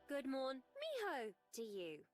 Good morn, miho to you.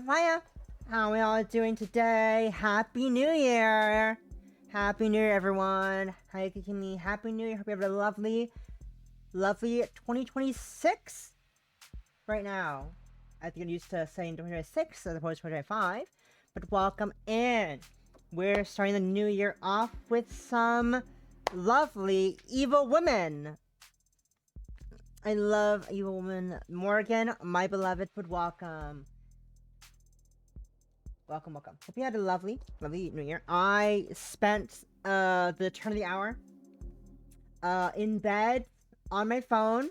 Hiya! How are we all doing today? Happy New Year! Happy New Year, everyone! Hi, Kikimi. Happy New Year. Hope you have a lovely 2026 right now. I think I'm used to saying 2026 as opposed to 2025. But welcome in. We're starting the new year off with some lovely evil women. I love evil women. Morgan, my beloved, would welcome. Welcome. Hope you had a lovely new year. I spent the turn of the hour in bed on my phone,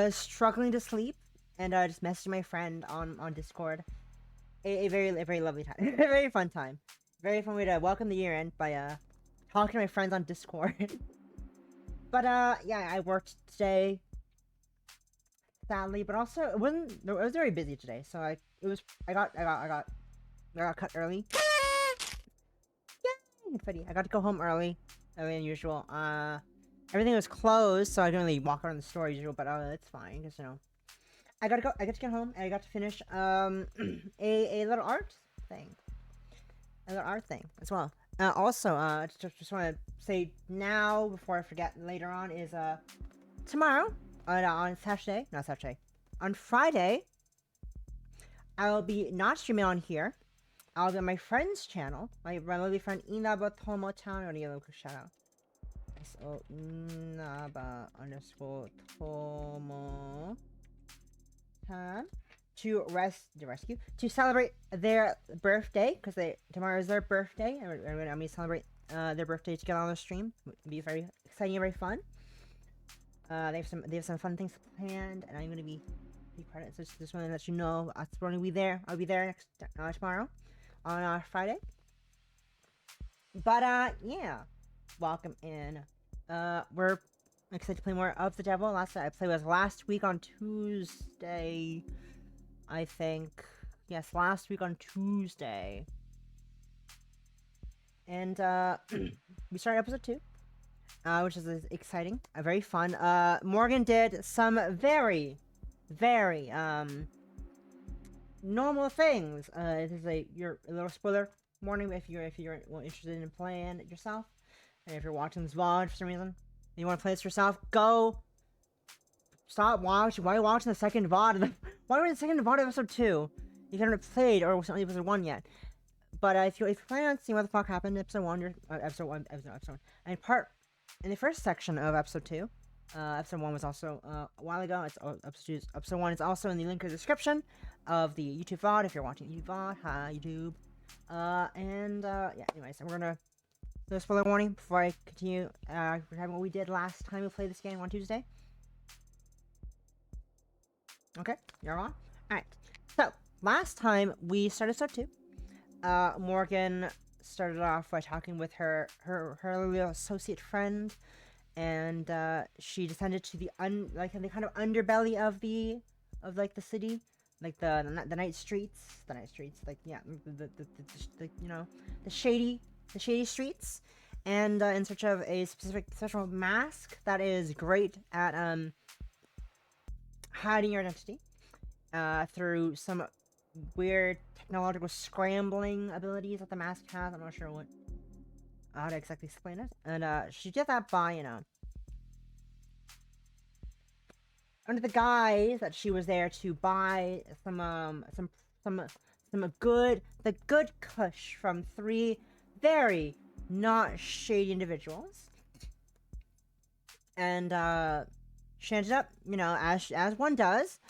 struggling to sleep, and just messaging my friend on Discord. A very lovely time. A very fun time. Very fun way to welcome the year end by talking to my friends on Discord. But yeah, I worked today, sadly, but also it was very busy today. So I got cut early. Yay! Funny. I got to go home earlier than usual. Everything was closed, so I didn't really walk around the store as usual. But it's fine, because I got to get home and I got to finish a little art thing, as well. Also, just want to say now before I forget later on is tomorrow on Saturday, not Saturday, on Friday, I will be not streaming on here. I'll be on my friend's channel, my lovely friend Inaba_Tomo-chan. Or a quick shout out. So Inaba_Tomo-chan to celebrate their birthday, because tomorrow is their birthday, and we're gonna celebrate their birthday together on the stream. It'll be very exciting and very fun. They have some fun things planned, and I'm gonna be part of it. So just want to let you know I'll be there. I'll be there tomorrow on Friday. But yeah, welcome in. We're excited to play more of the Devil. I played was last week on Tuesday, I think. Yes, last week on Tuesday. And we started episode 2, which is exciting, very fun. Morgan did some very normal things. This is a little spoiler warning if you're interested in playing it yourself, and if you're watching this VOD for some reason and you want to play this yourself, stop watching. Why are you watching the second VOD? Why are we in the second VOD of episode 2? You haven't played or wasn't episode 1 yet. But if you plan on seeing what the fuck happened in episode 1, episode 1, and in the first section of episode 2. Episode 1 was also a while ago. Episode 1 is also in the link in the description of the YouTube VOD if you're watching YouTube VOD. Hi, YouTube. Yeah, anyways, we're gonna do a spoiler warning before I continue what we did last time we played this game on Tuesday. Okay, you're on? Alright, so last time we started episode 2. Morgan started off by talking with her little associate friend, and she descended to the kind of underbelly of the city, like the night streets, like, yeah, the shady streets, and in search of a specific special mask that is great at hiding your identity through some weird technological scrambling abilities that the mask has. I'm not sure how to exactly explain it. And she did that by, under the guise that she was there to buy some good kush from 3 very not shady individuals. And she ended up, as one does,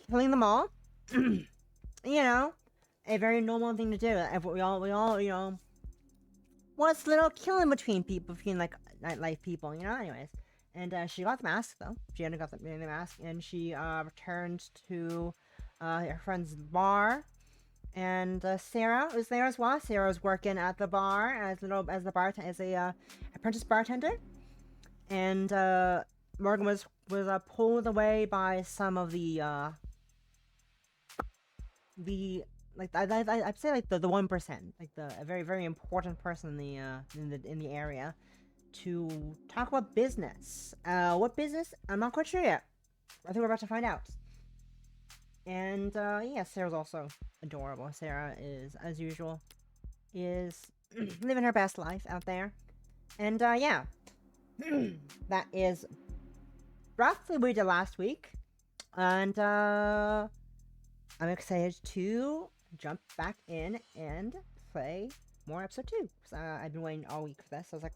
killing them all. A very normal thing to do. We all, what's little killing between like nightlife people, anyways. And she got the mask, though. She ended up getting the mask, and she returned to her friend's bar. And Sarah was there as well. Sarah was working at the bar as a apprentice bartender. And Morgan was pulled away by some of I'd say like the 1%, like a very very important person in the area, to talk about business. What business? I'm not quite sure yet. I think we're about to find out. And yeah, Sarah's also adorable. Sarah is, as usual, is living her best life out there. And yeah, that is roughly what we did last week. And I'm excited to jump back in and play more episode 2. I've been waiting all week for this. I was like,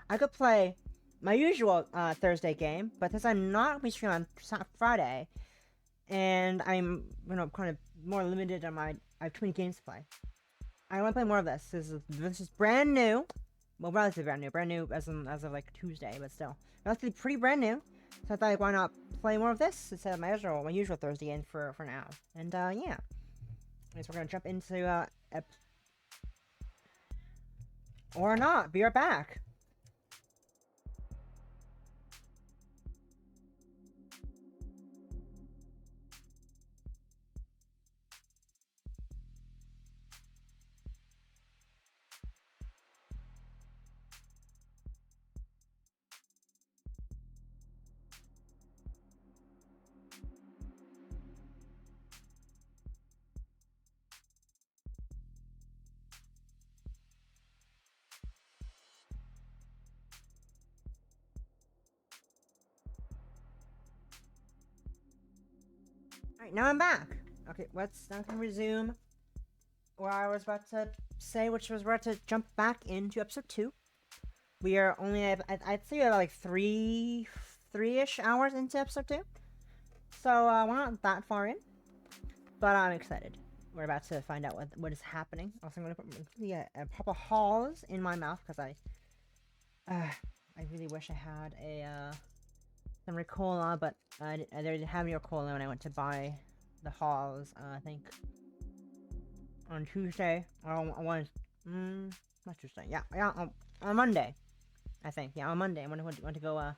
I could play my usual Thursday game, but since I'm not streaming on Friday, and I'm kind of more limited on I have too many games to play. I want to play more of this. This is brand new. Well, relatively brand new as of like Tuesday, but still relatively pretty brand new. So I thought, like, why not play more of this instead of my usual Thursday game for now. And yeah, I guess we're gonna jump into or not. Be right back. Alright, now I'm back. Okay, let's now can resume where I was about to say, which was about to jump back into episode 2. We are only, I'd say, about like three-ish hours into episode 2. So, we're not that far in, but I'm excited. We're about to find out what is happening. Also, I'm gonna put pop a Halls in my mouth because I really wish I had some Ricola, but I didn't have any Ricola when I went to buy the Halls. I think on Tuesday or on not Tuesday. Yeah, on Monday. I think on Monday. I went to go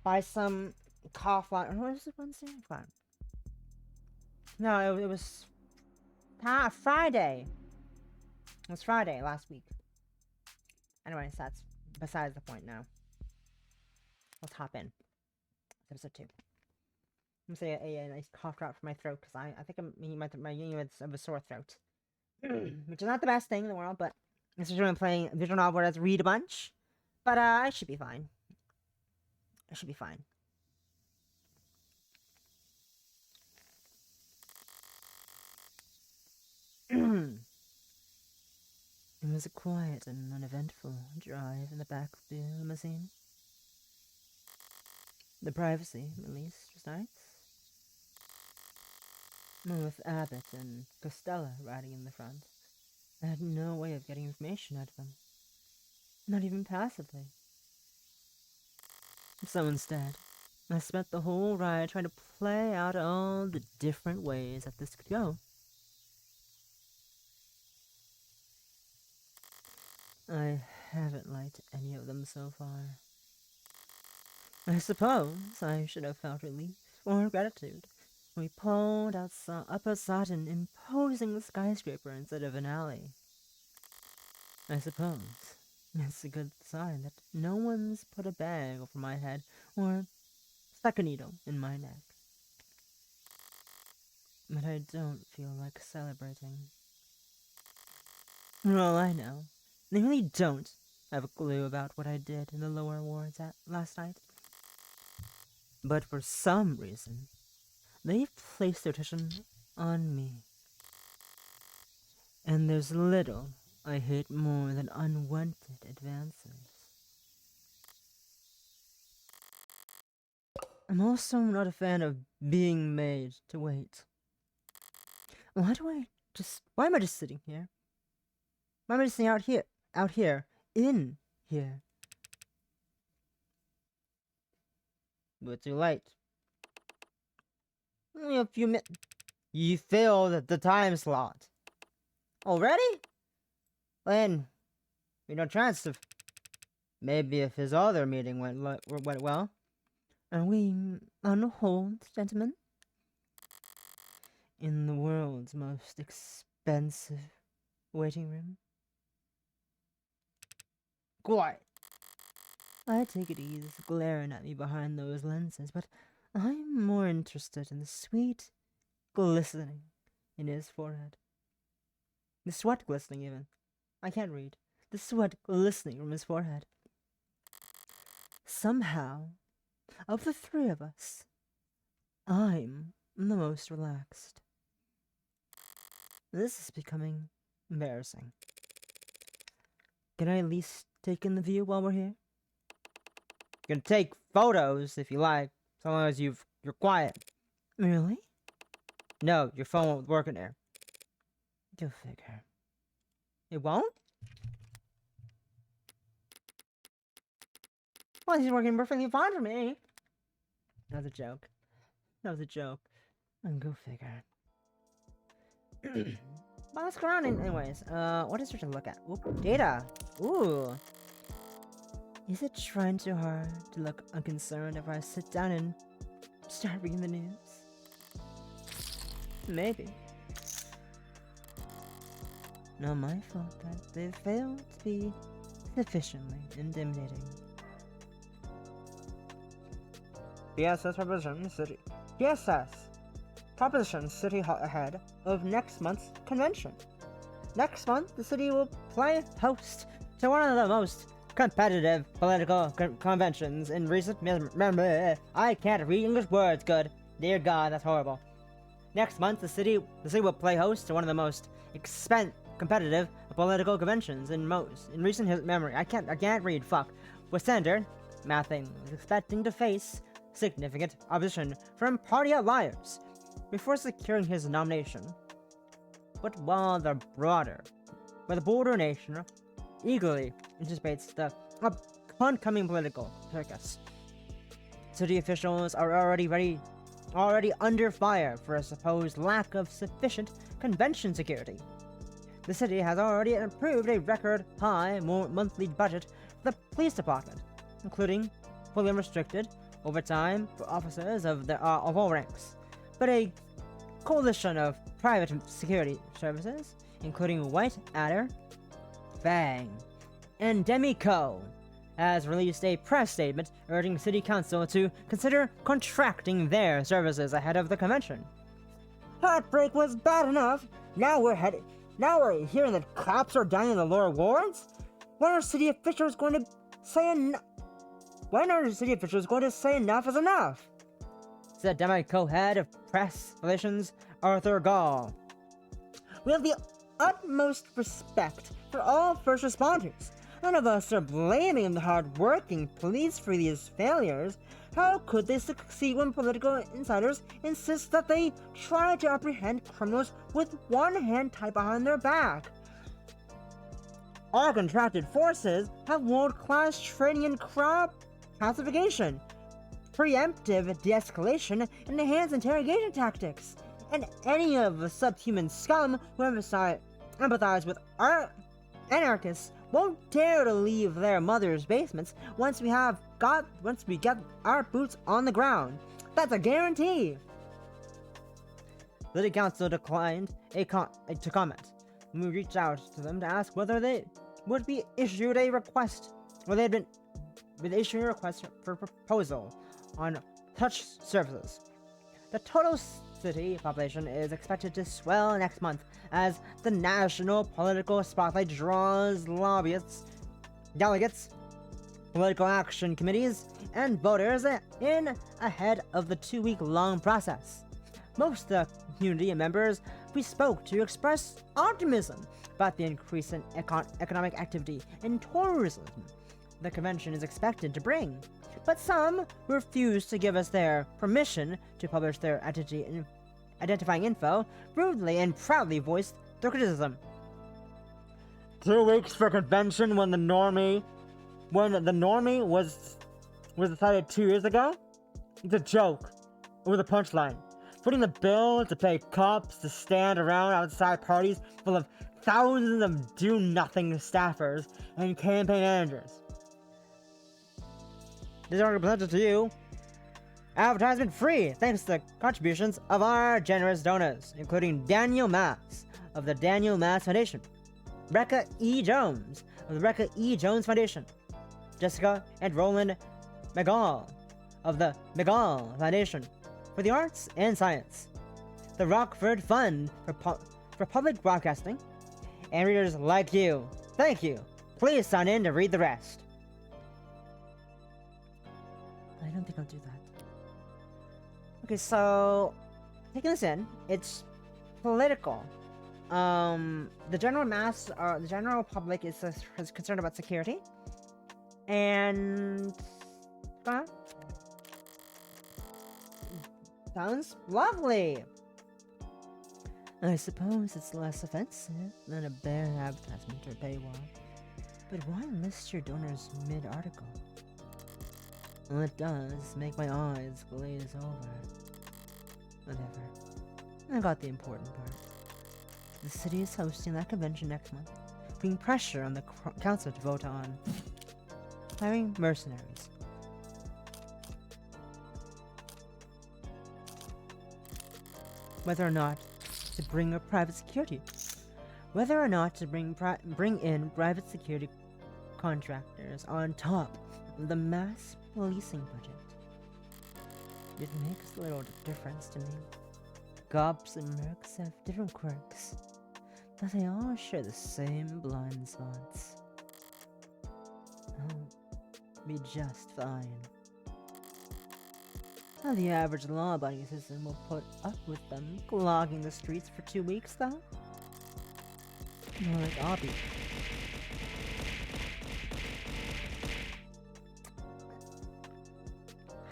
buy some cough water. What was it Wednesday? I forgot. No, it was Friday. It was Friday last week. Anyways, that's besides the point now. Let's hop in. Episode 2. I'm gonna say a nice cough drop for my throat because I think my units of a sore throat, which is not the best thing in the world. But this is when I'm playing visual novel where I have to read a bunch. But I should be fine. I should be fine. It was a quiet and uneventful drive in the back of the limousine. The privacy, at least, was nice. With Abbott and Costello riding in the front, I had no way of getting information out of them. Not even passively. So instead, I spent the whole ride trying to play out all the different ways that this could go. I haven't liked any of them so far. I suppose I should have felt relief or gratitude when we pulled up outside an imposing skyscraper instead of an alley. I suppose it's a good sign that no one's put a bag over my head or stuck a needle in my neck. But I don't feel like celebrating. For all I know, they really don't have a clue about what I did in the lower wards last night. But for some reason, they've placed their attention on me. And there's little I hate more than unwanted advances. I'm also not a fan of being made to wait. Why am I just sitting here? Why am I just sitting out here, in here? But too late. Only a few minutes. You failed the time slot. Already? Then, no chance of. Maybe if his other meeting went well. Are we on hold, gentlemen? In the world's most expensive waiting room? Quiet. I take it he's glaring at me behind those lenses, but I'm more interested in the sweet, glistening in his forehead. The sweat glistening, even. I can't read. The sweat glistening from his forehead. Somehow, of the three of us, I'm the most relaxed. This is becoming embarrassing. Can I at least take in the view while we're here? You can take photos if you like, so long as you're quiet. Really? No, your phone won't work in there. Go figure. It won't? Well, he's working perfectly fine for me. That was a joke. That was a joke. Go figure. But let's go around anyways. What is there to look at? Oop, data. Ooh. Is it trying too hard to look unconcerned if I sit down and start reading the news? Maybe. Not my fault that they failed to be sufficiently intimidating. PSS Proposition City. PSS Proposition City ahead of next month's convention. Next month, the city will play host to one of the most competitive political conventions in recent memory. I can't read English words good. Dear God, that's horrible. Next month, the city will play host to one of the most competitive political conventions in recent memory. I can't read. Fuck. With Senator Mathing is expecting to face significant opposition from party outliers before securing his nomination. But while the border nation eagerly anticipates the upcoming political circus, city officials are already under fire for a supposed lack of sufficient convention security. The city has already approved a record high monthly budget for the police department, including fully restricted overtime for officers of all ranks. But a coalition of private security services, including White Adder, Fang, and Demico, has released a press statement urging City Council to consider contracting their services ahead of the convention. Heartbreak was bad enough. Now we're hearing that cops are dying in the lower wards. When are city officials going to say enough is enough? Said Demico head of press relations Arthur Gall. We have the utmost respect for all first responders. None of us are blaming the hard-working police for these failures. How could they succeed when political insiders insist that they try to apprehend criminals with one hand tied behind their back? Our contracted forces have world-class training in crowd pacification, preemptive de-escalation, and enhanced interrogation tactics. And any of the subhuman scum who empathize with our anarchists won't dare to leave their mothers' basements once we get our boots on the ground. That's a guarantee. The council declined to comment. We reached out to them to ask whether they would be issued a request, or they had been issuing a request for proposal on such services. The total city population is expected to swell next month as the national political spotlight draws lobbyists, delegates, political action committees, and voters in ahead of the 2-week-long process. Most of the community members we spoke to expressed optimism about the increase in economic activity and tourism the convention is expected to bring, but some refused to give us their permission to publish their identifying info, rudely and proudly voiced their criticism. 2 weeks for convention when the normie was decided 2 years ago? It's a joke. It was a punchline. Putting the bill to pay cops to stand around outside parties full of thousands of do-nothing staffers and campaign managers. This article presented to you advertisement free thanks to the contributions of our generous donors, including Daniel Mass of the Daniel Mass Foundation, Rebecca E. Jones of the Rebecca E. Jones Foundation, Jessica and Roland McGall of the McGall Foundation for the Arts and Science, the Rockford Fund for Public Broadcasting, and readers like you. Thank you. Please sign in to read the rest. I don't think I'll do that. Okay, so taking this in, it's political. The general public is concerned about security, and sounds lovely. I suppose it's less offensive than a bare advertisement or paywall. But why list your donors mid-article? Well, it does make my eyes glaze over. Whatever. I got the important part. The city is hosting that convention next month, putting pressure on the council to vote on hiring mercenaries. Whether or not to bring a private security. Whether or not to bring in private security contractors on top of the mass policing budget. It makes little difference to me. Cops and mercs have different quirks, but they all share the same blind spots. I'll be just fine. How the average law-abiding citizen will put up with them clogging the streets for 2 weeks, though? More like I'll be.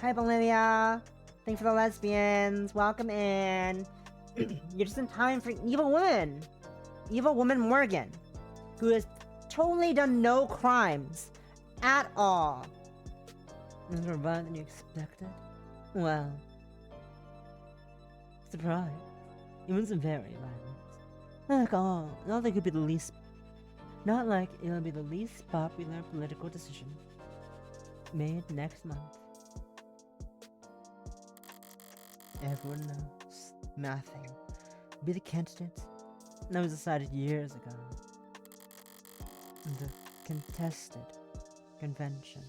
Hi, Bolivia! Thanks for the lesbians! Welcome in! You're just in time for Evil Woman! Evil Woman Morgan, who has totally done no crimes at all. Is more violent than you expected? Well, surprise. It was very violent. Not like it'll be the least popular political decision made next month. Everyone knows nothing will be the candidate that was decided years ago. The contested convention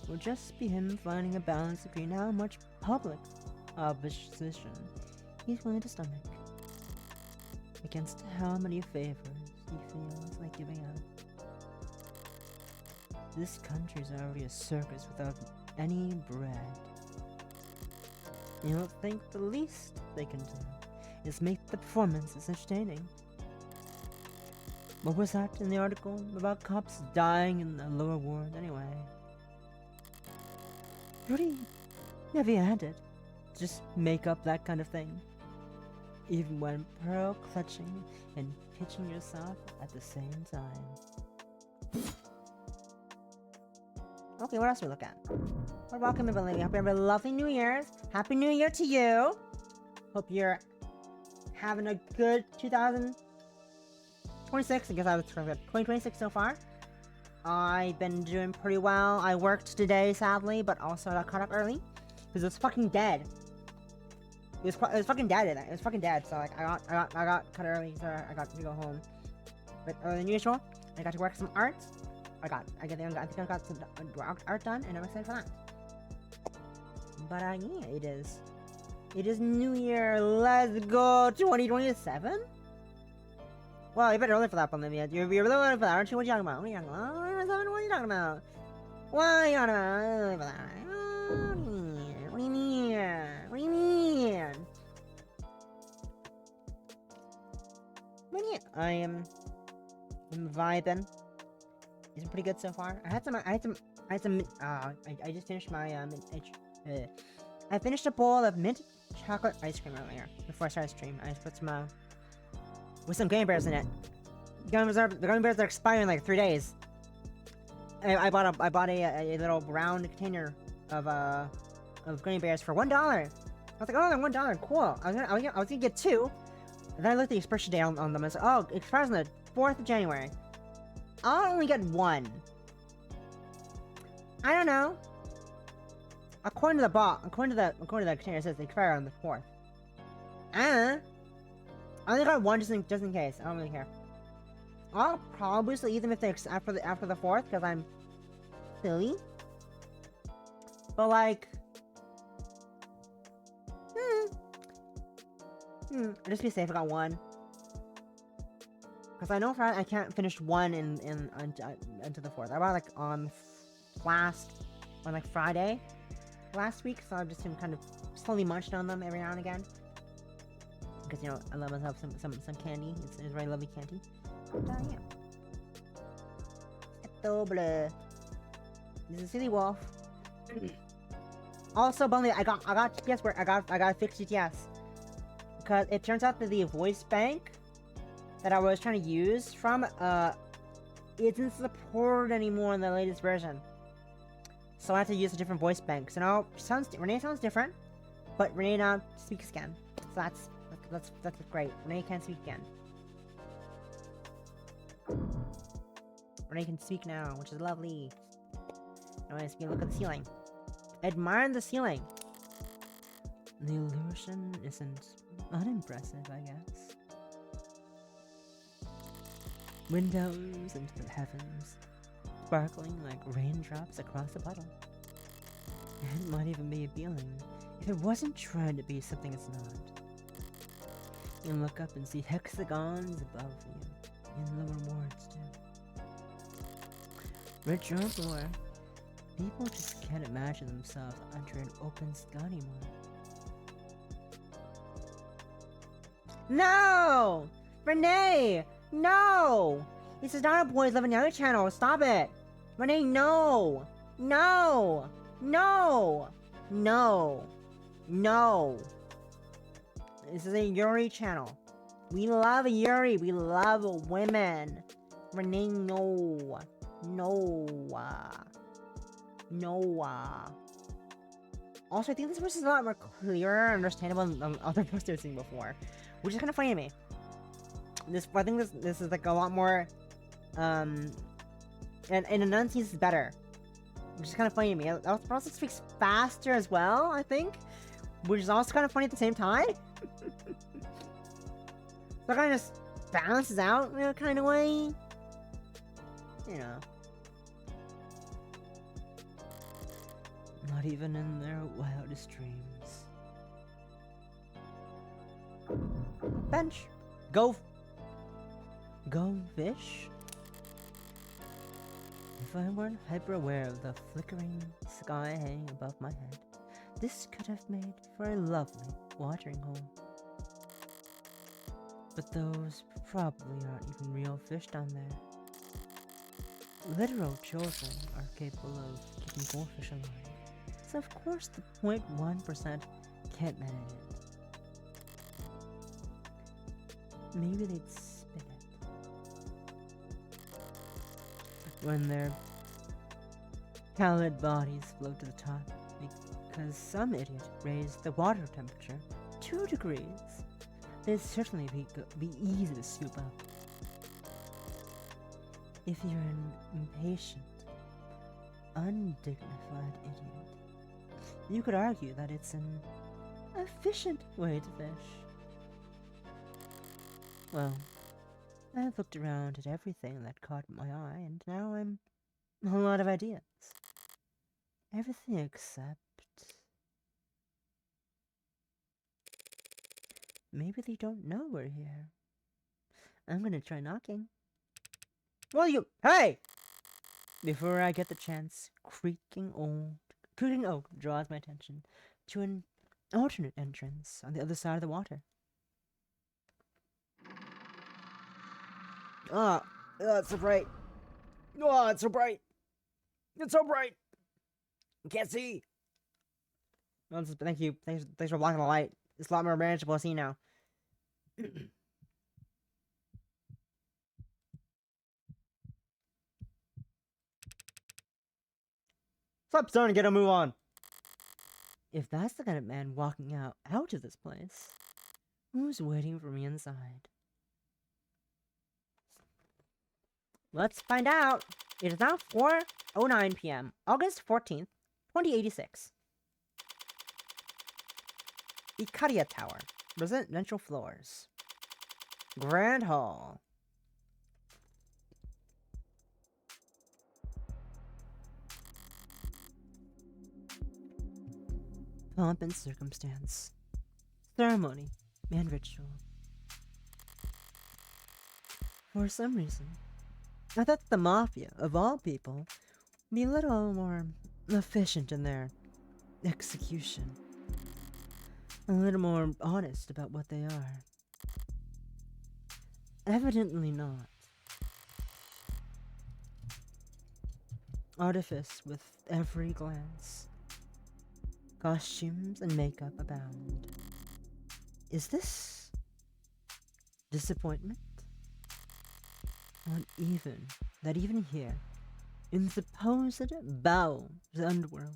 will just be him finding a balance between how much public opposition he's willing to stomach against how many favors he feels like giving out. This country's already a circus without any bread. You don't think the least they can do is make the performances entertaining? What was that in the article about cops dying in the lower ward anyway? Pretty heavy-handed to just make up that kind of thing, even when pearl clutching and pitching yourself at the same time. Okay, what else do we look at? Well, welcome everybody. Hope you have a lovely New Year's. Happy New Year to you. Hope you're having a good 2026. I guess I was 2026 so far. I've been doing pretty well. I worked today, sadly, but also I got caught up early because it was fucking dead. It was fucking dead. It was fucking dead. So like I got cut early, so I got to go home. But earlier than usual, I got to work some art. I think I got some art done, and I'm excited for that. But yeah, it is New Year. Let's go 2027. Well, you're a bit early for that, Bolivia. You're really early for that, aren't you? What are you talking about? What are you talking about? What are you talking about? What are you talking about? What do you mean? What do you mean? But yeah, I'm vibing. It's pretty good so far. I just finished my I finished a bowl of mint chocolate ice cream earlier before I started stream. I just put some with some gummy bears in it. The gummy bears are expiring in like 3 days. I bought a little round container of gummy bears for $1. I was like, oh, they're $1, cool. I was gonna get 2. And then I looked at the expiration date on them and I said, oh, it expires on the 4th of January. I'll only get 1. I don't know. According to the container, it says they expire on the 4th. I only got 1 just in case. I don't really care. I'll probably still eat them if they after the 4th because I'm silly. But like, Just be safe. I got one. Because I know for I can't finish one into the 4th. I bought like on Friday last week, so I've just been kind of slowly munching on them every now and again. Because you know I love myself some candy. It's very lovely candy. And, yeah. Double. This is Silly Wolf. Also, Bunny, I got GPS work. I got fixed GPS because it turns out that the voice bank that I was trying to use from isn't supported anymore in the latest version. So I have to use a different voice bank. So now Renee sounds different, but Renee now speaks again. So that's great. Renee can speak again. Renee can speak now, which is lovely. Now I just look at the ceiling. Admire the ceiling. The illusion isn't unimpressive, I guess. Windows into the heavens, sparkling like raindrops across a puddle. It might even be appealing if it wasn't trying to be something it's not. You look up and see hexagons above you, in the rewards too. Rich or poor, people just can't imagine themselves under an open sky anymore. No! Renee! No! This is not a Boys Live in the Other channel. Stop it! Renee, no! No! No! No! No! This is a Yuri channel. We love Yuri. We love women. Renee, no. No. No. Also, I think this verse is a lot more clearer and understandable than other posts I've seen before. Which is kind of funny to me. I think this is like a lot more, and enunciates better. Which is kind of funny to me. It also speaks faster as well, I think. Which is also kind of funny at the same time. So it kind of just balances out in a kind of way. You know. Not even in their wildest dreams. Bench. Go fish? If I weren't hyper aware of the flickering sky hanging above my head, this could have made for a lovely watering hole. But those probably aren't even real fish down there. Literal children are capable of keeping 4 fish alive, so of course the 0.1% can't manage it. Maybe they'd spin it. When their pallid bodies float to the top, because some idiot raised the water temperature 2 degrees, they'd certainly be easy to soup up. If you're an impatient, undignified idiot, you could argue that it's an efficient way to fish. Well, I've looked around at everything that caught my eye, and now I'm a lot of ideas. Everything except... maybe they don't know we're here. I'm gonna try knocking. Well, you... Hey! Before I get the chance, creaking oak draws my attention to an alternate entrance on the other side of the water. Oh, it's so bright. Oh, it's so bright. It's so bright. I can't see. Oh, thank you. Thanks for blocking the light. It's a lot more manageable to see now. Stop starting to get a move on. If that's the kind of man walking out of this place, who's waiting for me inside? Let's find out. It is now 4:09 p.m., August 14th, 2086. Ikaria Tower. Residential floors. Grand Hall. Pomp and circumstance. Ceremony and ritual. For some reason, I thought the Mafia, of all people, would be a little more efficient in their execution. A little more honest about what they are. Evidently not. Artifice with every glance. Costumes and makeup abound. Is this disappointment? Not even that even here, in the supposed bowels of the underworld,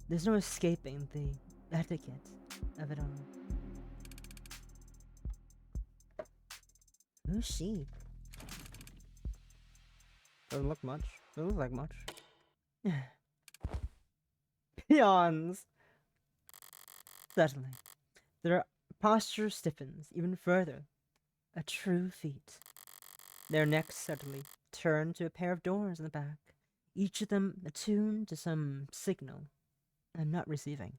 there's no escaping the etiquette of it all. Who's she? Doesn't look much. Doesn't look like much. Peons! Certainly. Their posture stiffens even further. A true feat. Their necks suddenly turn to a pair of doors in the back, each of them attuned to some signal I'm not receiving.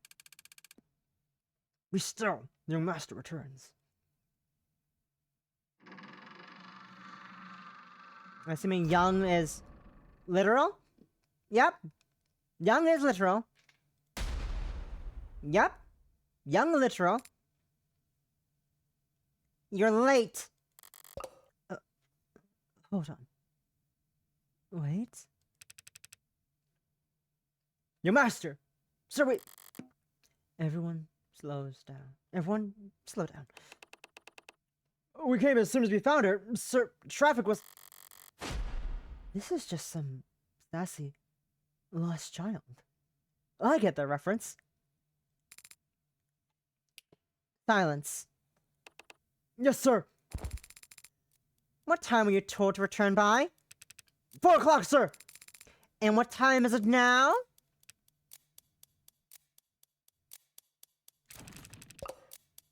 Be still, your master returns. I'm assuming young is literal? Yep. Young is literal. Yep. Young literal. You're late. Hold on. Wait. Your master! Sir, wait! Everyone slows down. Everyone, slow down. We came as soon as we found her. Sir, traffic was... This is just some sassy lost child. I get the reference. Silence. Yes, sir. What time were you told to return by? 4 o'clock, sir. And what time is it now?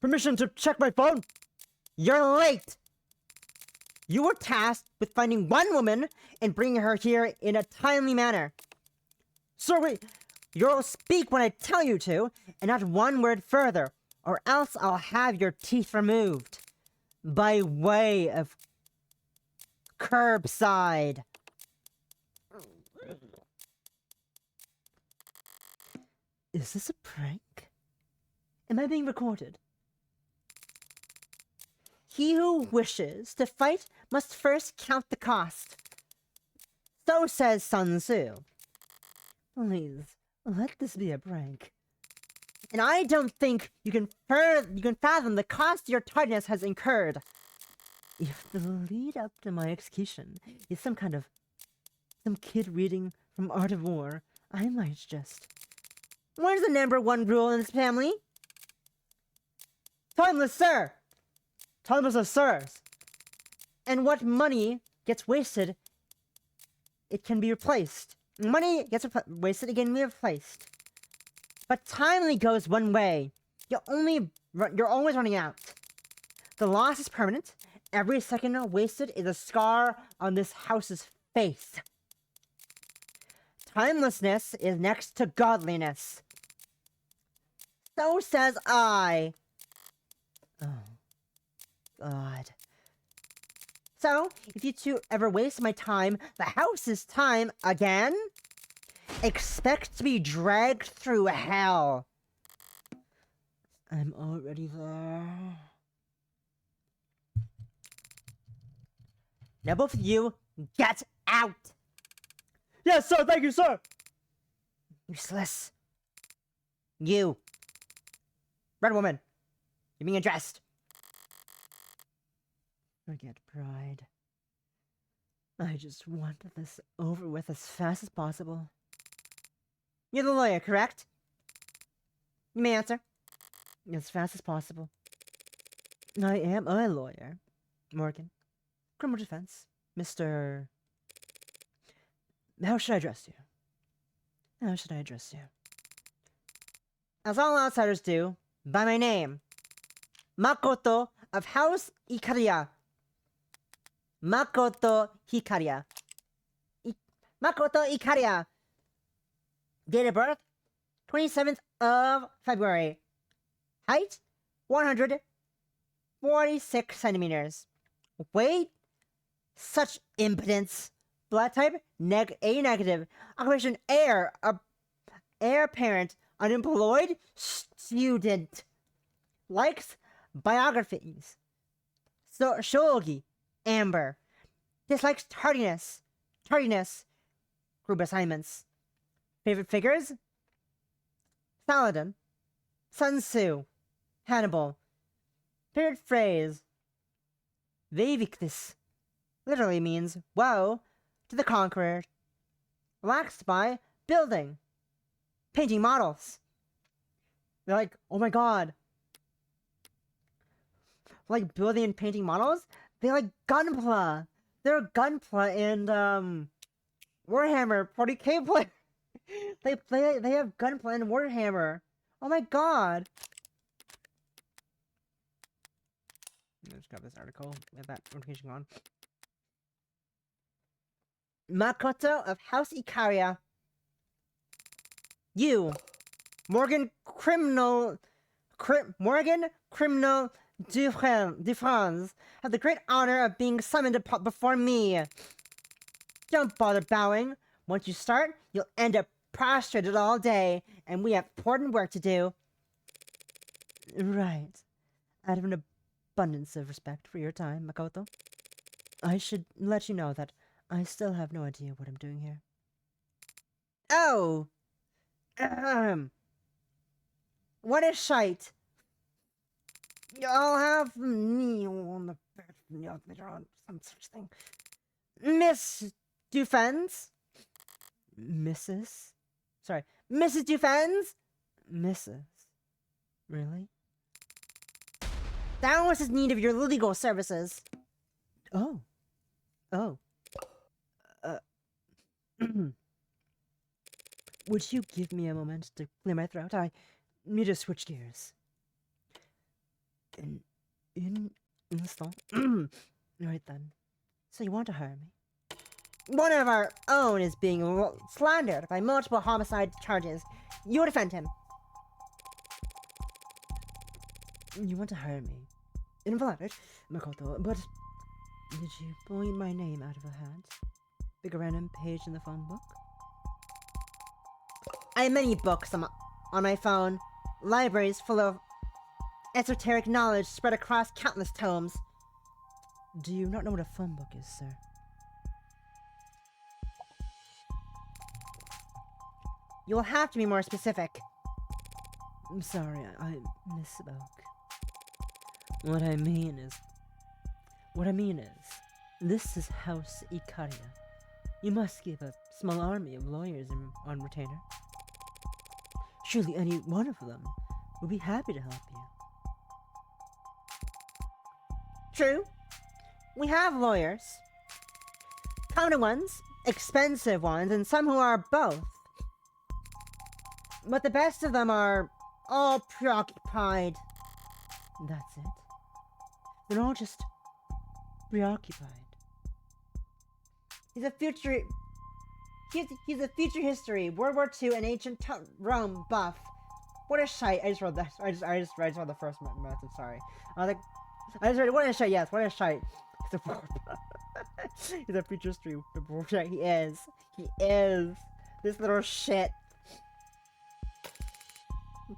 Permission to check my phone? You're late. You were tasked with finding one woman and bringing her here in a timely manner. Sir, wait. You'll speak when I tell you to, and not one word further, or else I'll have your teeth removed. By way of curbside. Is this a prank? Am I being recorded? He who wishes to fight must first count the cost. So says Sun Tzu. Please, let this be a prank. And I don't think you can fathom the cost your tardiness has incurred. If the lead up to my execution is some kid reading from Art of War, I might just... What is the #1 rule in this family? Timeless, sir! Timeless of sirs! And what money gets wasted, it can be replaced. Money gets wasted, it can be replaced. But timely goes one way. You're always running out. The loss is permanent. Every second wasted is a scar on this house's face. Timelessness is next to godliness. So says I. Oh, God. So, if you two ever waste my time, the house's time again, expect to be dragged through hell. I'm already there. Now both of you, get out! Yes, sir, thank you, sir! Useless. You. Red woman. You're being addressed. Forget pride. I just want this over with as fast as possible. You're the lawyer, correct? You may answer. As fast as possible. I am a lawyer. Morgan. Criminal defense. Mr... How should I address you? How should I address you? As all outsiders do, by my name. Makoto of House Ikaria. Makoto Hikaria. Makoto Ikaria. Date of birth, 27th of February. Height, 100 46 centimeters. Weight? Such impotence. Blood type? A negative. Occupation air. Heir apparent. Unemployed? Student. Likes? Biographies. So, shogi. Amber. Dislikes tardiness. Group assignments. Favorite figures? Saladin. Sun Tzu. Hannibal. Favorite phrase? Vevictus. Literally means woe to the conqueror. Relaxed by building. Painting models. They're like, oh my god. Like building and painting models? They like Gunpla. They're Gunpla and Warhammer 40k play. they have Gunpla and Warhammer. Oh my god. Let's grab this article with that notification on. Makoto of House Ikaria. You, Morgan Criminal Dufrance, have the great honor of being summoned before me. Don't bother bowing. Once you start, you'll end up prostrated all day, and we have important work to do. Right. Out of an abundance of respect for your time, Makoto, I should let you know that I still have no idea what I'm doing here. Oh! What is shite? I'll have me on the bed later on, some such thing. Miss Dufens? Mrs. Dufens? Mrs. Really? That was his need of your legal services. Oh. Would you give me a moment to clear my throat? I need to switch gears. In instant. Right then. So you want to hire me? One of our own is being slandered by multiple homicide charges. You defend him. You want to hire me? Invalid, Makoto, but did you pull my name out of a hat? Pick a random page in the phone book? I have many books on my phone. Libraries full of esoteric knowledge spread across countless tomes. Do you not know what a phone book is, sir? You will have to be more specific. I'm sorry, I misspoke. What I mean is, this is House Ikaria. You must keep a small army of lawyers on retainer. Surely any one of them would be happy to help you. True. We have lawyers. Common ones, expensive ones, and some who are both. But the best of them are all preoccupied. That's it. They're all just preoccupied. He's a future history, World War II, and ancient Rome buff. What a shite! I just wrote that. I just saw the first message. Sorry. I just read. What a shite! Yes, what a shite. He's a future history. He is. He is. This little shit.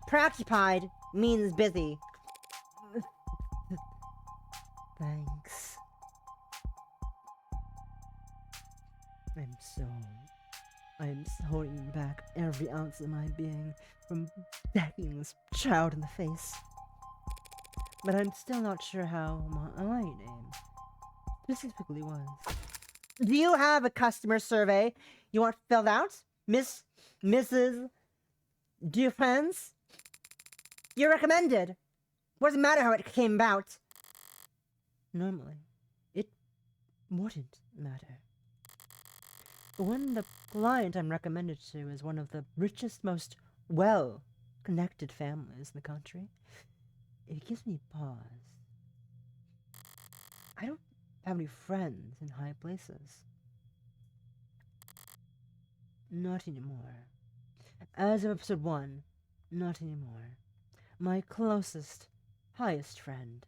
Preoccupied means busy. Thanks. I'm holding back every ounce of my being from backing this child in the face. But I'm still not sure how my name specifically was. Do you have a customer survey you want filled out, Mrs. Dufresne? You're recommended. What does it matter how it came about? Normally, it wouldn't matter. But when the client I'm recommended to is one of the richest, most well-connected families in the country, it gives me pause. I don't have any friends in high places. Not anymore. As of episode 1, not anymore. My closest, highest friend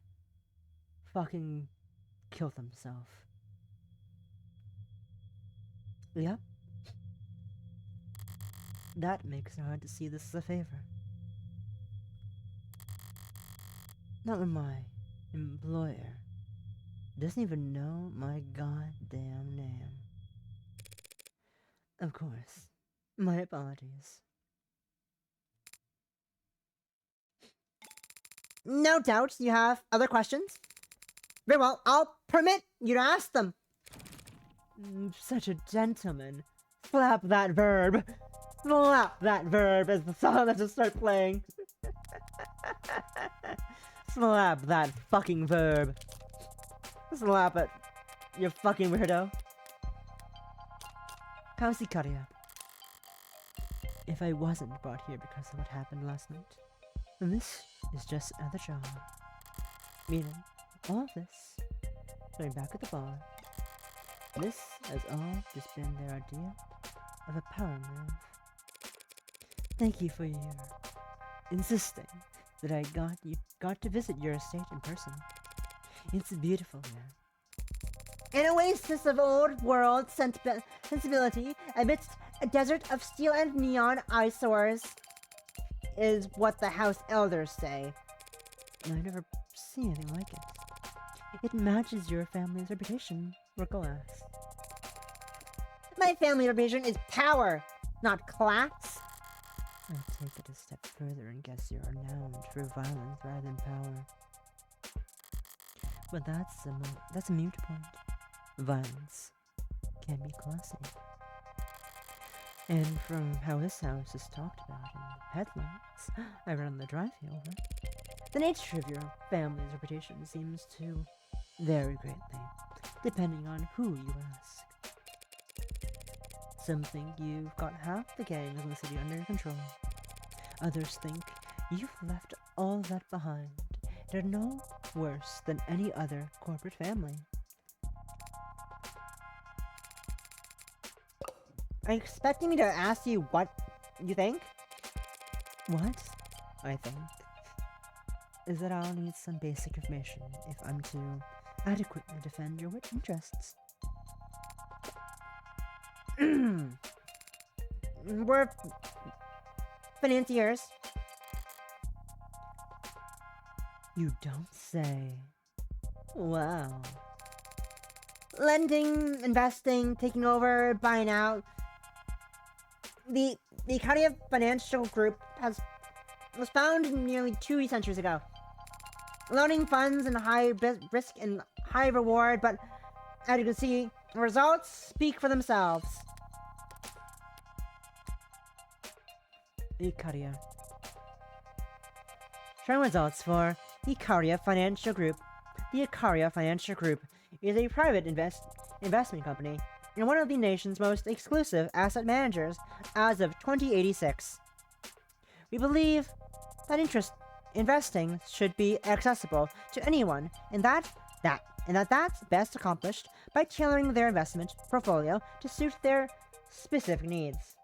fucking killed himself. Yep. That makes it hard to see this as a favor. Not when my employer doesn't even know my goddamn name. Of course. My apologies. No doubt you have other questions. Very well, I'll permit you to ask them. Such a gentleman. Slap that verb. Slap that verb as the song that just starts playing. Slap that fucking verb. Slap it, you fucking weirdo. How's Ikaria? If I wasn't brought here because of what happened last night, then this is just another job. Meaning, all of this, going back at the bar, this has all just been their idea of a power move. Thank you for your insisting that I got to visit your estate in person. It's beautiful here. An oasis of old world sensibility amidst a desert of steel and neon eyesores is what the house elders say. I've never seen anything like it. It matches your family's reputation, Rickle asks. My family reputation is power, not class. I'll take it a step further and guess you're renowned for violence rather than power. But that's a mute point. Violence can be classy. And from how this house is talked about in headlines I read on the drive here over, the nature of your family's reputation seems to vary greatly, depending on who you ask. Some think you've got half the gangs in the city under your control. Others think you've left all that behind and are no worse than any other corporate family. Are you expecting me to ask you what you think? What I think is that I'll need some basic information if I'm to adequately defend your interests. We're financiers. You don't say. Wow. Lending, investing, taking over, buying out. The Ikaria Financial Group was founded nearly 2 centuries ago. Loaning funds in high risk and high reward, but as you can see, the results speak for themselves. Ikaria. Showing results for Ikaria Financial Group. The Ikaria Financial Group is a private investment company and one of the nation's most exclusive asset managers as of 2086. We believe that investing should be accessible to anyone, and that's best accomplished by tailoring their investment portfolio to suit their specific needs.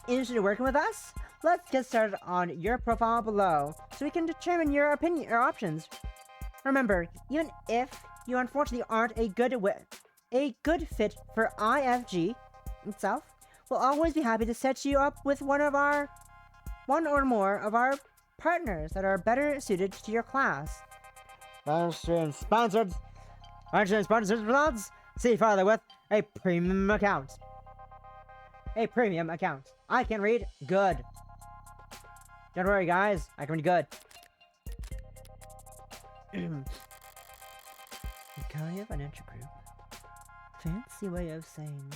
Interested in working with us? Let's get started on your profile below so we can determine your options. Remember, even if you unfortunately aren't a good fit for IFG itself, we'll always be happy to set you up with one or more of our partners that are better suited to your class. Sponsored results. See further with a premium account. A premium account. I can read good. Don't worry, guys. I can read good. Ikaria Financial Group. Fancy way of saying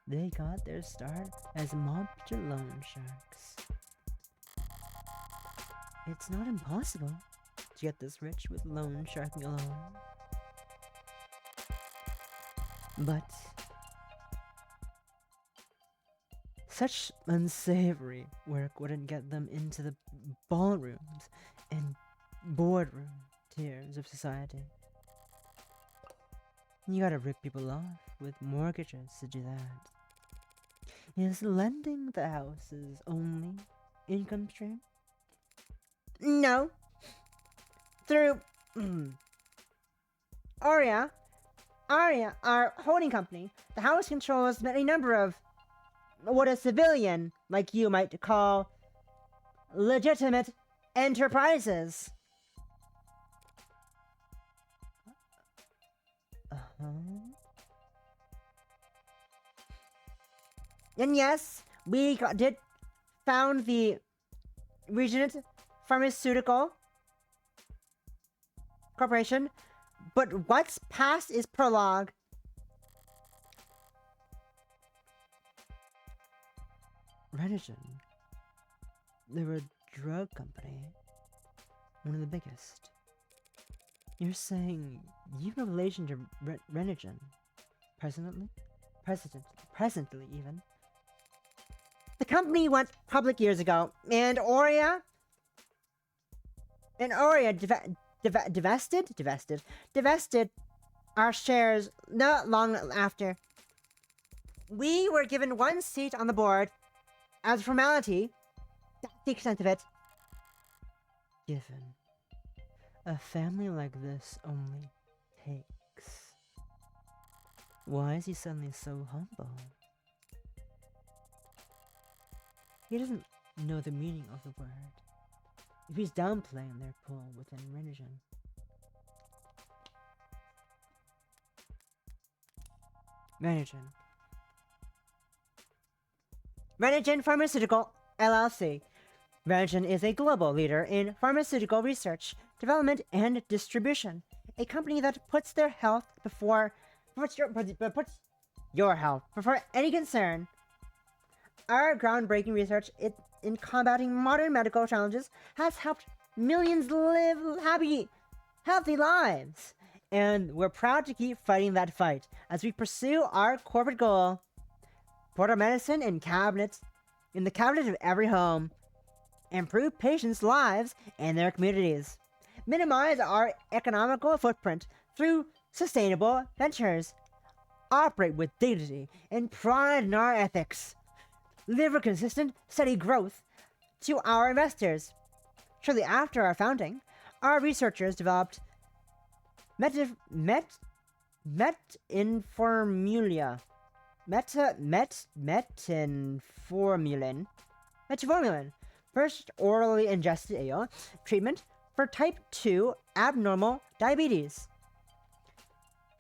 they got their start as monster loan sharks. It's not impossible to get this rich with loan sharking alone. But such unsavory work wouldn't get them into the ballrooms and boardroom tiers of society. You gotta rip people off with mortgages to do that. Is lending the house's only income stream? No. Through Aria, our holding company, the house controls a number of what a civilian like you might call legitimate enterprises. And yes, we did found the Regent Pharmaceutical Corporation, but what's past is prologue. Renogen. They were a drug company. One of the biggest. You're saying you have a relation to Renogen? Presently, even. The company went public years ago, and Aurea divested our shares not long after. We were given one seat on the board as a formality. That's the extent of it. Given. A family like this only takes. Why is he suddenly so humble? He doesn't know the meaning of the word. If he's downplaying their pull within Renogen. Renogen Pharmaceutical LLC. Renogen is a global leader in pharmaceutical research, development, and distribution. A company that puts their health before puts your health before any concern. Our groundbreaking research in combating modern medical challenges has helped millions live happy, healthy lives. And we're proud to keep fighting that fight as we pursue our corporate goal. Put our medicine in the cabinet of every home. Improve patients' lives and their communities. Minimize our economical footprint through sustainable ventures. Operate with dignity and pride in our ethics. Deliver consistent, steady growth to our investors. Shortly after our founding, our researchers developed metformin, first orally ingested ale treatment for type 2 abnormal diabetes.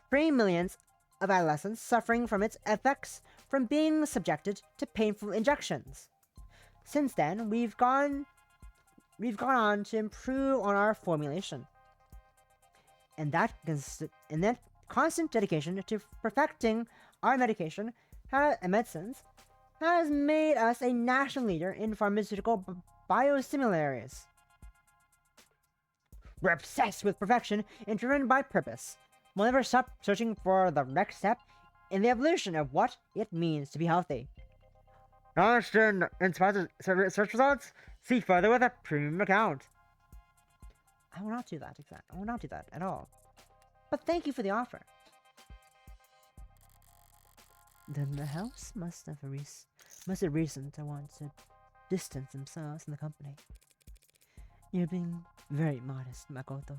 Freeing millions of adolescents suffering from its effects from being subjected to painful injections. Since then, we've gone on to improve on our formulation. And that constant dedication to perfecting our medication and medicines has made us a national leader in pharmaceutical biosimilars. We're obsessed with perfection and driven by purpose. We'll never stop searching for the next step in the evolution of what it means to be healthy. Not in inspired search results? See further with a premium account. I will not do that, I will not do that at all. But thank you for the offer. Then the house must have reason to want to distance themselves from the company. You're being very modest, Makoto.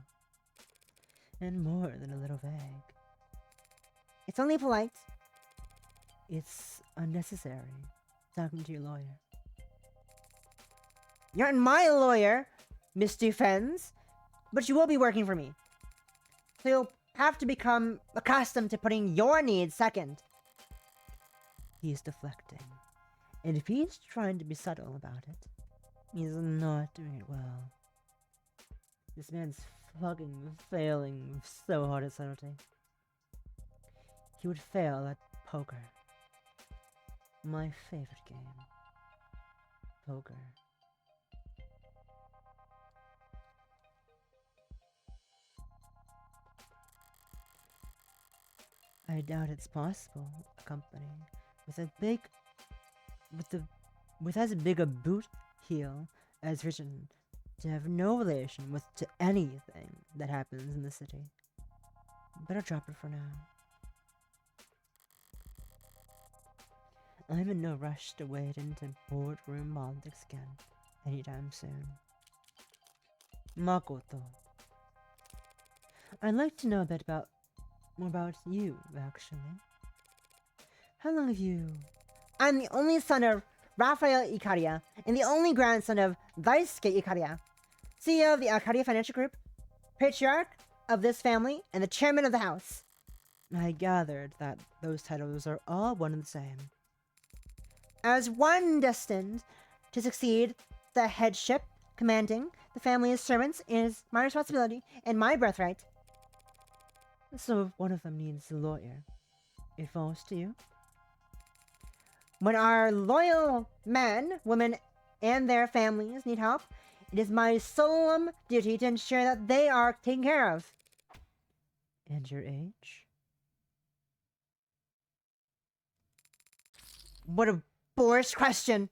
And more than a little vague. It's only polite. It's unnecessary. Talking to your lawyer. You're not my lawyer, Miss Defense, but you will be working for me. So you'll have to become accustomed to putting your needs second. He's deflecting. And if he's trying to be subtle about it, he's not doing it well. This man's fucking failing so hard at subtlety. He would fail at poker. My favorite game. Poker. I doubt it's possible a company with as big a boot heel as Vision to have no relation to anything that happens in the city. Better drop it for now. I'm in no rush to wade into boardroom politics again anytime soon. Makoto. I'd like to know a bit about More about you, actually. How long have you... I'm the only son of Rafael Icaria, and the only grandson of Daisuke Icaria, CEO of the Icaria Financial Group, patriarch of this family, and the chairman of the house. I gathered that those titles are all one and the same. As one destined to succeed the headship, commanding the family's servants is my responsibility and my birthright. So if one of them needs a lawyer, it falls to you. When our loyal men, women, and their families need help, it is my solemn duty to ensure that they are taken care of. And your age? What a boorish question.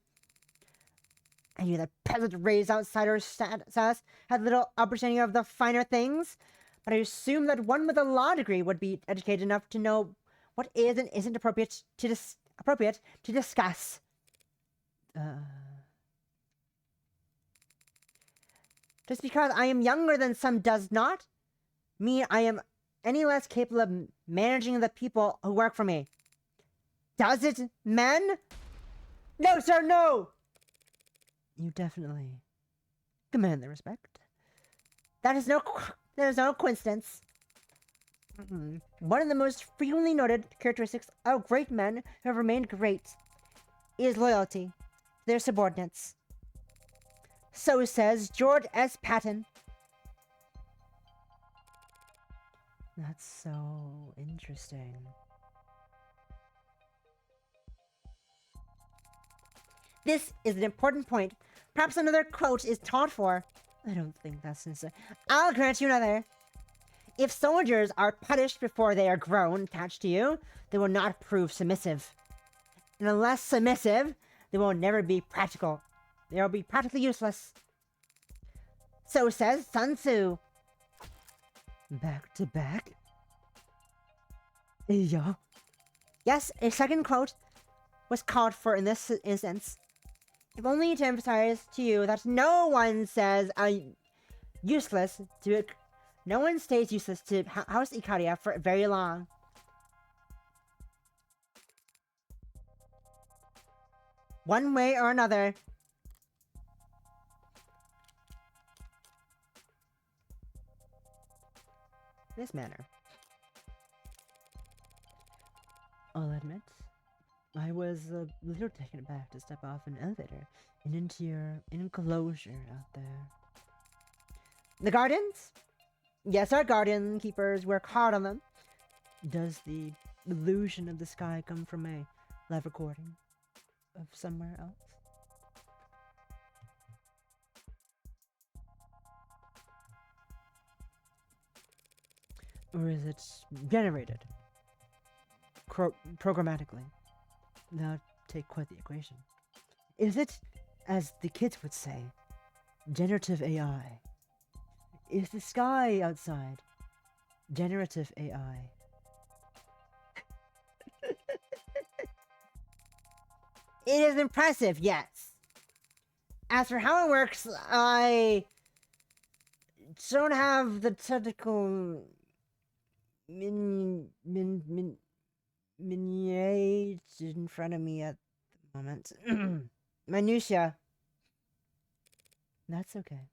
I knew that peasant raised outsider status had little understanding of the finer things, but I assumed that one with a law degree would be educated enough to know what is and isn't appropriate to discuss. Just because I am younger than some does not mean I am any less capable of managing the people who work for me. Does it, men? No, sir, no! You definitely command their respect. That is no coincidence. One of the most frequently noted characteristics of great men who have remained great is loyalty to their subordinates. So says George S. Patton. That's so interesting. This is an important point. Perhaps another quote is taught for. I don't think that's necessary. I'll grant you another. If soldiers are punished before they are grown attached to you, they will not prove submissive. And unless submissive, they will never be practical. They will be practically useless. So says Sun Tzu. Back to back? Yeah. Yes, a second quote was called for in this instance. If only to emphasize to you that no one says useless to... No one stays useless to House Icaria for very long. One way or another. This manner. I'll admit, I was a little taken aback to step off an elevator and into your enclosure out there. The gardens? Yes, our garden keepers work hard on them. Does the illusion of the sky come from a live recording of somewhere else? Or is it generated programmatically? That would take quite the equation. Is it, as the kids would say, generative AI? Is the sky outside generative AI? It is impressive, yes. As for how it works, I don't have the technical minutiae in front of me at the moment. Minutia. That's okay.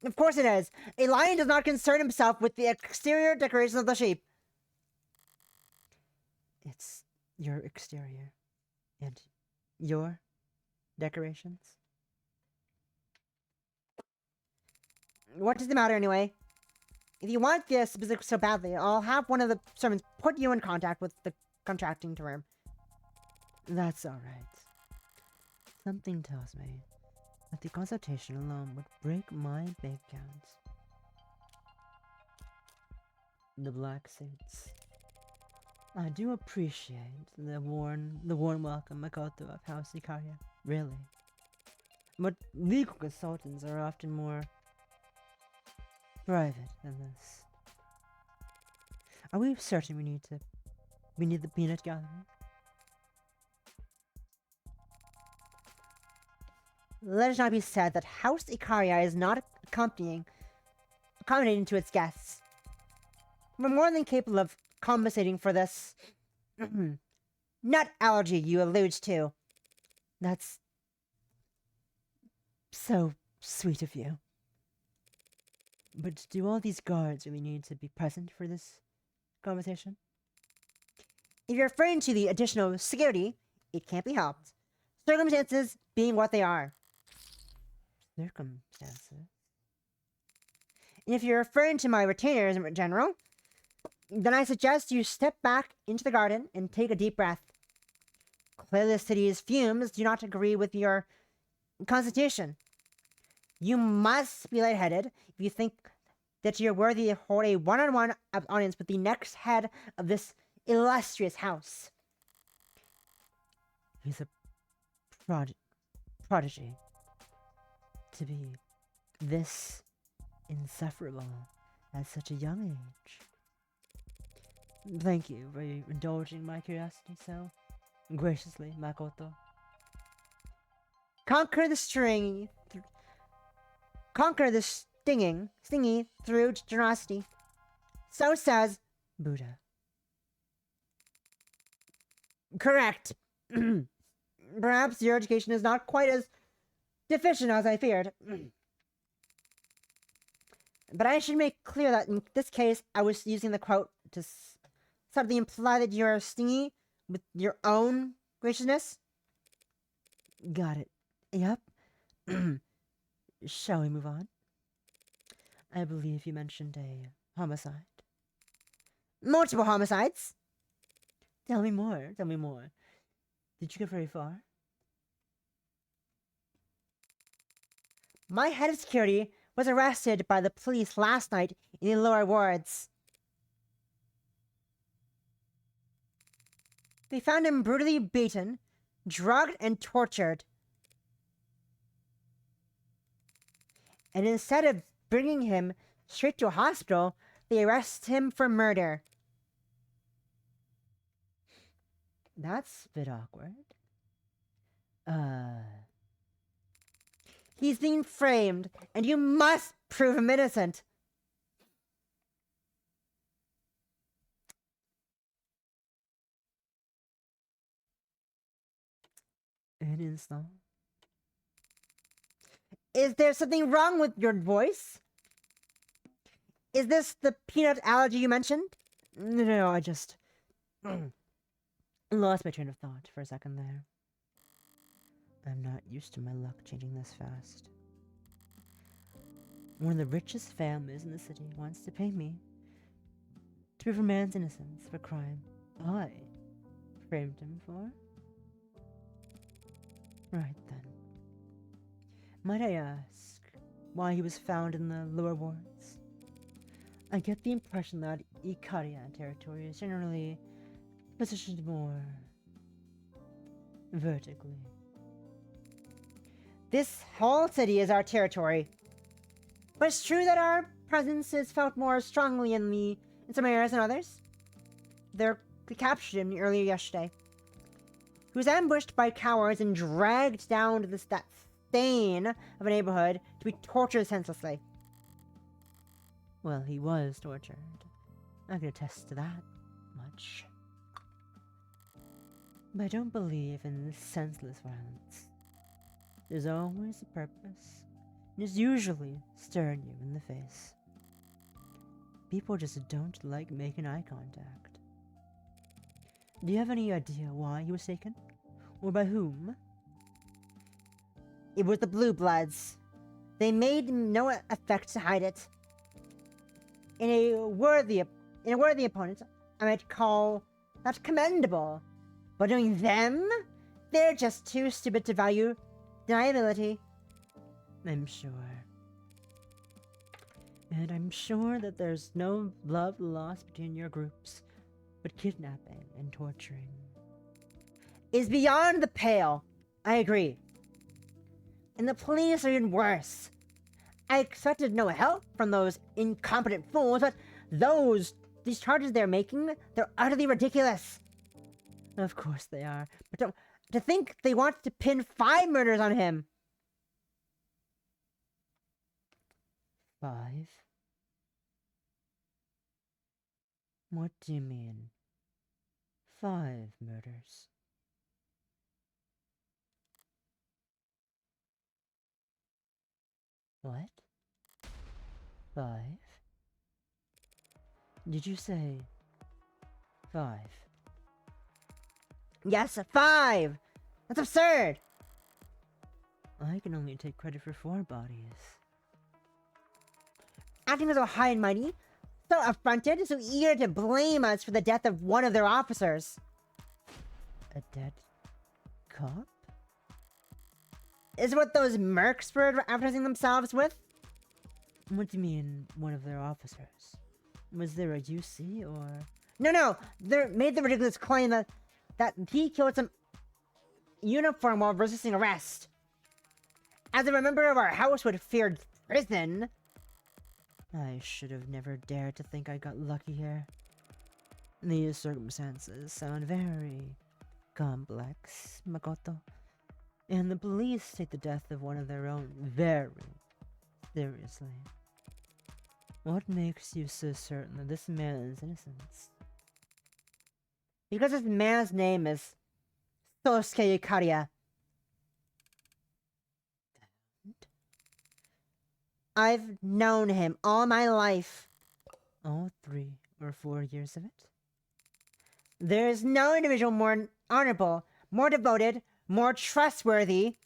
Of course it is. A lion does not concern himself with the exterior decorations of the sheep. It's your exterior and your decorations. What does the matter anyway? If you want this so badly, I'll have one of the servants put you in contact with the contracting firm. That's alright. Something tells me that the consultation alone would break my bank account. The black suits. I do appreciate the warm welcome Makoto of House Icaria, really. But legal consultants are often more private than this. Are we certain we need the peanut gallery? Let it not be said that House Icaria is not accommodating to its guests. We're more than capable of compensating for this nut allergy you allude to. That's so sweet of you. But do all these guards really need to be present for this conversation? If you're referring to the additional security, it can't be helped. Circumstances being what they are. Circumstances? And if you're referring to my retainers in general, then I suggest you step back into the garden and take a deep breath. Clearly the city's fumes do not agree with your constitution. You must be lightheaded if you think that you're worthy to hold a one-on-one audience with the next head of this illustrious house. He's a prodigy. To be this insufferable at such a young age. Thank you for indulging my curiosity so graciously, Makoto. Conquer the stingy through generosity. So says Buddha. Correct. Perhaps your education is not quite as deficient as I feared. But I should make clear that in this case, I was using the quote to subtly imply that you're stingy with your own graciousness. Got it. Yep. Shall we move on? I believe you mentioned a homicide. Multiple homicides? Tell me more. Tell me more. Did you get very far? My head of security was arrested by the police last night in the lower wards. They found him brutally beaten, drugged, and tortured. And instead of bringing him straight to a hospital, they arrest him for murder. That's a bit awkward. He's being framed, and you must prove him innocent. An insult. Is there something wrong with your voice? Is this the peanut allergy you mentioned? No, I just lost my train of thought for a second there. I'm not used to my luck changing this fast. One of the richest families in the city wants to pay me to prove a man's innocence of a crime I framed him for. Right then. Might I ask why he was found in the lower wards? I get the impression that Ikaria territory is generally positioned more vertically. This whole city is our territory. But it's true that our presence is felt more strongly in some areas than others. They captured him earlier yesterday. He was ambushed by cowards and dragged down to that stain of a neighborhood to be tortured senselessly. Well, he was tortured. I can attest to that much. But I don't believe in senseless violence. There's always a purpose, and it's usually staring you in the face. People just don't like making eye contact. Do you have any idea why he was taken? Or by whom? It was the Blue Bloods. They made no effort to hide it. In a worthy opponent, I might call that commendable. But knowing them, they're just too stupid to value deniability. I'm sure. And I'm sure that there's no love lost between your groups, but kidnapping and torturing is beyond the pale. I agree. And the police are even worse. I expected no help from those incompetent fools, but these charges they're making, they're utterly ridiculous. Of course they are. But to think they want to pin 5 murders on him. 5? What do you mean? 5 murders. What? 5? Did you say 5? Yes, 5! That's absurd! I can only take credit for 4 bodies. Acting so high and mighty, so affronted, so eager to blame us for the death of one of their officers. A dead cop? Is what those mercs were advertising themselves with? What do you mean, one of their officers? Was there a UC or... No! They made the ridiculous claim that he killed some uniform while resisting arrest. As a member of our house would feared prison. I should have never dared to think I got lucky here. These circumstances sound very complex, Makoto. And the police take the death of one of their own very seriously. What makes you so certain that this man's innocence? Because this man's name is Sosuke Ikaria. I've known him all my life. All 3 or 4 years of it? There is no individual more honorable, more devoted, more trustworthy,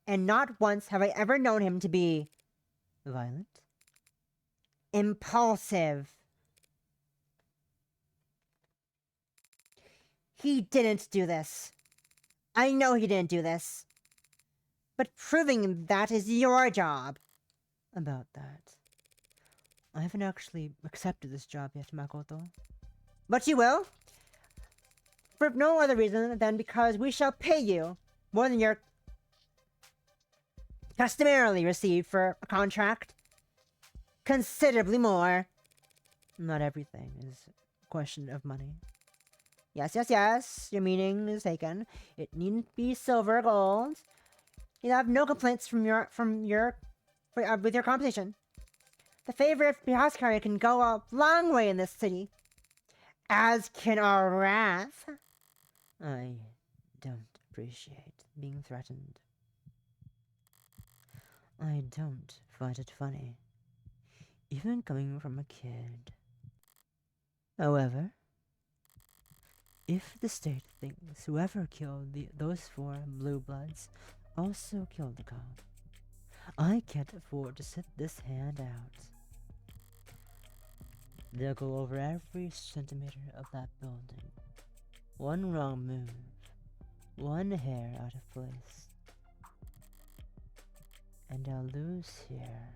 and not once have I ever known him to be violent, impulsive. He didn't do this. I know he didn't do this. But proving that is your job. About that, I haven't actually accepted this job yet, Makoto. But you will? For no other reason than because we shall pay you more than you're customarily received for a contract. Considerably more. Not everything is a question of money. Yes, your meaning is taken. It needn't be silver or gold. You'll have no complaints with your compensation. The favor of your house carrier can go a long way in this city. As can our wrath. I don't appreciate being threatened. I don't find it funny, even coming from a kid. However, if the state thinks whoever killed those 4 blue bloods also killed the cop, I can't afford to sit this hand out. They'll go over every centimeter of that building. One wrong move, one hair out of place, and I'll lose here.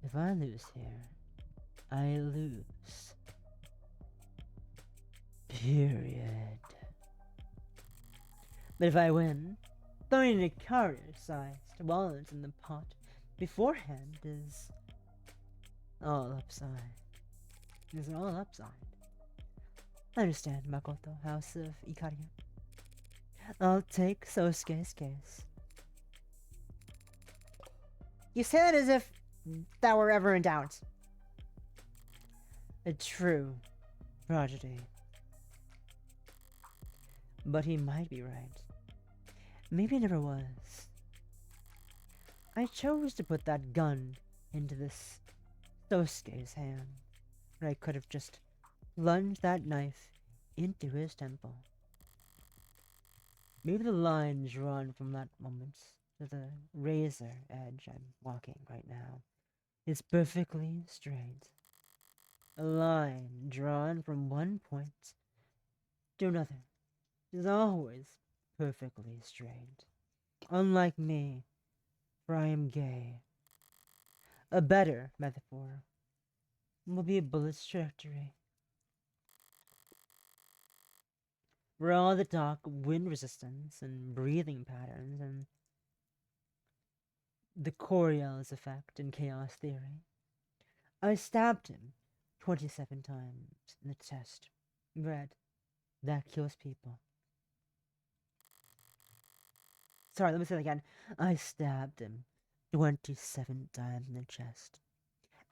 If I lose here, I lose. Period. But if I win, throwing a carrier-sized wallet in the pot beforehand is all upside. Is all upside. I understand, Makoto, House of Ikaria. I'll take Sosuke's case. You say that as if that were ever in doubt. A true tragedy. But he might be right. Maybe it never was. I chose to put that gun into this Sosuke's hand, or I could have just plunged that knife into his temple. Maybe the line drawn from that moment to the razor edge I'm walking right now is perfectly straight. A line drawn from one point to another is always perfectly straight. Unlike me, for I am gay. A better metaphor will be a bullet's trajectory. For all the talk of wind resistance and breathing patterns and the Coriolis effect and chaos theory, I stabbed him 27 times in the chest. Red, that kills people. Sorry, let me say that again. I stabbed him 27 times in the chest.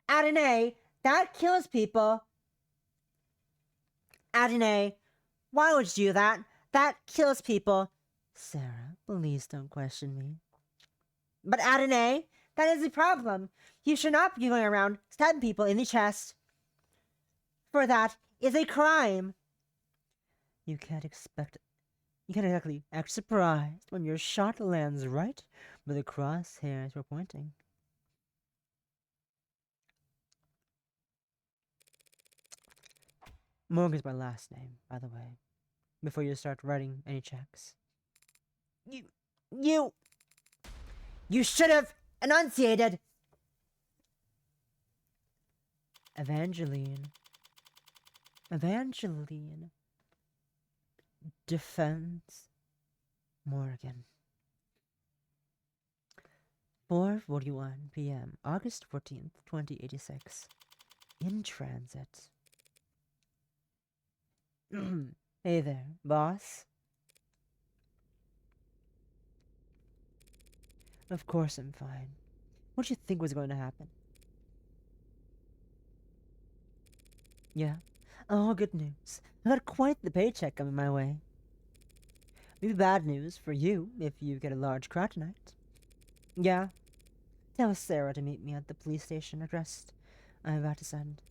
Add an A, that kills people. Adine, why would you do that? That kills people. Sarah, please don't question me. But Adine, that is the problem. You should not be going around stabbing people in the chest. For that is a crime. You can't exactly act surprised when your shot lands right where the crosshairs were pointing. Morgan's my last name, by the way, before you start writing any checks. You should have enunciated. Evangeline. Defense. Morgan. 4:41 p.m. August 14th, 2086. In transit. Hey there, boss. Of course I'm fine. What did you think was going to happen? Yeah. Oh, good news. I got quite the paycheck coming my way. Maybe bad news for you if you get a large crowd tonight. Yeah. Tell Sarah to meet me at the police station address I'm about to send.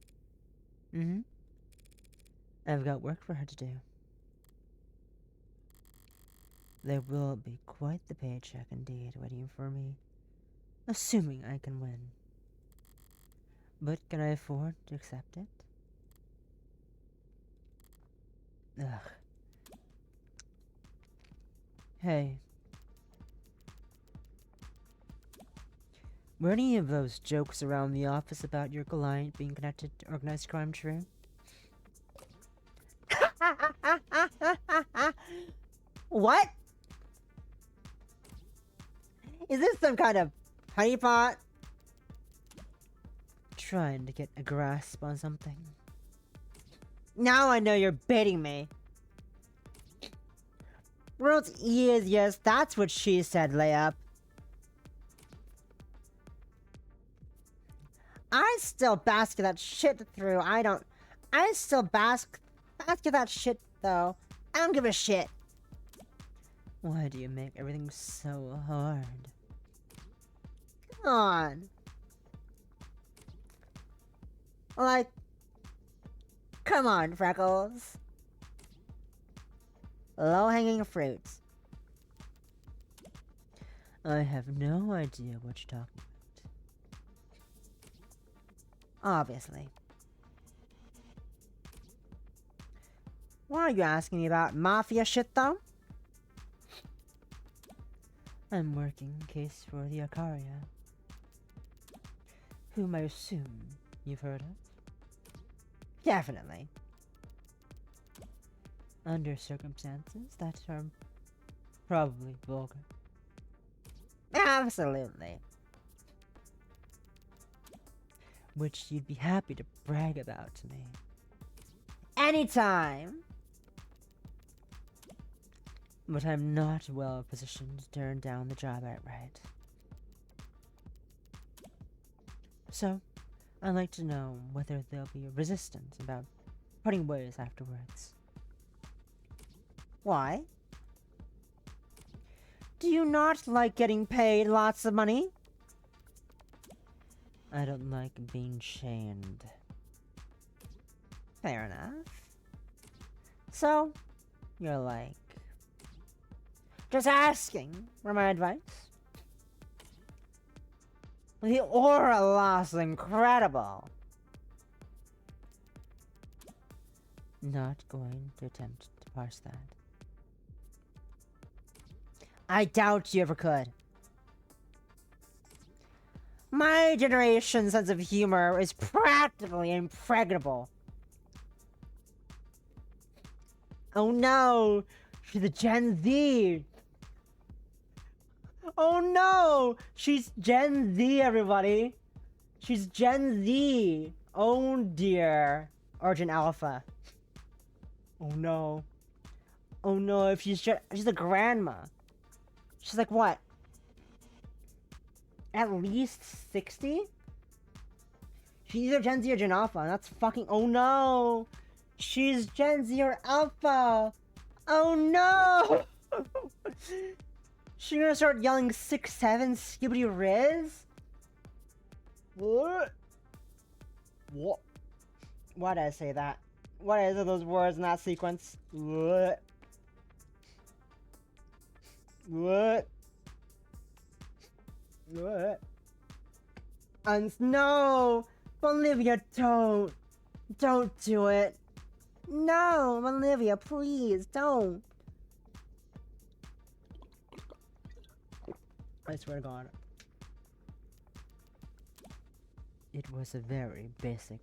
I've got work for her to do. There will be quite the paycheck indeed waiting for me, assuming I can win. But can I afford to accept it? Ugh. Hey. Were any of those jokes around the office about your client being connected to organized crime true? What? Is this some kind of honeypot? Trying to get a grasp on something. Now I know you're baiting me. World's yes, that's what she said, layup. I still bask that shit through. I still bask that shit though. I don't give a shit. Why do you make everything so hard? Come on. Like, come on, Freckles. Low-hanging fruits. I have no idea what you're talking about. Obviously. Why are you asking me about mafia shit, though? I'm working a case for the Akaria, whom I assume you've heard of. Definitely. Under circumstances that are probably vulgar. Absolutely. Which you'd be happy to brag about to me. Anytime! But I'm not well positioned to turn down the job outright. So, I'd like to know whether there'll be resistance about parting ways afterwards. Why? Do you not like getting paid lots of money? I don't like being shamed. Fair enough. So, you're like... just asking for my advice? The aura loss is incredible. Not going to attempt to parse that. I doubt you ever could. My generation's sense of humor is practically impregnable. Oh no! She's a Gen Z! Oh no! She's Gen Z, everybody! She's Gen Z! Oh dear. Or Gen Alpha. Oh no. Oh no, if she's a grandma. She's like what? At least 60? She's either Gen Z or Gen Alpha, and that's fucking... oh no! She's Gen Z or Alpha. Oh no! She's gonna start yelling 6'7" skibbity Riz? What? What? Why did I say that? What is it, those words in that sequence? What? What? What? And no! Olivia, don't! Don't do it! No! Olivia, please, don't! I swear to God. It was a very basic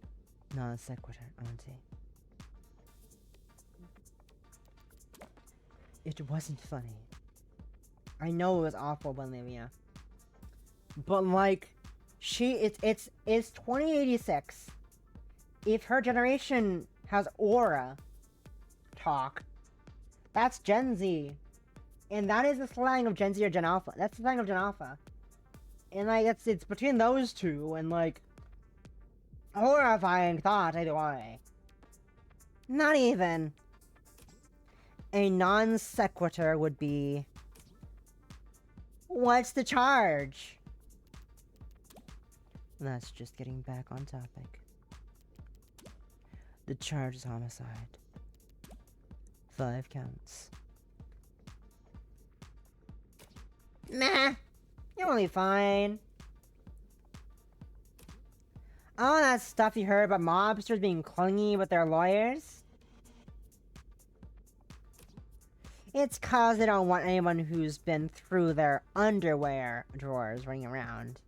non sequitur, Auntie. It wasn't funny. I know it was awful, Olivia. But like, it's 2086. If her generation has aura talk, that's Gen Z. And that is the slang of Gen Z or Gen Alpha. That's the slang of Gen Alpha. And like, it's between those two, and like, horrifying thought either way. Not even. A non sequitur would be, what's the charge? That's just getting back on topic. The charge is homicide. 5 counts. Nah, you're only fine. All that stuff you heard about mobsters being clingy with their lawyers? It's cause they don't want anyone who's been through their underwear drawers running around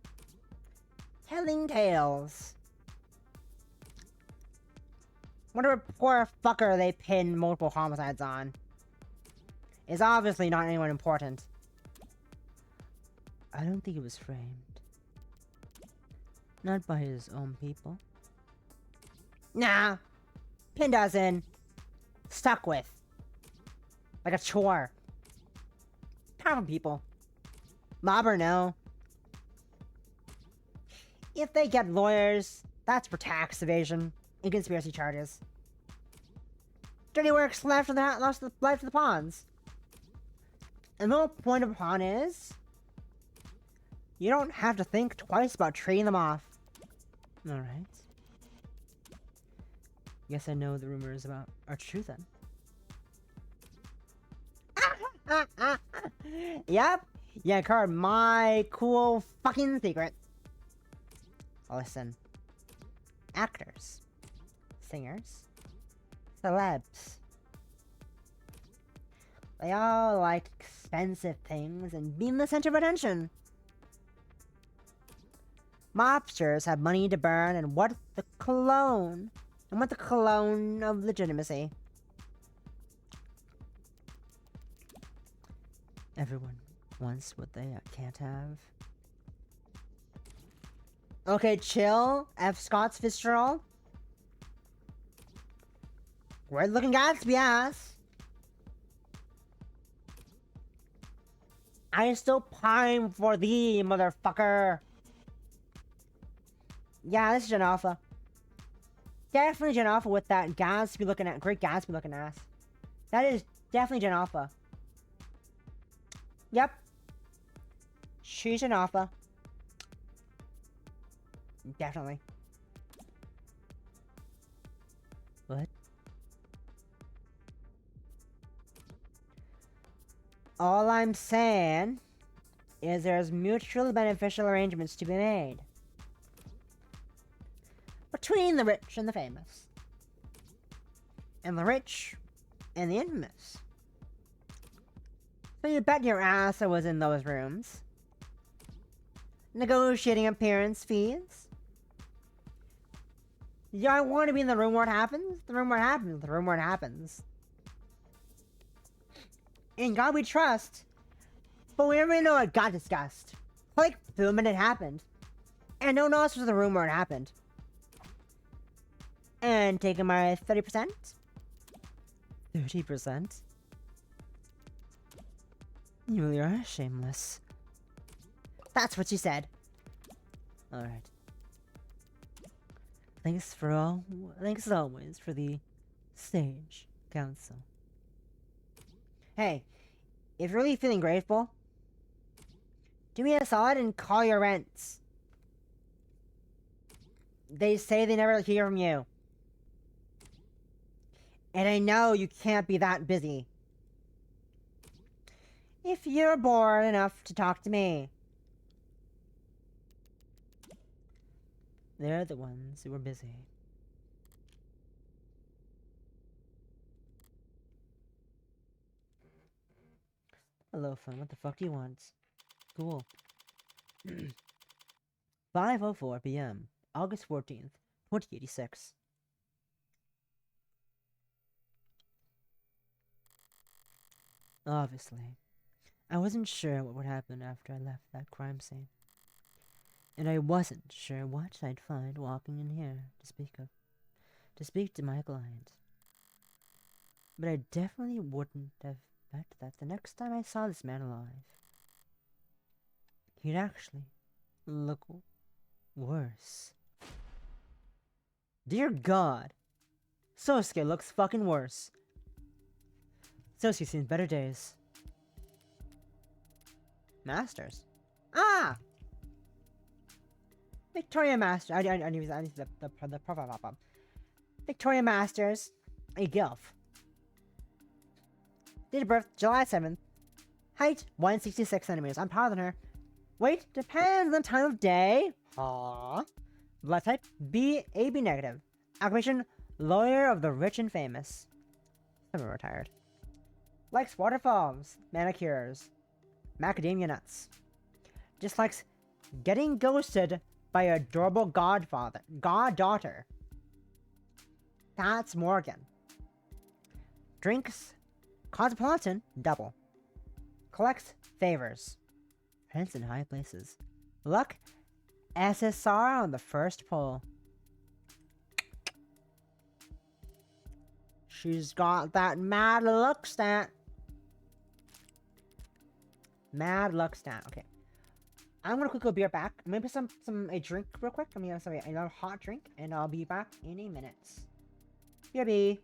telling tales. Wonder what poor fucker they pinned multiple homicides on. Is obviously not anyone important. I don't think he was framed. Not by his own people. Nah. Pinned us in. Stuck with. Like a chore. Powerful people. Mob or no. If they get lawyers, that's for tax evasion and conspiracy charges. Dirty work's left for the pawns. And the whole point of a pawn is, you don't have to think twice about trading them off. Alright. Guess I know the rumors about are true then. Yep. You uncovered my cool fucking secret. Listen. Actors. Singers. Celebs. They all like expensive things and being the center of attention. Mobsters have money to burn and what the cologne of legitimacy. Everyone wants what they can't have. Okay, chill. F. Scott's Fitzgerald. Great looking Gatsby ass. I still pine for thee, motherfucker. Yeah, this is Gen Alpha. Definitely Gen Alpha with that Gatsby looking at great Gatsby looking ass. That is definitely Gen Alpha. Yep. She's Gen Alpha. Definitely. What? All I'm saying is there's mutually beneficial arrangements to be made between the rich and the famous, and the rich and the infamous. So you bet your ass I was in those rooms, negotiating appearance fees. Yeah, I want to be in the room where it happens. The room where it happens. The room where it happens. In God we trust. But we already know it got discussed. Like, the minute it happened. And no one else was in the room where it happened. And taking my 30%? 30%? You really are shameless. That's what she said. Alright. Thanks as always for the Sage Council. Hey, if you're really feeling grateful, do me a solid and call your rents. They say they never hear from you. And I know you can't be that busy. If you're bored enough to talk to me. They're the ones who are busy. Hello, fun. What the fuck do you want? Cool. 5:04 p.m. August 14th, 2086. Obviously, I wasn't sure what would happen after I left that crime scene. And I wasn't sure what I'd find walking in here to speak to my client. But I definitely wouldn't have bet that the next time I saw this man alive, he'd actually look worse. Dear God, Sosuke looks fucking worse. Sosuke's seen better days. Masters? Ah! Victoria Masters. I need the profile pop up. Victoria Masters, a GILF. Date of birth, July 7th. Height, 166 centimeters. I'm taller than her. Weight, depends on the time of day. Aww. Blood type, AB negative. Occupation, lawyer of the rich and famous. Semi-retired. Likes waterfalls, manicures, macadamia nuts. Dislikes getting ghosted by your adorable goddaughter. That's Morgan. Drinks Cosmopolitan, double. Collects favors. Friends in high places. Luck, SSR on the first pull. She's got that mad luck stat. Mad luck stat. Okay. I'm gonna quickly be right back. I'm gonna put a drink real quick. I'm gonna have another hot drink, and I'll be back in a minute. BRB.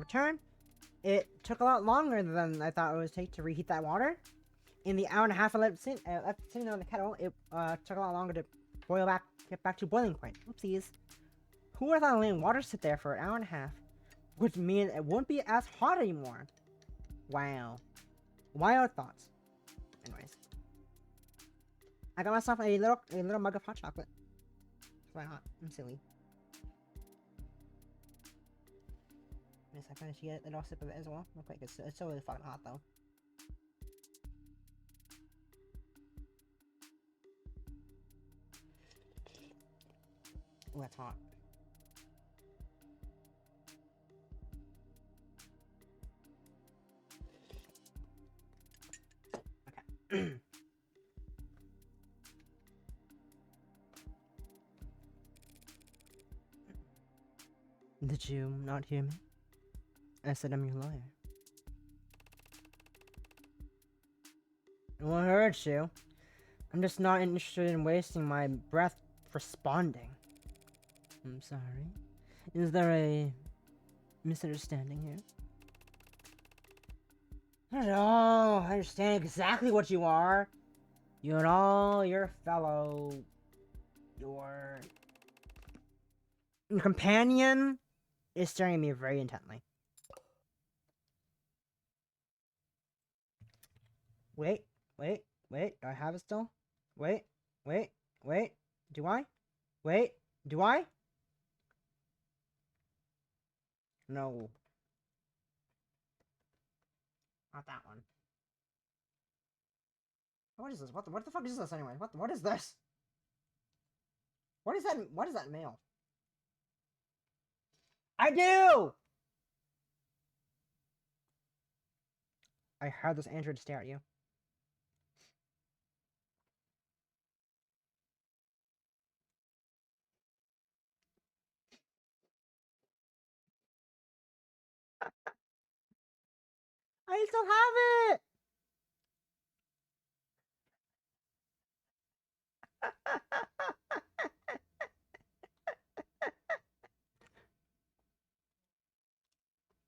return. It took a lot longer than I thought it would take to reheat that water. In the hour and a half I left sitting on the kettle, it took a lot longer to get back to boiling point. Oopsies. Who would have thought letting water sit there for an hour and a half would mean it won't be as hot anymore? Wow. Wild thoughts. Anyways. I got myself a little mug of hot chocolate. Why not? I'm silly. Yes, I managed to get a little sip of it as well. Real quick, it's so really fucking hot though. Oh, that's hot. Okay. Did you not hear me? I said I'm your lawyer. Well, I heard you. I'm just not interested in wasting my breath responding. I'm sorry. Is there a misunderstanding here? Not at all. I understand exactly what you are. You and all your fellow... Your companion is staring at me very intently. Wait. Do I have it still? Wait. Do I? Wait. Do I? No. Not that one. What is this? What the fuck is this anyway? What is this? What is that mail? I do! I heard this android stare at you. I still have it!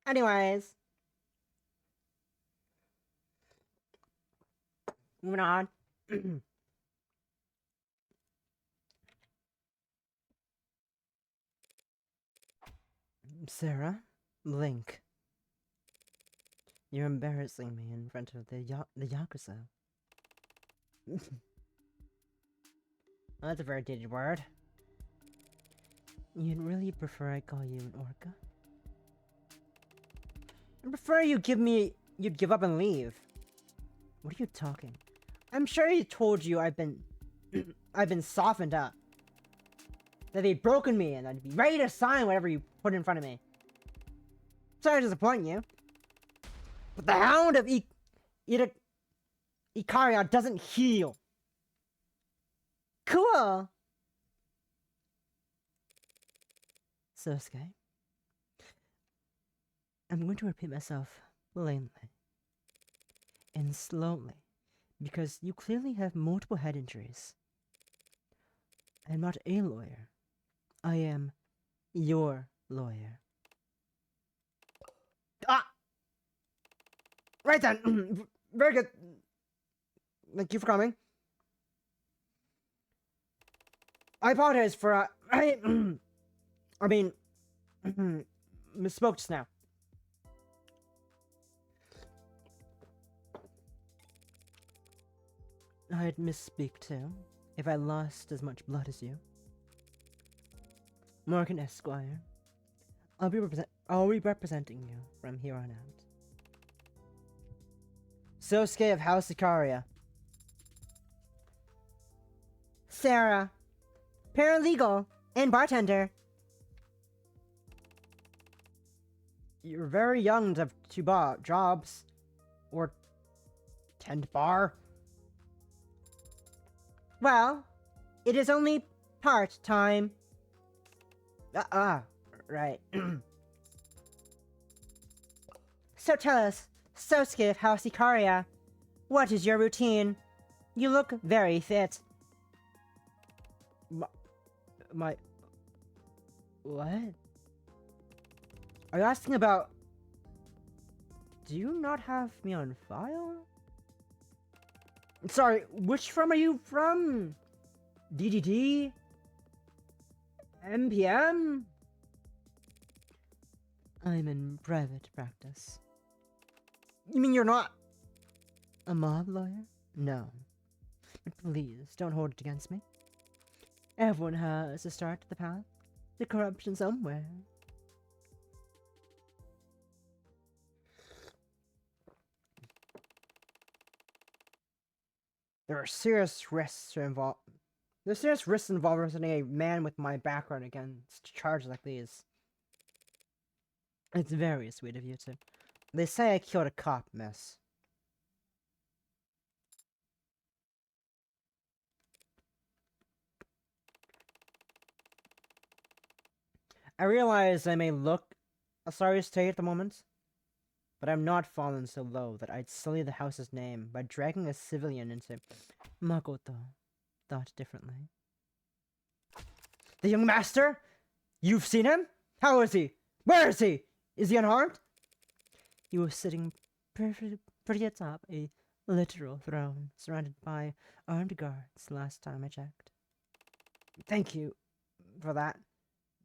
Anyways. Moving on. Sarah? Link. You're embarrassing me in front of the Yakuza. That's a very dated word. You'd really prefer I call you an orca? I prefer you'd give up and leave. What are you talking? I'm sure he told you I've been softened up. That they'd broken me and I'd be ready to sign whatever you put in front of me. Sorry to disappoint you. But the hound of Ikaria doesn't heal. Cool! Sosuke. I'm going to repeat myself plainly. And slowly. Because you clearly have multiple head injuries. I'm not a lawyer. I am your lawyer. Ah! Right then! Very good. Thank you for coming. I apologize for, I mean, misspoke just now. I'd misspeak too, if I lost as much blood as you. Morgan Esquire. I'll be representing you from here on out. Sosuke of House Ikaria. Sarah. Paralegal and bartender. You're very young to have two jobs. Or tend bar. Well, it is only part-time. Right. So tell us, Sosuke of House Ikaria, what is your routine? You look very fit. My... What? Are you asking about Do you not have me on file? Sorry, which firm are you from? DDD? MPM? I'm in private practice. You mean you're not a mob lawyer? No. But please, don't hold it against me. Everyone has to start the path to corruption somewhere. There are serious risks involved. There's serious risks involved representing a man with my background against charges like these. It's very sweet of you to. They say I killed a cop, miss. I realize I may look a sorry state at the moment, but I'm not fallen so low that I'd sully the house's name by dragging a civilian into Makoto. Thought differently. The young master? You've seen him? How is he? Where is he? Is he unharmed? He was sitting pretty atop a literal throne, surrounded by armed guards last time I checked. Thank you for that.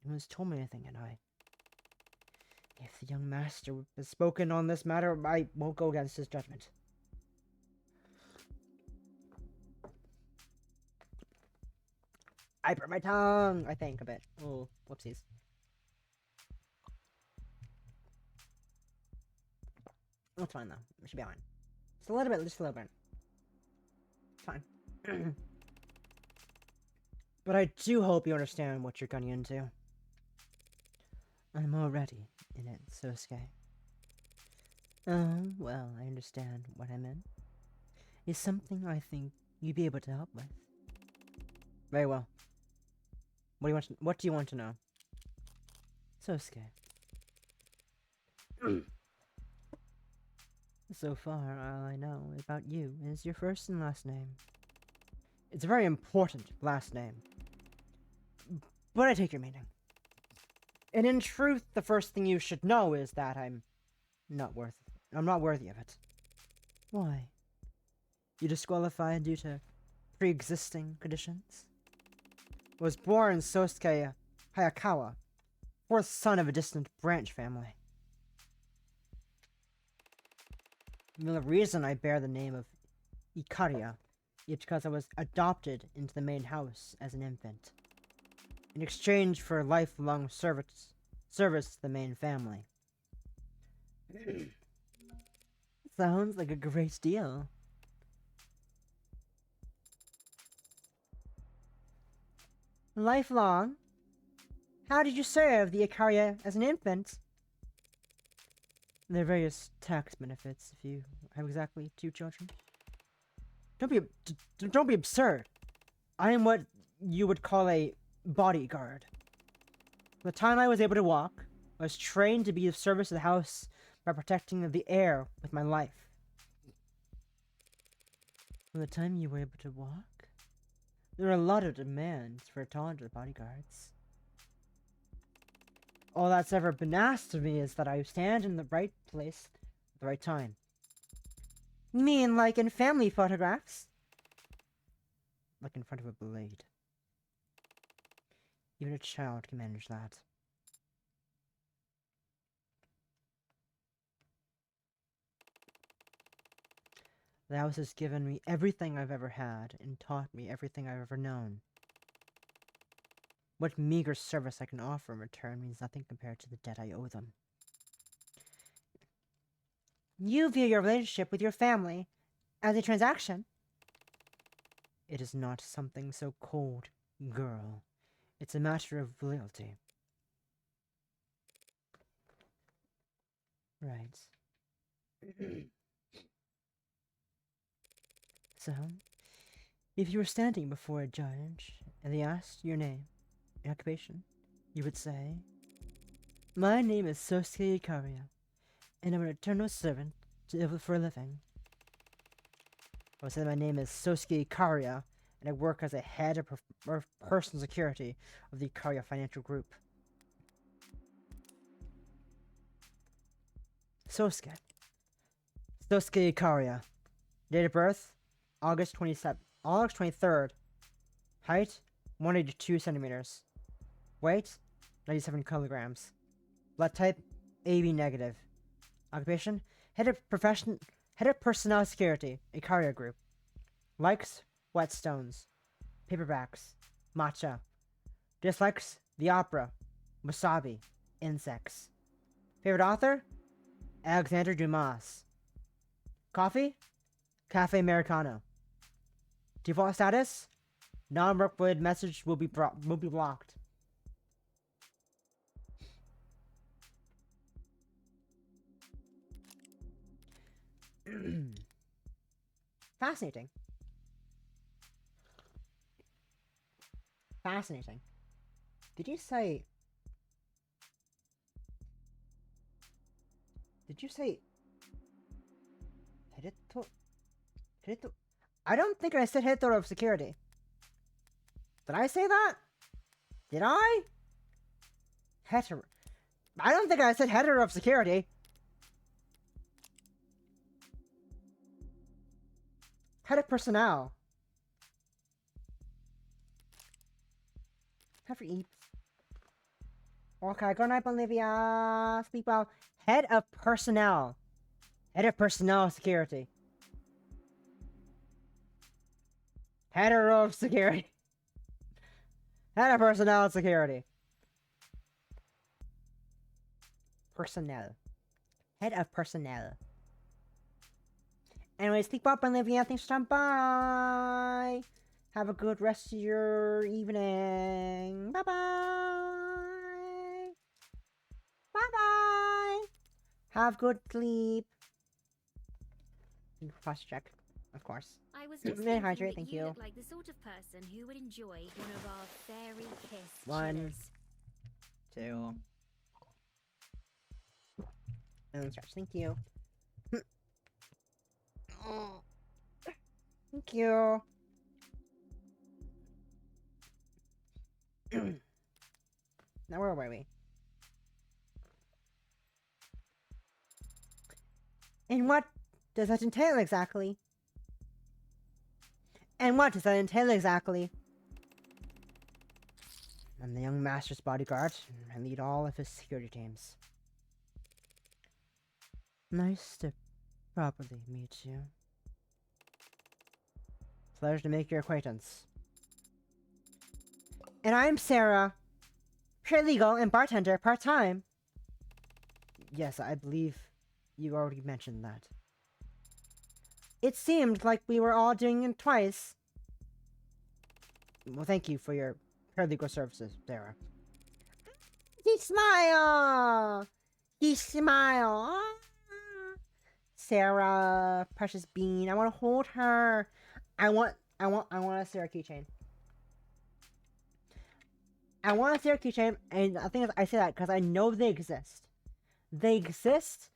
No one's told me anything, and if the young master has spoken on this matter, I won't go against his judgment. I burned my tongue, I think, a bit. Oh, whoopsies. That's fine, though. It should be fine. Just a little bit, just a little bit. Fine. But I do hope you understand what you're getting into. I'm already in it, Sosuke. Oh, well, I understand what I'm in. It's something I think you'd be able to help with. Very well. What do you want to know? Sosuke. So far, all I know about you is your first and last name. It's a very important last name. But I take your meaning. And in truth, the first thing you should know is that I'm not worthy of it. Why? You disqualified due to pre-existing conditions? Was born Sosuke Hayakawa, fourth son of a distant branch family. The reason I bear the name of Ikaria is because I was adopted into the main house as an infant, in exchange for lifelong service to the main family. Sounds like a great deal. Lifelong? How did you serve the Ikaria as an infant? There are various tax benefits if you have exactly 2 children. Don't be absurd. I am what you would call a bodyguard. From the time I was able to walk, I was trained to be of service to the house by protecting the heir with my life. From the time you were able to walk, there are a lot of demands for talented bodyguards. All that's ever been asked of me is that I stand in the right place at the right time. You mean like in family photographs? Like in front of a blade. Even a child can manage that. The house has given me everything I've ever had and taught me everything I've ever known. What meager service I can offer in return means nothing compared to the debt I owe them. You view your relationship with your family as a transaction. It is not something so cold, girl. It's a matter of loyalty. Right. So, if you were standing before a judge and they asked your name, your occupation, you would say, "My name is Sosuke Ikaria, and I'm an eternal servant for a living." I would say my name is Sosuke Ikaria, and I work as a head of personal security of the Ikaria Financial Group. Sosuke, Sosuke Ikaria. Date of birth, August 23rd. Height, 182 centimeters. Weight, 97 kilograms. Blood type, AB negative. Occupation, head of personnel security, Ikaria Group. Likes, whetstones, paperbacks, matcha. Dislikes, the opera, wasabi, insects. Favorite author, Alexander Dumas. Coffee, Cafe Americano. Default status, non-work-related message will be blocked. Fascinating. Fascinating. Did you say... Hirito? I don't think I said Hirito of security. Did I say that? Did I? I don't think I said header of security. Head of personnel. Have your eats. Okay, good night, Bolivia. Sleep well. Head of personnel. Head of personnel security. Header of security. Head of personnel security. Personnel. Head of personnel. Anyway, sleep well, Bolivia. Thanks for stopping by. Have a good rest of your evening. Bye-bye. Bye-bye. Have good sleep. Posture check, of course. I was just thinking Hydrate, that thank you you. look like the sort of person who would enjoy one of our fairy kiss 1, chillers. 2. And then stretch. Thank you. Thank you. Now where were we? And what does that entail exactly? And what does that entail exactly? I'm the young master's bodyguard, and I lead all of his security teams. Nice to properly meet you. Pleasure to make your acquaintance. And I'm Sarah, paralegal and bartender part-time. Yes, I believe you already mentioned that. It seemed like we were all doing it twice. Well, thank you for your paralegal services, Sarah. He smile! He smile! Ah. Sarah, precious bean, I want to hold her. I want a Sarah keychain. I want a Sarah keychain, and I think I say that because I know they exist. They exist,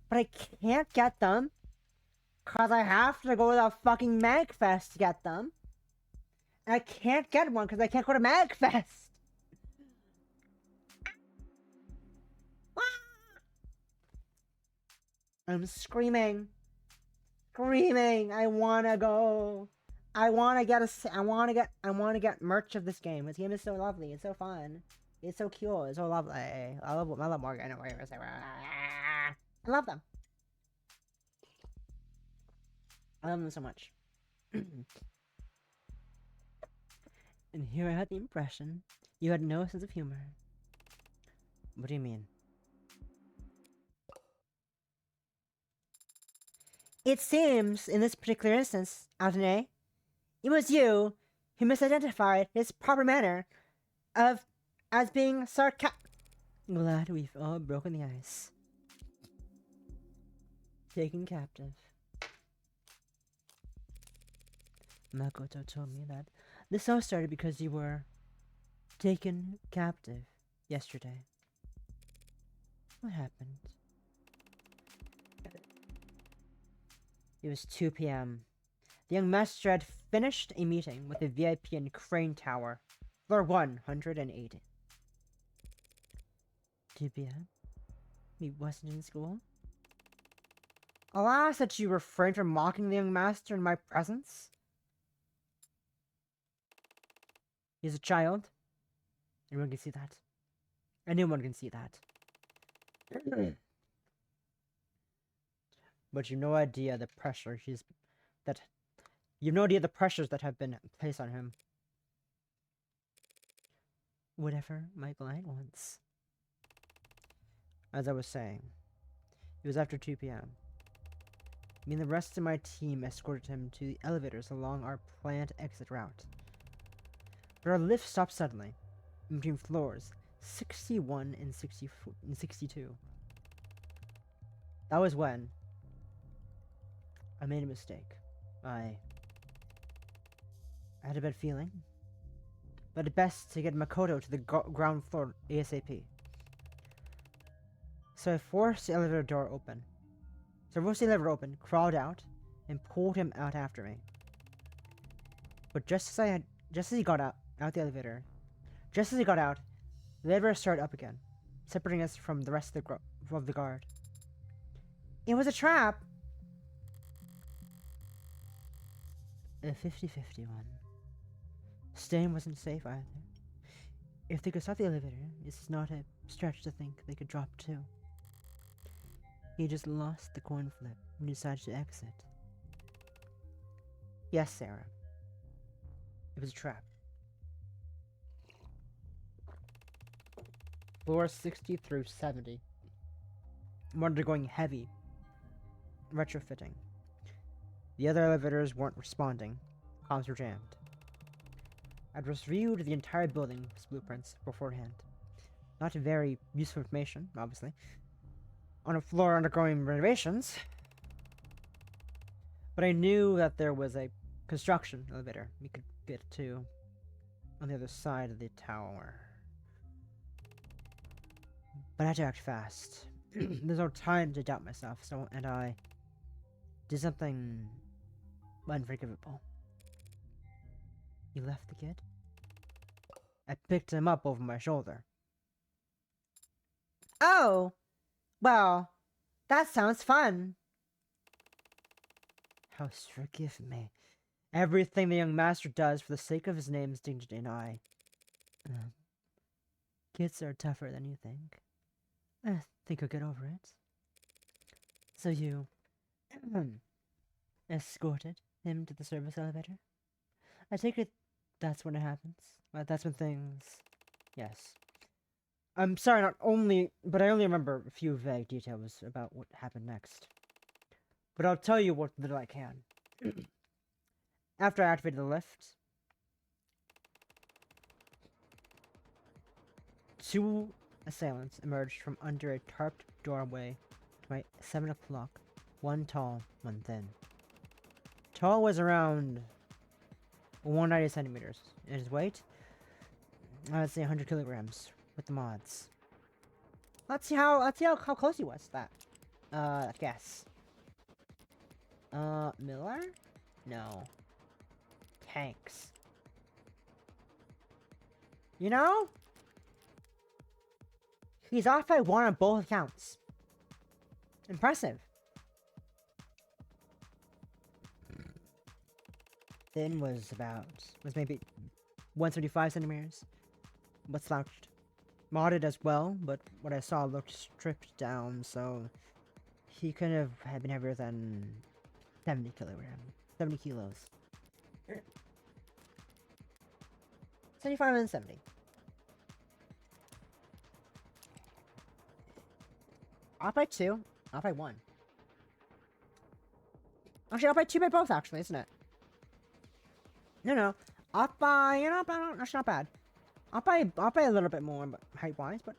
but I can't get them because I have to go to a fucking MagFest to get them. And I can't get one because I can't go to MagFest. I'm screaming. Screaming. I wanna go. I wanna get merch of this game. This game is so lovely. It's so fun. It's so cute. It's so lovely. I love Morgan. I love them. I love them so much. And here I had the impression you had no sense of humor. What do you mean? It seems, in this particular instance, Alternate, it was you who misidentified his proper manner as being Glad we've all broken the ice. Taken captive. Makoto told me that this all started because you were taken captive yesterday. What happened? It was 2 p.m. The young master had finished a meeting with the VIP in Crane Tower, floor 180. 2 p.m.? He wasn't in school? Alas that you refrained from mocking the young master in my presence. He's a child. Anyone can see that. Anyone can see that. But you've no idea the pressure you've no idea the pressures that have been placed on him. Whatever my client wants. As I was saying, it was after 2 p.m. Me and the rest of my team escorted him to the elevators along our planned exit route. But our lift stopped suddenly, in between floors 61 and 62. That was when I made a mistake. I had a bad feeling, but it best to get Makoto to the ground floor ASAP. So I forced the elevator door open. Crawled out, and pulled him out after me. But just as he got out the elevator, the elevator started up again, separating us from the rest of the guard. It was a trap! A 50-50 one. Staying wasn't safe either. If they could stop the elevator, it's not a stretch to think they could drop too. He just lost the coin flip and decided to exit. Yes, Sarah. It was a trap. Floors 60 through 70 were undergoing heavy retrofitting. The other elevators weren't responding. Comms were jammed. I'd reviewed the entire building's blueprints beforehand. Not very useful information, obviously. On a floor undergoing renovations. But I knew that there was a construction elevator we could get to on the other side of the tower. But I had to act fast. There's no time to doubt myself, and I did something unforgivable. You left the kid? I picked him up over my shoulder. Oh! Well, that sounds fun. How forgive me. Everything the young master does for the sake of his name's dignity, and I... kids are tougher than you think. I think you'll get over it. So you... escorted him to the service elevator? I take it that's when it happens. That's when things... Yes. I'm sorry, but I only remember a few vague details about what happened next. But I'll tell you what little I can. After I activated the lift, two assailants emerged from under a tarped doorway to my 7 o'clock, one tall, one thin. Tall was around 190 centimeters, and his weight, I'd say 100 kilograms with the mods. Let's see how close he was to that. I guess. Miller? No. Tanks. You know? He's off by 1 on both accounts. Impressive. Thin was maybe 175 centimeters, but slouched. Modded as well, but what I saw looked stripped down, so he couldn't have been heavier than 70 kilos. 75 and 70. Off by 2, off by 1. Actually, off by 2 by both, actually, isn't it? No. Off by, that's not bad. Off by a little bit more height-wise, but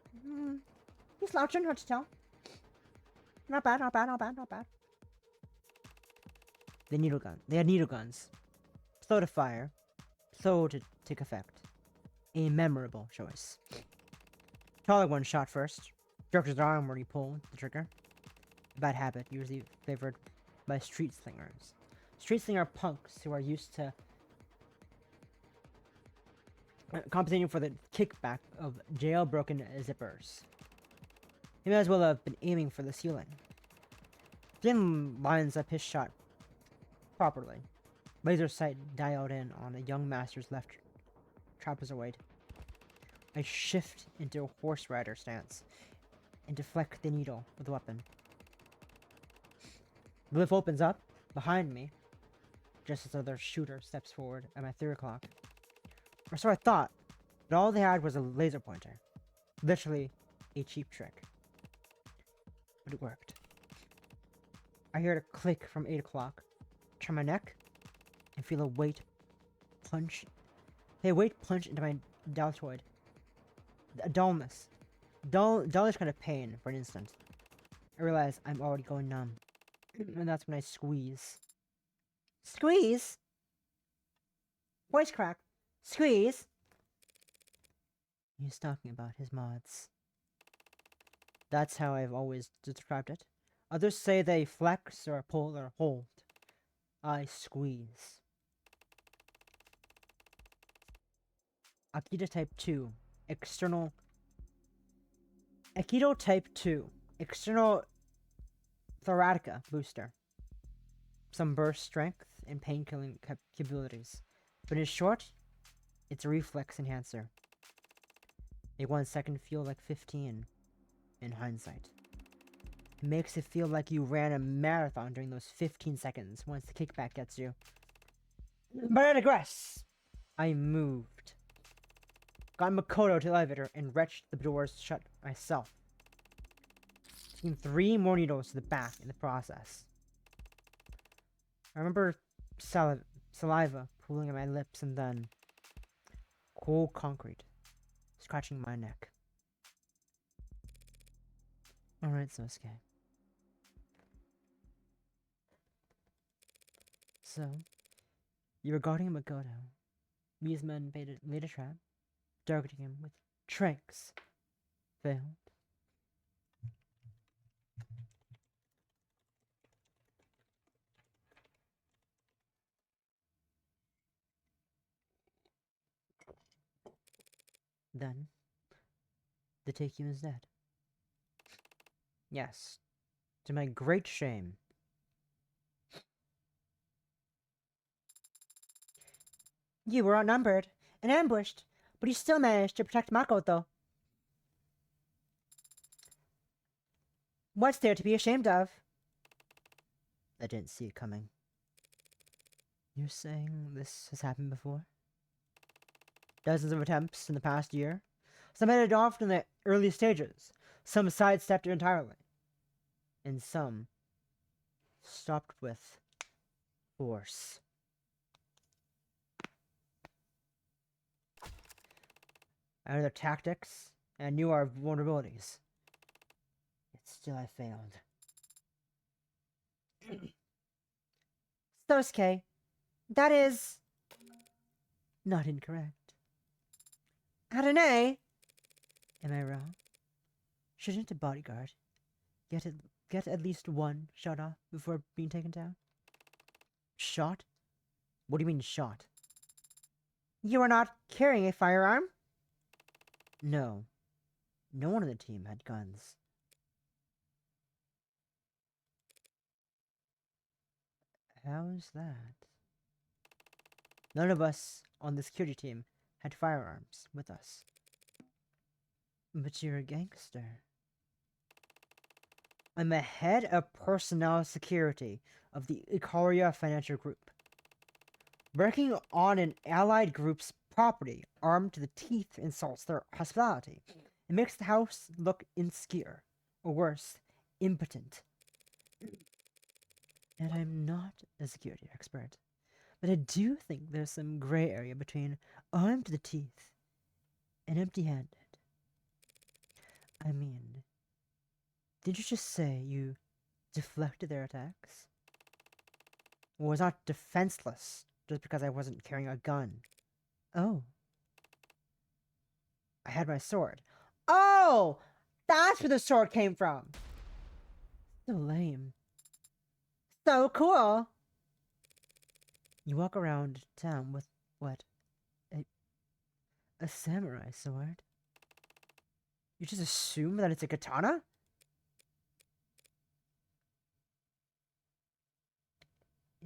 he's slouching, hard to tell. Not bad. They had needle guns. Slow to fire. Slow to take effect. A memorable choice. Taller one shot first. Jerked his arm where he pulled the trigger. A bad habit, usually favored by street slingers. Street slinger punks who are used to compensating for the kickback of jailbroken zippers. He may as well have been aiming for the ceiling. Skin lines up his shot properly. Laser sight dialed in on a young master's left trapezoid. I shift into a horse rider stance and deflect the needle with the weapon. The lift opens up behind me, just as another shooter steps forward at my 3 o'clock. Or so I thought, but all they had was a laser pointer. Literally a cheap trick. But it worked. I heard a click from 8 o'clock, turn my neck, and feel a weight punch into my deltoid. A dullness. Dullish kind of pain for an instant. I realize I'm already going numb. And that's when I squeeze. Squeeze? Voice crack. Squeeze? He's talking about his mods. That's how I've always described it. Others say they flex or pull or hold. I squeeze. Aikido Type 2. External... Aikido Type 2. External thoracica booster. Some burst strength and pain-killing capabilities. But in short, it's a reflex enhancer. A 1 second feel like 15 in hindsight. It makes it feel like you ran a marathon during those 15 seconds once the kickback gets you. But I digress. I moved. Got Makoto to the elevator and wrenched the doors shut myself. Taking 3 more needles to the back in the process. I remember saliva pooling on my lips and then cold concrete scratching my neck. Alright, Sosuke. So, you were guarding Makoto. These men laid a trap, targeting him with tranks. Failed. Then, the Takeum is dead. Yes, to my great shame. You were outnumbered and ambushed, but you still managed to protect Makoto. What's there to be ashamed of? I didn't see it coming. You're saying this has happened before? Dozens of attempts in the past year? Some headed off in the early stages, some sidestepped entirely, and some stopped with force. I knew their tactics, and I knew our vulnerabilities. Yet still I failed. Sosuke, that is... not incorrect. Adonai? Am I wrong? Shouldn't a bodyguard get at least one shot off before being taken down? Shot? What do you mean shot? You are not carrying a firearm? No. No one on the team had guns. How's that? None of us on the security team had firearms with us. But you're a gangster. I'm a head of personnel security of the Ikaria Financial Group. Working on an allied group's property, armed to the teeth, insults their hospitality. It makes the house look insecure, or worse, impotent. And I'm not a security expert, but I do think there's some gray area between armed to the teeth and empty-handed. I mean, did you just say you deflected their attacks? Or was not defenseless just because I wasn't carrying a gun? Oh. I had my sword. Oh! That's where the sword came from! So lame. So cool! You walk around town with, what? A samurai sword? You just assume that it's a katana?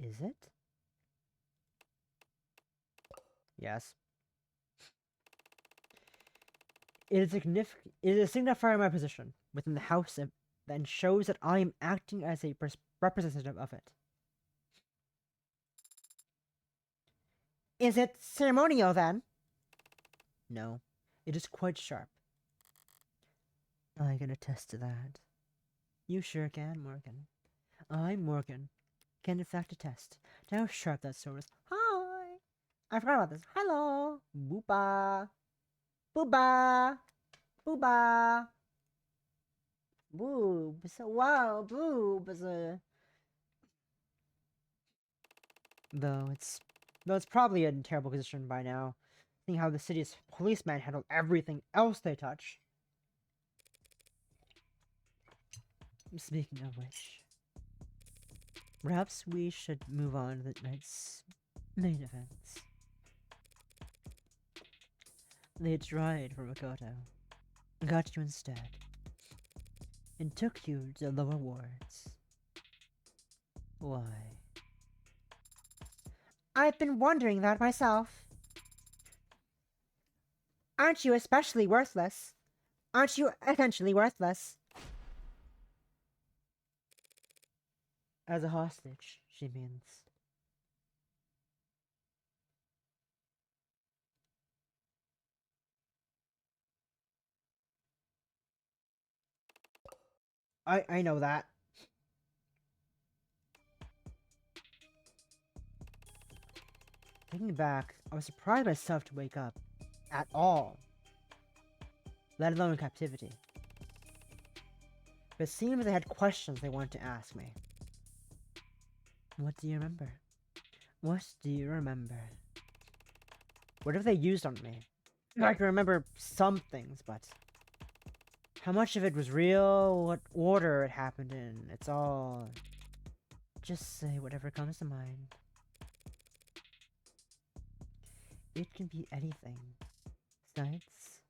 Is it? Yes. It is significant. It is a signifier of my position within the house and shows that I am acting as a representative of it. Is it ceremonial then? No, it is quite sharp. I can attest to that. You sure can, Morgan. I, Morgan, can in fact attest to how sharp that sword is. Hi! I forgot about this. Hello! Booba! Booba! Booba! Boobs! Wow, boobs! Though it's probably in a terrible position by now, seeing how the city's policemen handle everything else they touch. Speaking of which, perhaps we should move on to the night's main events. They tried for Makoto, got you instead, and took you to the lower wards. Why? I've been wondering that myself. Aren't you especially worthless? Aren't you essentially worthless? As a hostage, she means. I know that. Thinking back, I was surprised myself to wake up. At all. Let alone in captivity. But it seems they had questions they wanted to ask me. What do you remember? What do you remember? What have they used on me? I can remember some things, but how much of it was real, what order it happened in, it's all... Just say whatever comes to mind. It can be anything. Sights,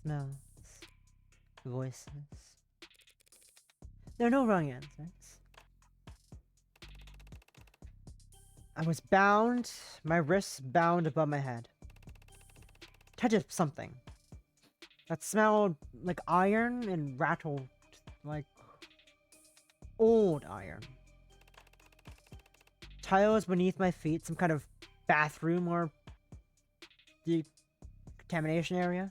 smells, voices. There are no wrong answers. I was bound, my wrists bound above my head. Touched something that smelled like iron and rattled like old iron. Tiles beneath my feet, some kind of bathroom or decontamination area,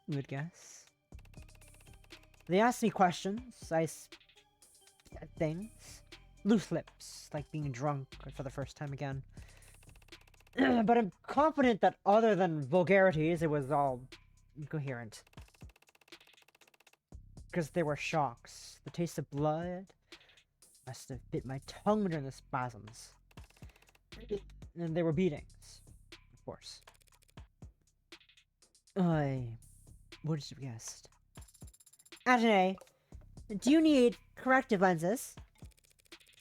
you would guess. They asked me questions, I said things. Loose lips, like being drunk for the first time again. But I'm confident that other than vulgarities, it was all incoherent. Because they were shocks. The taste of blood must have bit my tongue during the spasms. And they were beatings, of course. What did you guess? Adonai, do you need corrective lenses?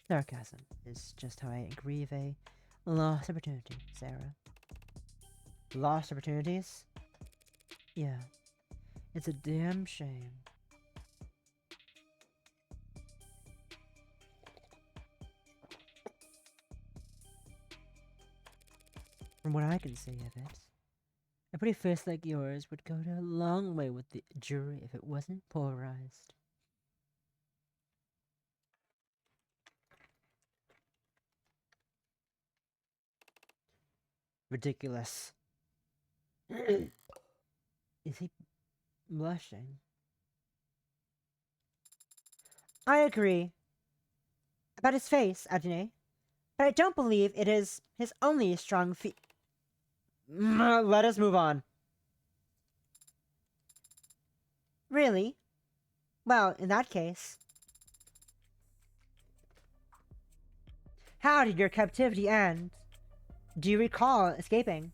Sarcasm is just how I grieve a lost opportunity, Sarah. Lost opportunities? Yeah. It's a damn shame. From what I can see of it, a pretty face like yours would go a long way with the jury if it wasn't polarized. Ridiculous. Is he blushing? I agree. About his face, Adine. But I don't believe it is his only strong Let us move on. Really? Well, in that case... How did your captivity end? Do you recall escaping?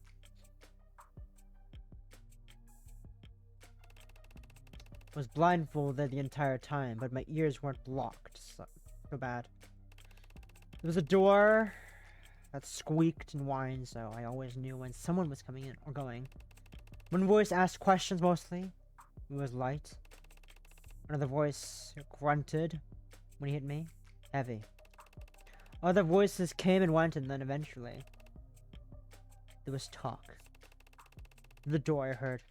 I was blindfolded the entire time, but my ears weren't blocked, so bad. There was a door that squeaked and whined, so I always knew when someone was coming in or going. One voice asked questions mostly. It was light. Another voice grunted when he hit me. Heavy. Other voices came and went, and then eventually there was talk. The door I heard.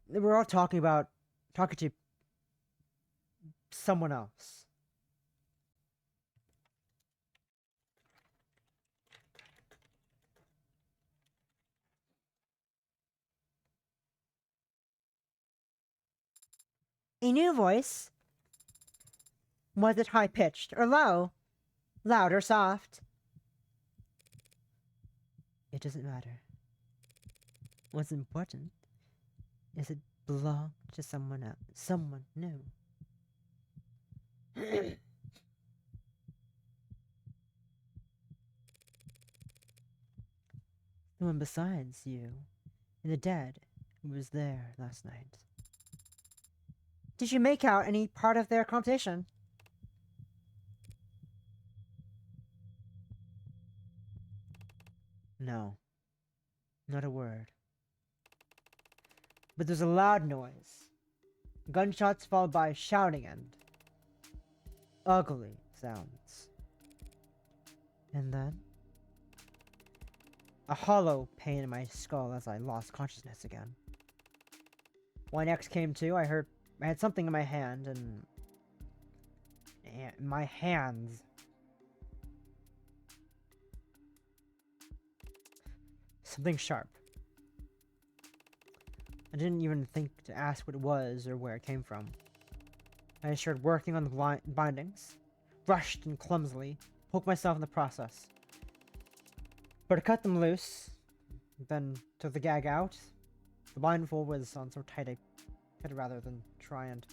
They were all talking to someone else. A new voice. Was it high-pitched or low? Loud or soft? It doesn't matter. What's important is it belonged to someone else, someone new. Someone besides you and the dead who was there last night. Did you make out any part of their conversation? No. Not a word. But there's a loud noise. Gunshots followed by shouting and ugly sounds. And then a hollow pain in my skull as I lost consciousness again. When I next came to, I had something in my hand and my hands. Something sharp. I didn't even think to ask what it was or where it came from. I just started working on the bindings, rushed and clumsily, poked myself in the process. But to cut them loose, then took the gag out. The blindfold was on so tight I cut it rather than try and...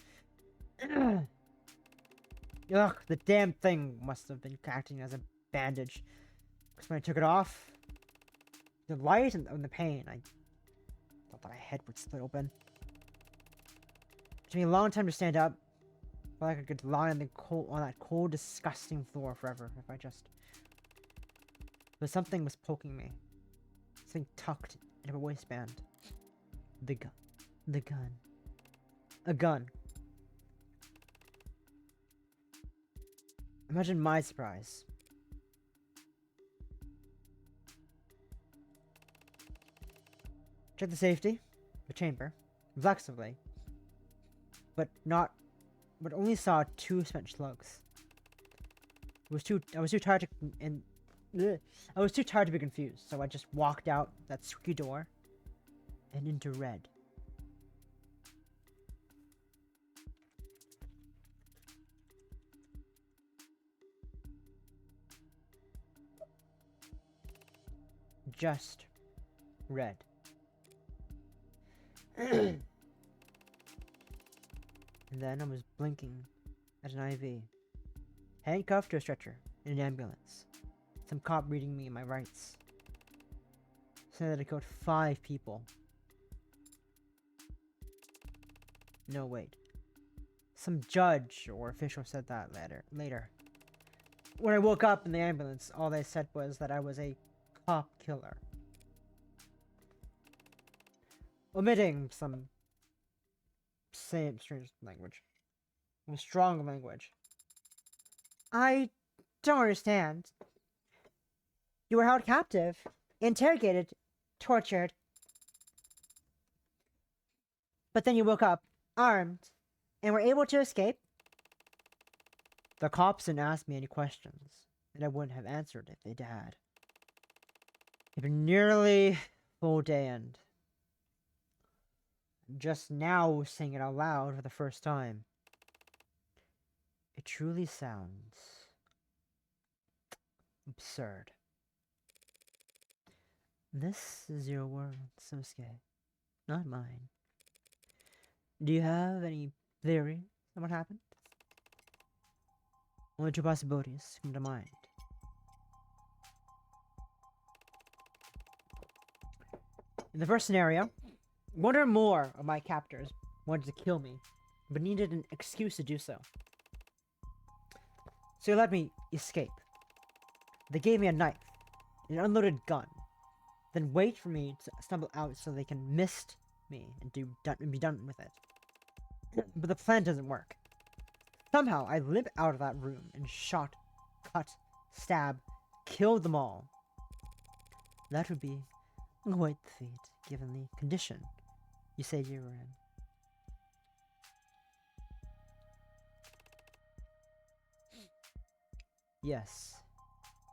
Ugh, the damn thing must have been acting as a bandage. Because when I took it off, the light and the pain, I thought that my head would split open. It took me a long time to stand up. I felt like I could lie on that cold, disgusting floor forever if I just... But something was poking me. Something tucked in my waistband. The gun. The gun. A gun. Imagine my surprise. Check the safety, the chamber, reflexively, but only saw 2 spent slugs. I was too tired to be confused, so I just walked out that squeaky door and into red. Just red. And then I was blinking at an IV. Handcuffed to a stretcher in an ambulance. Some cop reading me my rights. Said that I killed 5 people. No, wait. Some judge or official said that later. When I woke up in the ambulance, all they said was that I was a cop killer. Omitting some strange language. Strong language. I don't understand. You were held captive, interrogated, tortured. But then you woke up, armed, and were able to escape? The cops didn't ask me any questions, and I wouldn't have answered if they had. It had been nearly full day end. Just now saying it out loud for the first time. It truly sounds absurd. This is your world, Sosuke, not mine. Do you have any theory on what happened? Only 2 possibilities come to mind. In the first scenario, 1 or more of my captors wanted to kill me, but needed an excuse to do so. So they let me escape. They gave me a knife, an unloaded gun, then wait for me to stumble out so they can mist me and be done with it. But the plan doesn't work. Somehow I limp out of that room and shot cut, stab, kill them all. That would be quite the feat, given the condition you said you were in. Yes,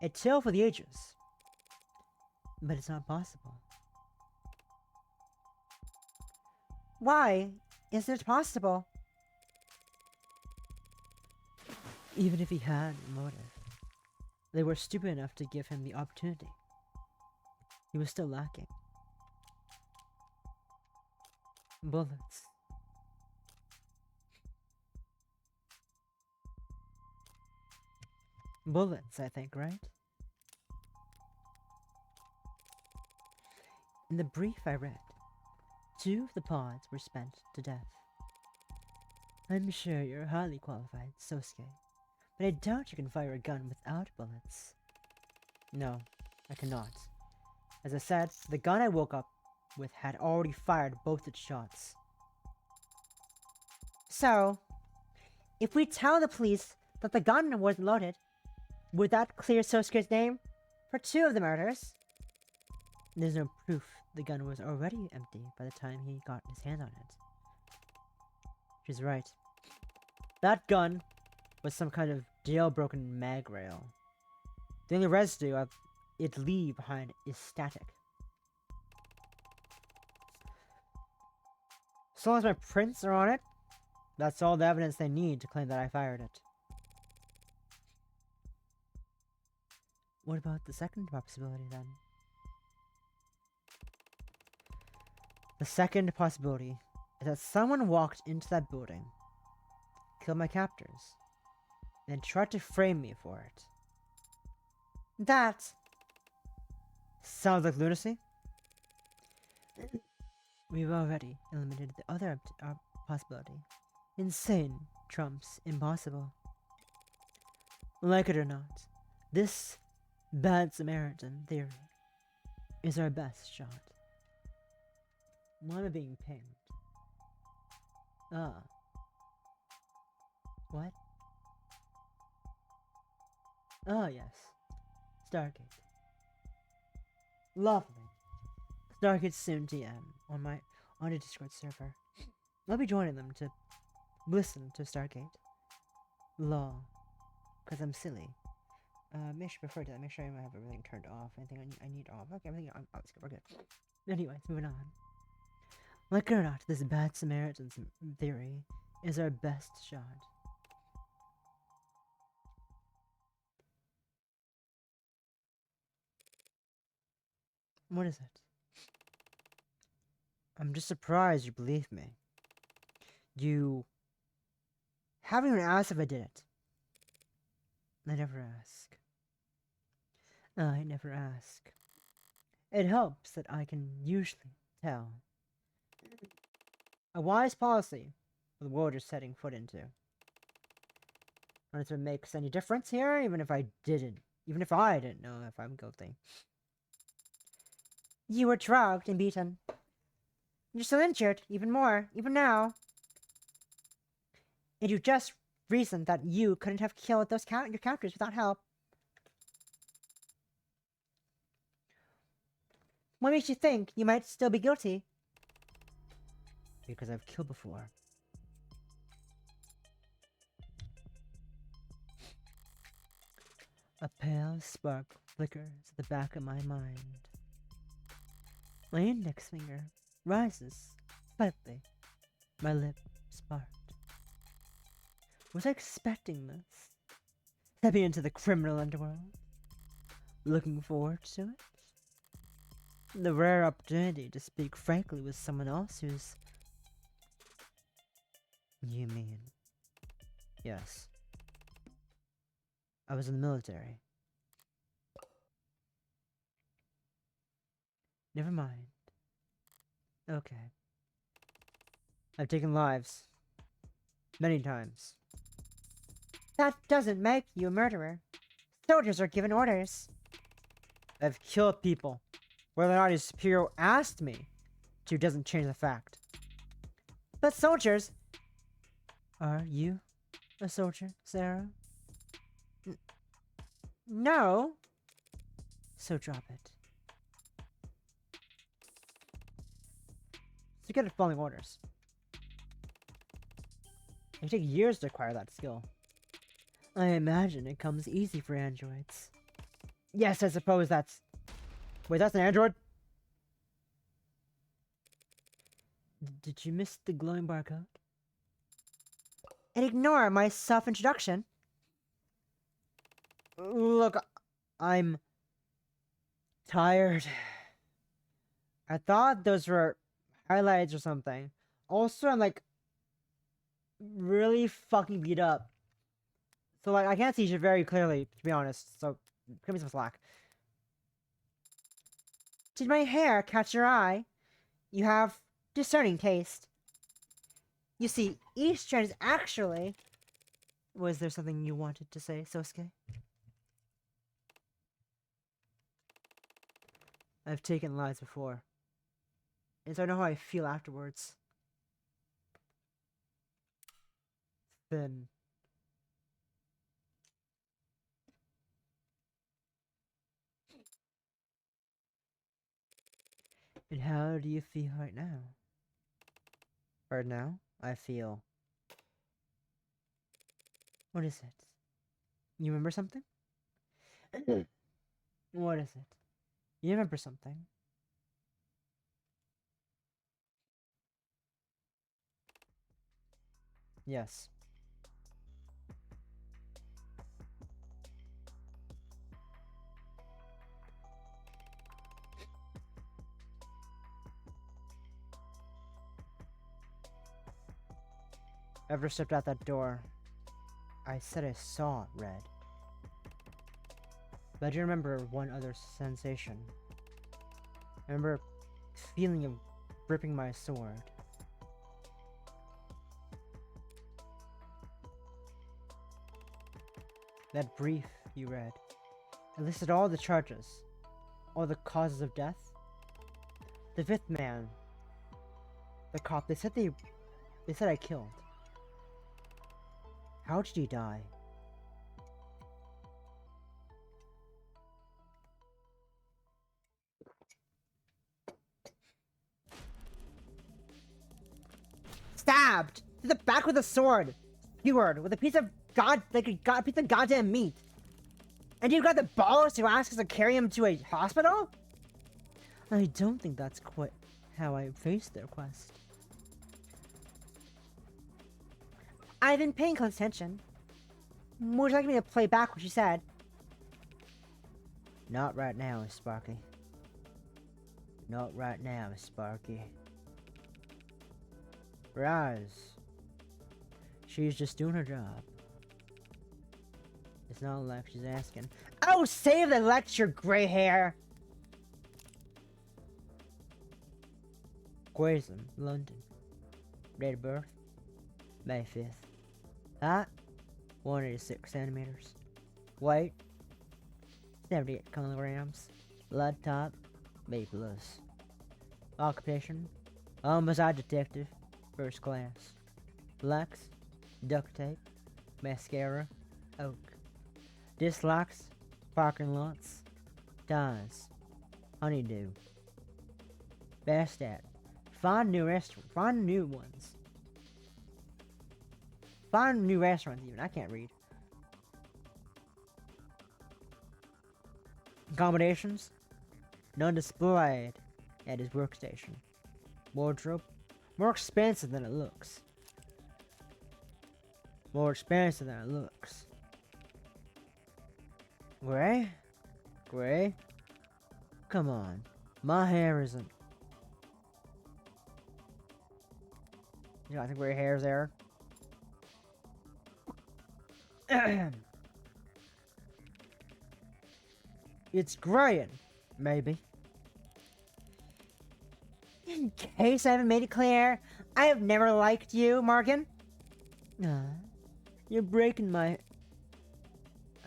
a tale for the ages. But it's not possible. Why isn't it possible? Even if he had a motive, they were stupid enough to give him the opportunity. He was still lacking. Bullets. Bullets, I think, right? In the brief I read, 2 of the pods were spent to death. I'm sure you're highly qualified, Sosuke, but I doubt you can fire a gun without bullets. No, I cannot. As I said, the gun I woke up with had already fired both its shots. So, if we tell the police that the gun wasn't loaded, would that clear Sosuke's name for 2 of the murders? There's no proof the gun was already empty by the time he got his hand on it. She's right. That gun was some kind of jailbroken mag rail. The only residue of it leave behind is static. As long as my prints are on it, that's all the evidence they need to claim that I fired it. What about the second possibility then? The second possibility is that someone walked into that building, killed my captors, and tried to frame me for it. That sounds like lunacy. We've already eliminated the other possibility. Insane trumps impossible. Like it or not, this bad Samaritan theory is our best shot. Why am I being pinged? Ah. What? Ah, yes. Stargate. Lovely. Stargate soon TM on a Discord server. I'll be joining them to listen to Stargate. Law. Because I'm silly. Make sure before that, make sure I have everything turned off. Anything I need off. Okay, everything we're good. Anyways, moving on. Like it or not, this bad Samaritan theory is our best shot. What is it? I'm just surprised you believe me. You haven't even asked if I did it. I never ask. I never ask. It helps that I can usually tell. A wise policy for the world you're setting foot into. Not if it makes any difference here, even if I didn't know if I'm guilty. You were drugged and beaten. You're still injured, even more, even now. And you just reasoned that you couldn't have killed those your captors without help. What makes you think you might still be guilty? Because I've killed before. A pale spark flickers at the back of my mind. My index finger rises slightly. My lips part. Was I expecting this? Stepping into the criminal underworld? Looking forward to it? The rare opportunity to speak frankly with someone else who's... You mean... Yes. I was in the military. Never mind. Okay. I've taken lives. Many times. That doesn't make you a murderer. Soldiers are given orders. I've killed people. Whether or not his superior asked me to doesn't change the fact. But soldiers... Are you a soldier, Sarah? No. So drop it. So good at following orders. It can take years to acquire that skill. I imagine it comes easy for androids. Yes, I suppose that's... Wait, that's an android? Did you miss the glowing barcode? And ignore my self-introduction? Look, I'm... tired. I thought those were highlights or something. Also, I'm like... really fucking beat up. So, like, I can't see shit very clearly, to be honest. So, give me some slack. Did my hair catch your eye? You have discerning taste. You see, each strand is actually... Was there something you wanted to say, Sosuke? I've taken lies before. And so I know how I feel afterwards. Then... And how do you feel right now? Right now, I feel... What is it? You remember something? What is it? You remember something? Yes. Ever stepped out that door, I said I saw red. But I do remember one other sensation. I remember feeling of gripping my sword. That brief you read, it listed all the charges, all the causes of death. The fifth man, the cop, they said I killed. How did he die? Stabbed to the back with a sword, skewered with a piece of piece of goddamn meat. And you got the balls to ask us to carry him to a hospital? I don't think that's quite how I faced their quest. I've been paying close attention. Would you like me to play back what you said? Not right now, Sparky. Not right now, Sparky. Rise. She's just doing her job. It's not like she's asking. Oh, save the lecture, gray hair! Grayson, London. Date of birth? May 5th. Height? 186 centimeters. Weight? 78 kilograms. Blood type? B+. Occupation? Homicide detective. First class. Likes? Duct tape. Mascara. Oak. Dislikes? Parking lots. Ties. Honeydew. Best at. Find new restaurants. Find new ones. Find new restaurants even. I can't read. Accommodations? None displayed at his workstation. Wardrobe? More expensive than it looks. More expensive than it looks. Gray? Gray? Come on. My hair isn't... You know, I think gray hair's there. It's graying. Maybe. In case I haven't made it clear, I have never liked you, Morgan. You're breaking my...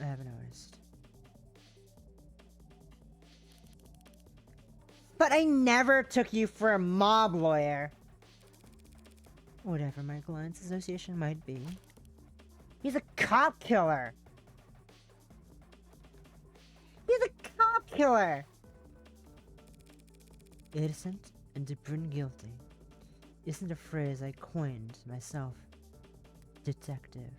I haven't noticed. But I never took you for a mob lawyer. Whatever my client's association might be. He's a cop killer. He's a cop killer! Innocent and proven guilty isn't a phrase I coined myself. Detective.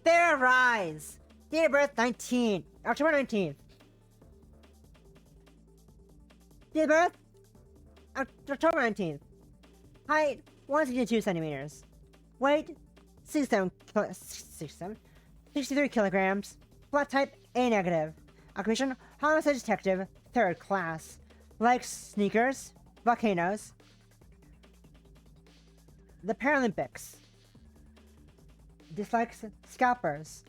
Fair Rise! Date of birth October 19th. Date of birth October 19th. Height 162 centimeters. Weight 63 kilograms. Blood type A negative. Occupation homicide detective, 3rd class. Likes sneakers, volcanoes, the Paralympics. Dislikes scalpers,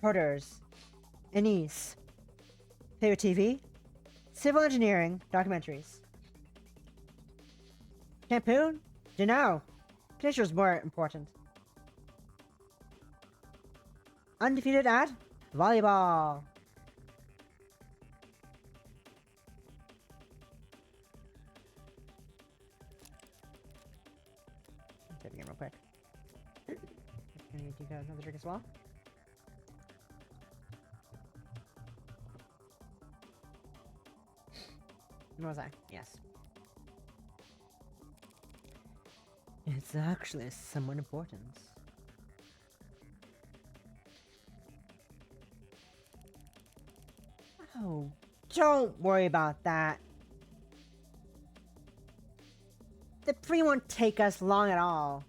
hoarders, anise. Favorite TV? Civil engineering documentaries. Shampoo? Dunno. Conditioner's more important. Undefeated at volleyball. Save the game real quick. I need to get another drink as well. What was I? Yes. It's actually somewhat important. Oh, don't worry about that. The pre won't take us long at all.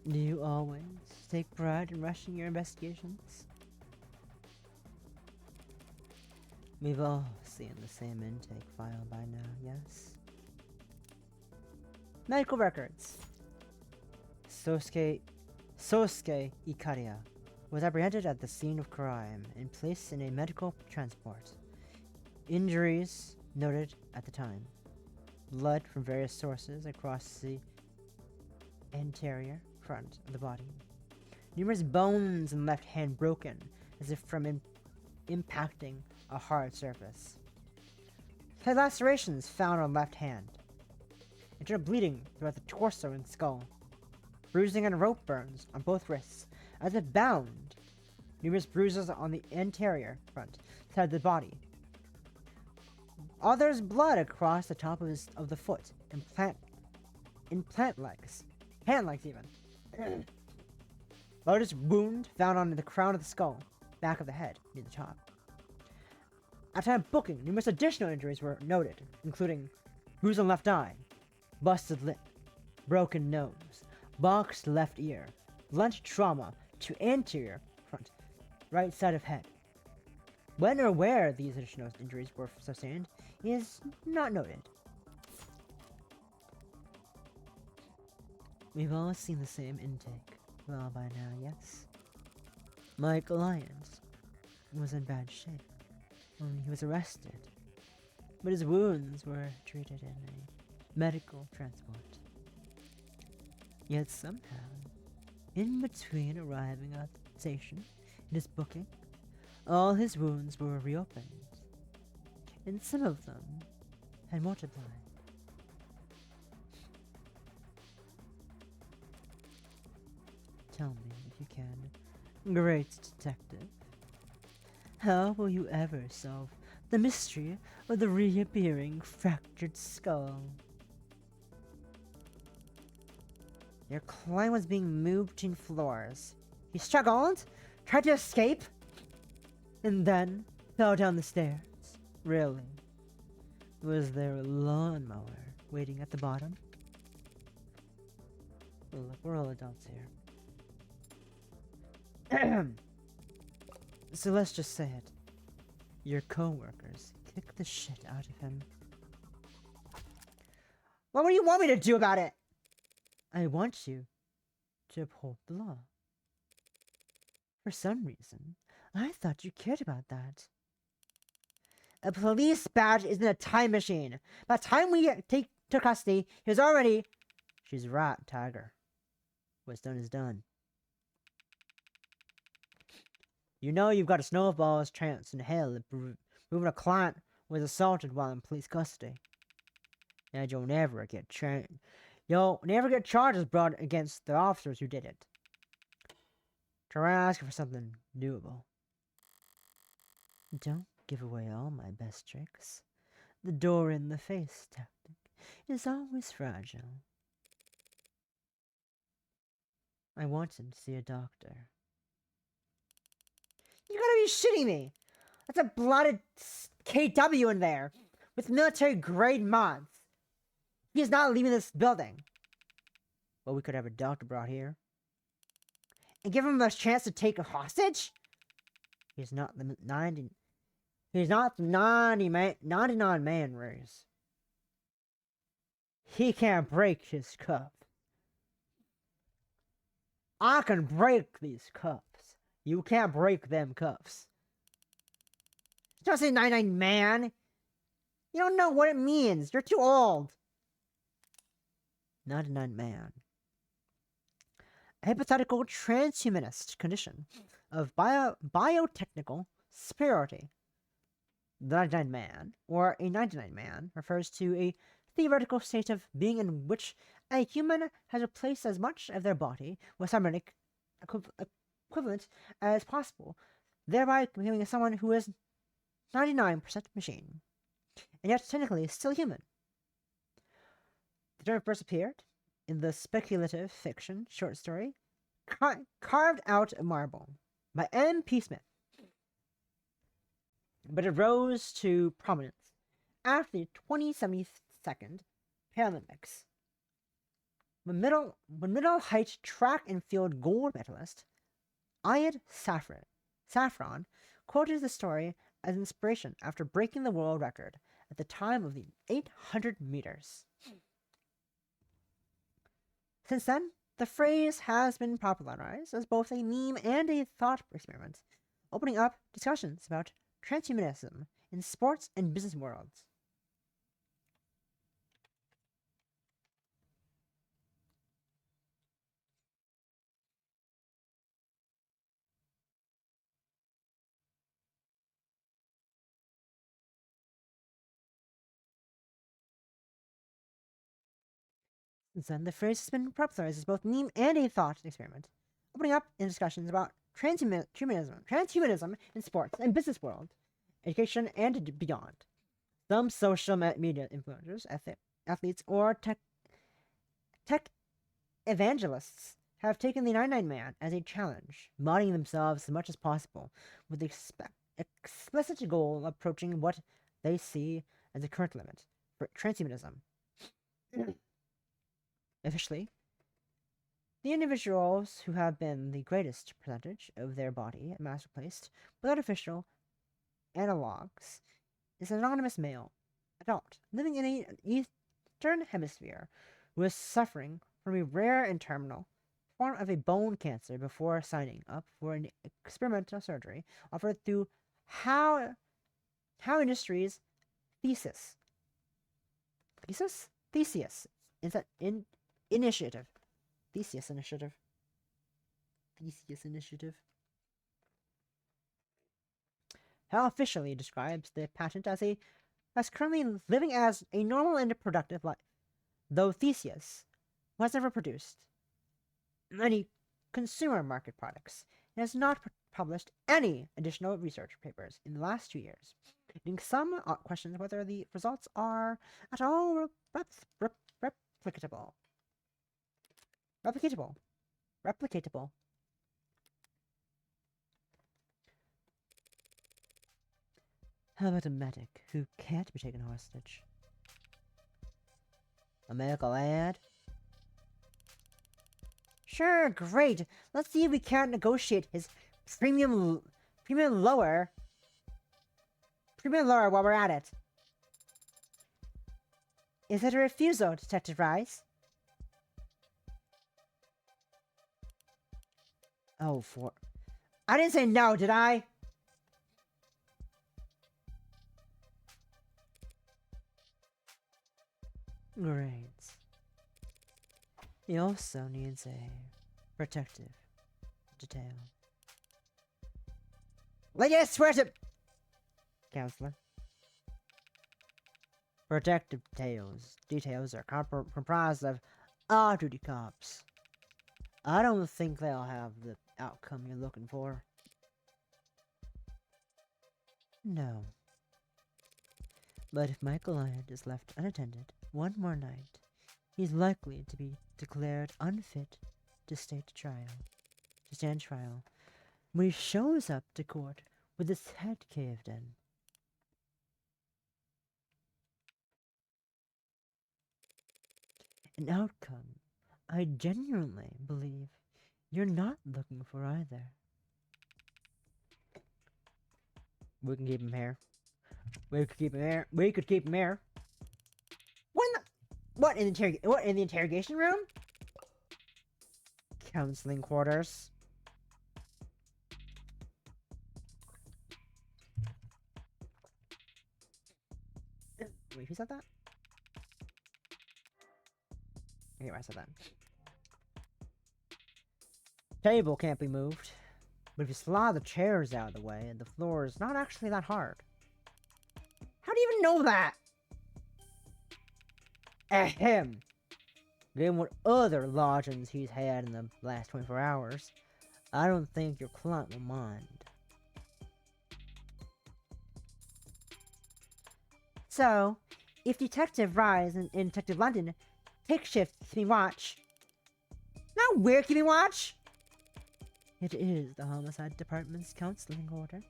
Do you always take pride in rushing your investigations? We've all seen the same intake file by now, yes? Medical records. Sosuke Ikaria was apprehended at the scene of crime and placed in a medical transport. Injuries noted at the time. Blood from various sources across the anterior front of the body. Numerous bones in the left hand broken, as if from impacting a hard surface. Slight lacerations found on left hand. Internal bleeding throughout the torso and skull. Bruising and rope burns on both wrists, as if bound. Numerous bruises on the anterior front side of the body. There's blood across the top of the foot and plant legs. Hand legs even. Largest wound found on the crown of the skull, back of the head, near the top. At time of booking, numerous additional injuries were noted, including bruise on left eye, busted lip, broken nose, boxed left ear, blunt trauma to anterior front, right side of head. When or where these additional injuries were sustained is not noted. We've all seen the same intake well by now, yes? Mike Lyons was in bad shape when he was arrested, but his wounds were treated in a medical transport. Yet somehow, in between arriving at the station and his booking, all his wounds were reopened, and some of them had multiplied. Tell me, if you can, great detective, how will you ever solve the mystery of the reappearing fractured skull? Your client was being moved between floors. He struggled, tried to escape, and then fell down the stairs. Really? Was there a lawnmower waiting at the bottom? Well, look, we're all adults here. So let's just say it. Your co-workers kicked the shit out of him. What do you want me to do about it? I want you to uphold the law. For some reason, I thought you cared about that. A police badge isn't a time machine. By the time we took custody, he was already... She's right, Tiger. What's done is done. You know you've got a snowball's chance in hell of proving a client was assaulted while in police custody. And you'll never get charges brought against the officers who did it. Try asking for something doable. Don't give away all my best tricks. The door in the face tactic is always fragile. I want him to see a doctor. You gotta be shitting me! That's a blooded KW in there with military grade mods. He is not leaving this building. Well, we could have a doctor brought here and give him a chance to take a hostage. He's not the 99 man race. He can't break his cup. I can break these cups. You can't break them cuffs. Don't say 99 man. You don't know what it means. You're too old. 99 man. A hypothetical transhumanist condition of biotechnical superiority. The 99 man, or a 99 man, refers to a theoretical state of being in which a human has replaced as much of their body with cybernetic equivalent as possible, thereby becoming someone who is 99% machine, and yet technically still human. The term first appeared in the speculative fiction short story Carved Out of Marble by M.P. Smith, but it rose to prominence after the 2072 Paralympics. When middle height track and field gold medalist Ayad Saffron quoted the story as inspiration after breaking the world record at the time of the 800 meters. Since then, the phrase has been popularized as both a meme and a thought experiment, opening up discussions about transhumanism in sports and business worlds. Since then, the phrase has been popularized as both meme and a thought experiment, opening up in discussions about transhumanism in sports and business world, education, and beyond. Some social media influencers, athletes, or tech evangelists have taken the 99 man as a challenge, modding themselves as much as possible, with the explicit goal of approaching what they see as the current limit for transhumanism. Officially, the individuals who have been the greatest percentage of their body mass replaced with artificial analogs is an anonymous male adult living in an eastern hemisphere who is suffering from a rare and terminal form of a bone cancer before signing up for an experimental surgery offered through How Industries Theseus Initiative. Theseus Initiative. How officially describes the patent as currently living as a normal and productive life, though Theseus was never produced any consumer market products and has not published any additional research papers in the last 2 years, leaving some questions whether the results are at all replicatable. How about a medic who can't be taken hostage? A medical ad? Sure, great. Let's see if we can't negotiate his premium lower while we're at it. Is it a refusal, Detective Rice? Oh, I didn't say no, did I? Great. He also needs a protective detail. Let you swear to... counselor. Protective details are comprised of off-duty cops. I don't think they'll have the outcome you're looking for. No. But if my client is left unattended one more night, he's likely to be declared unfit to stand trial when he shows up to court with his head caved in. An outcome I genuinely believe you're not looking for either. We can keep him here. We could keep him here. We could keep him here. What in the interrogation room? Counseling quarters. Wait, who said that? Anyway, I said that. Table can't be moved, but if you slide the chairs out of the way, the floor is not actually that hard. How do you even know that? Ahem. Given what other lodgings he's had in the last 24 hours, I don't think your client will mind. So, if Detective Rise and Detective London take shift keeping watch. Now we're keeping watch? It is the Homicide Department's counseling order.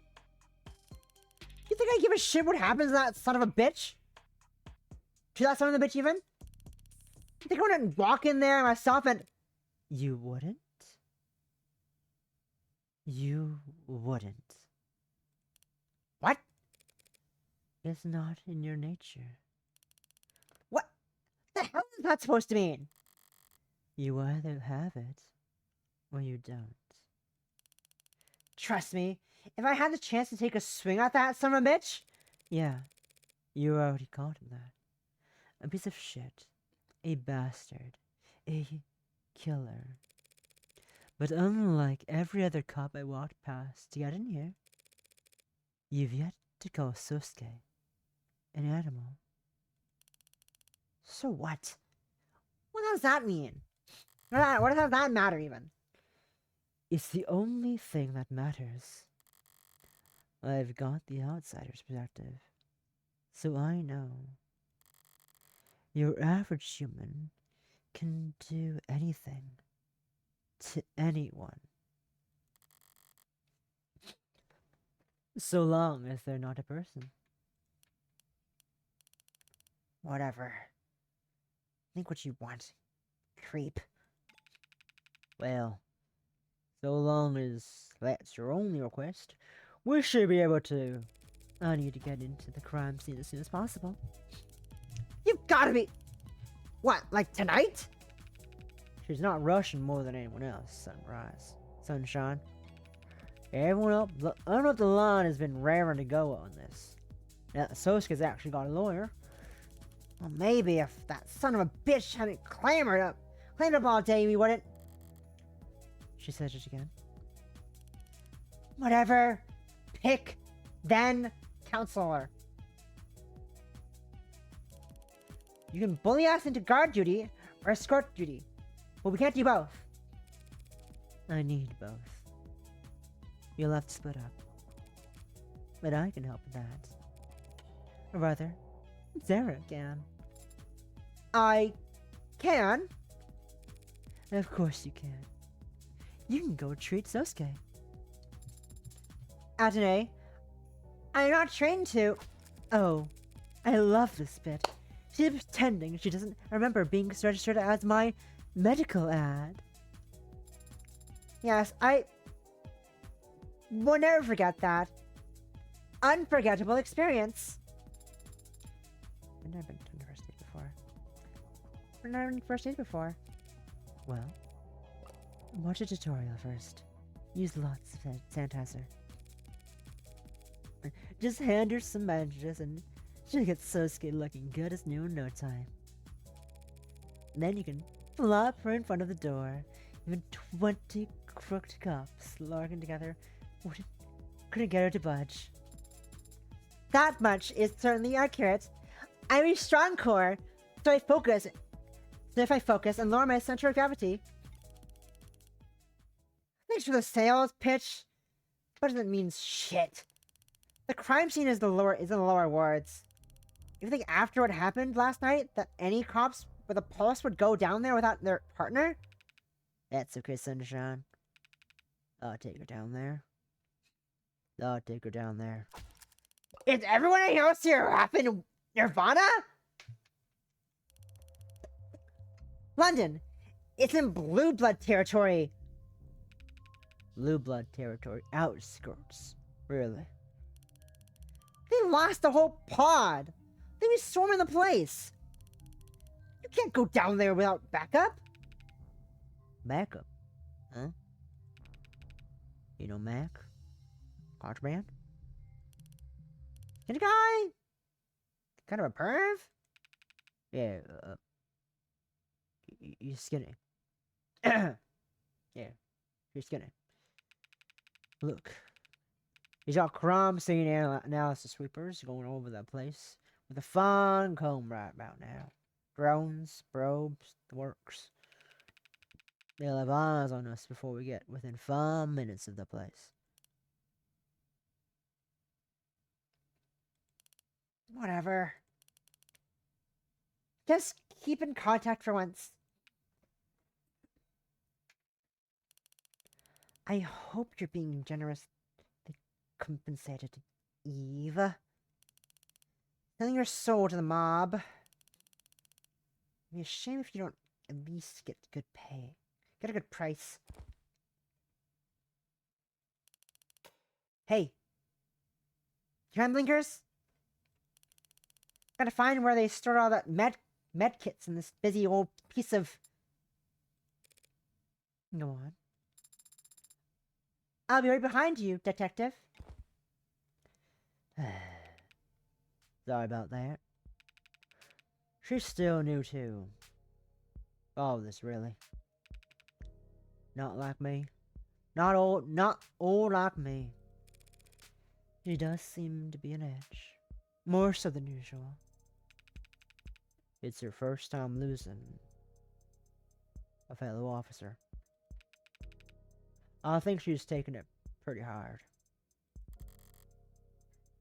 You think I give a shit what happens to that son of a bitch? To that son of a bitch even? You think I wouldn't walk in there myself and... You wouldn't? You wouldn't. What? It's not in your nature. What the hell is that supposed to mean? You either have it, or you don't. Trust me, if I had the chance to take a swing at that son of a bitch... Yeah, you already called him that. A piece of shit. A bastard. A killer. But unlike every other cop I walked past to get in here, you've yet to call Sosuke an animal. So what? What does that mean? What does that matter even? It's the only thing that matters. I've got the outsider's perspective, so I know. Your average human can do anything to anyone, so long as they're not a person. Whatever. Think what you want, creep. Well, so long as that's your only request, we should be able to... I need to get into the crime scene as soon as possible. You've gotta be... What, like tonight? She's not rushing more than anyone else, Sunshine. Everyone up... I don't know if the line has been raring to go on this. Now that Sosuke's actually got a lawyer. Well, maybe if that son of a bitch hadn't clamored up all day, we wouldn't... She said it again. Whatever. Pick, then, counselor. You can bully us into guard duty or escort duty, but we can't do both. I need both. You'll have to split up. But I can help with that. Or rather, Zara can. I can? Of course you can. You can go treat Sosuke. Atene, I'm not trained to... Oh, I love this bit. She's pretending she doesn't remember being registered as my medical ad. Yes, I will never forget that. Unforgettable experience. I've never been to a first date before. I've never been to a first date before. Well, watch a tutorial first. Use lots of sanitizer. Just hand her some bandages and she'll get Sosuke looking good as new in no time. Then you can flop her in front of the door. Even 20 crooked cops lurking together couldn't get her to budge. That much is certainly accurate. I'm a strong core, so if I focus and lower my center of gravity. Thanks for the sales pitch. What does it mean? Shit. The crime scene is in the lower wards. You think after what happened last night that any cops with a pulse would go down there without their partner? That's okay, Sunshine. I'll take her down there. Is everyone else here rapping Nirvana? London. It's in Blue Blood territory. Blue Blood territory. Outskirts. Really? They lost the whole pod. They were storming the place. You can't go down there without backup. Backup? Huh? You know Mac? Contraband? Skinny guy? Kind of a perv? Yeah, you're skinny. Yeah, you're skinny. Look. He's got crime scene analysis sweepers going over that place with a fine comb right about now. Drones, probes, the works. They'll have eyes on us before we get within 5 minutes of the place. Whatever. Just keep in contact for once. I hope you're being generously compensated, Eve. Selling your soul to the mob. It'd be a shame if you don't at least get good pay. Get a good price. Hey. Hand blinkers? Gotta find where they stored all that med kits in this busy old piece of... Go on. I'll be right behind you, detective. Sorry about that. She's still new too. All this really. Not like me. Not old like me. She does seem to be an edge. More so than usual. It's her first time losing a fellow officer. I think she's taken it pretty hard.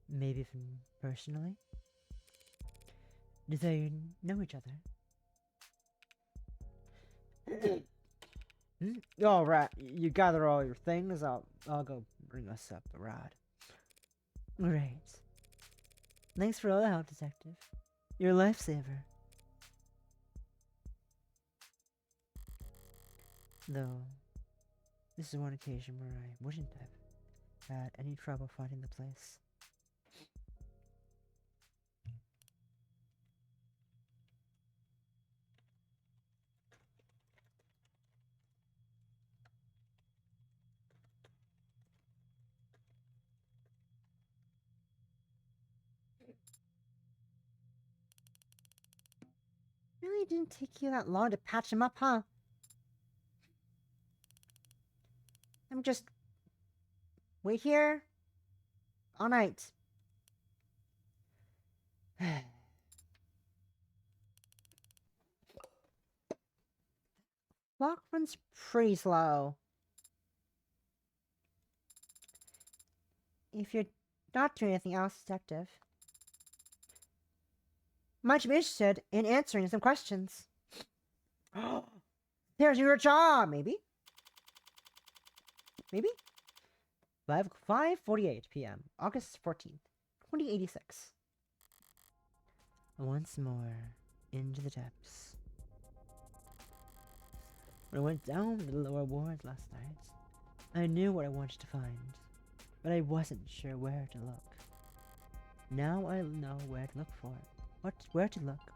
Maybe even personally? Do they know each other? Alright, you gather all your things. I'll go bring us up the ride. Great. Thanks for all the help, Detective. You're a lifesaver. Though, this is one occasion where I wouldn't have had any trouble finding the place. Really didn't take you that long to patch him up, huh? I'm just... wait here all night. Clock runs pretty slow. If you're not doing anything else, Detective, might be interested in answering some questions. There's your job, maybe? Maybe? 5:48 p.m. August 14th, 2086. Once more, into the depths. When I went down to the lower wards last night, I knew what I wanted to find, but I wasn't sure where to look. Now I know where to look for it. Where to look,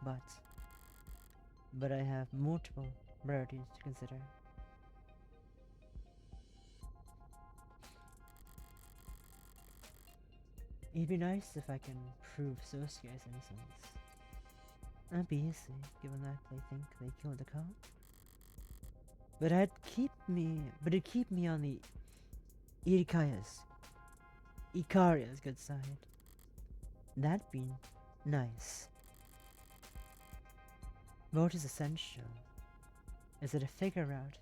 but I have multiple priorities to consider. It'd be nice if I can prove Sosky's innocence. That'd be easy, given that they think they killed the cop. But it'd keep me on the Ikaria's good side. That'd be nice. What is essential is to figure out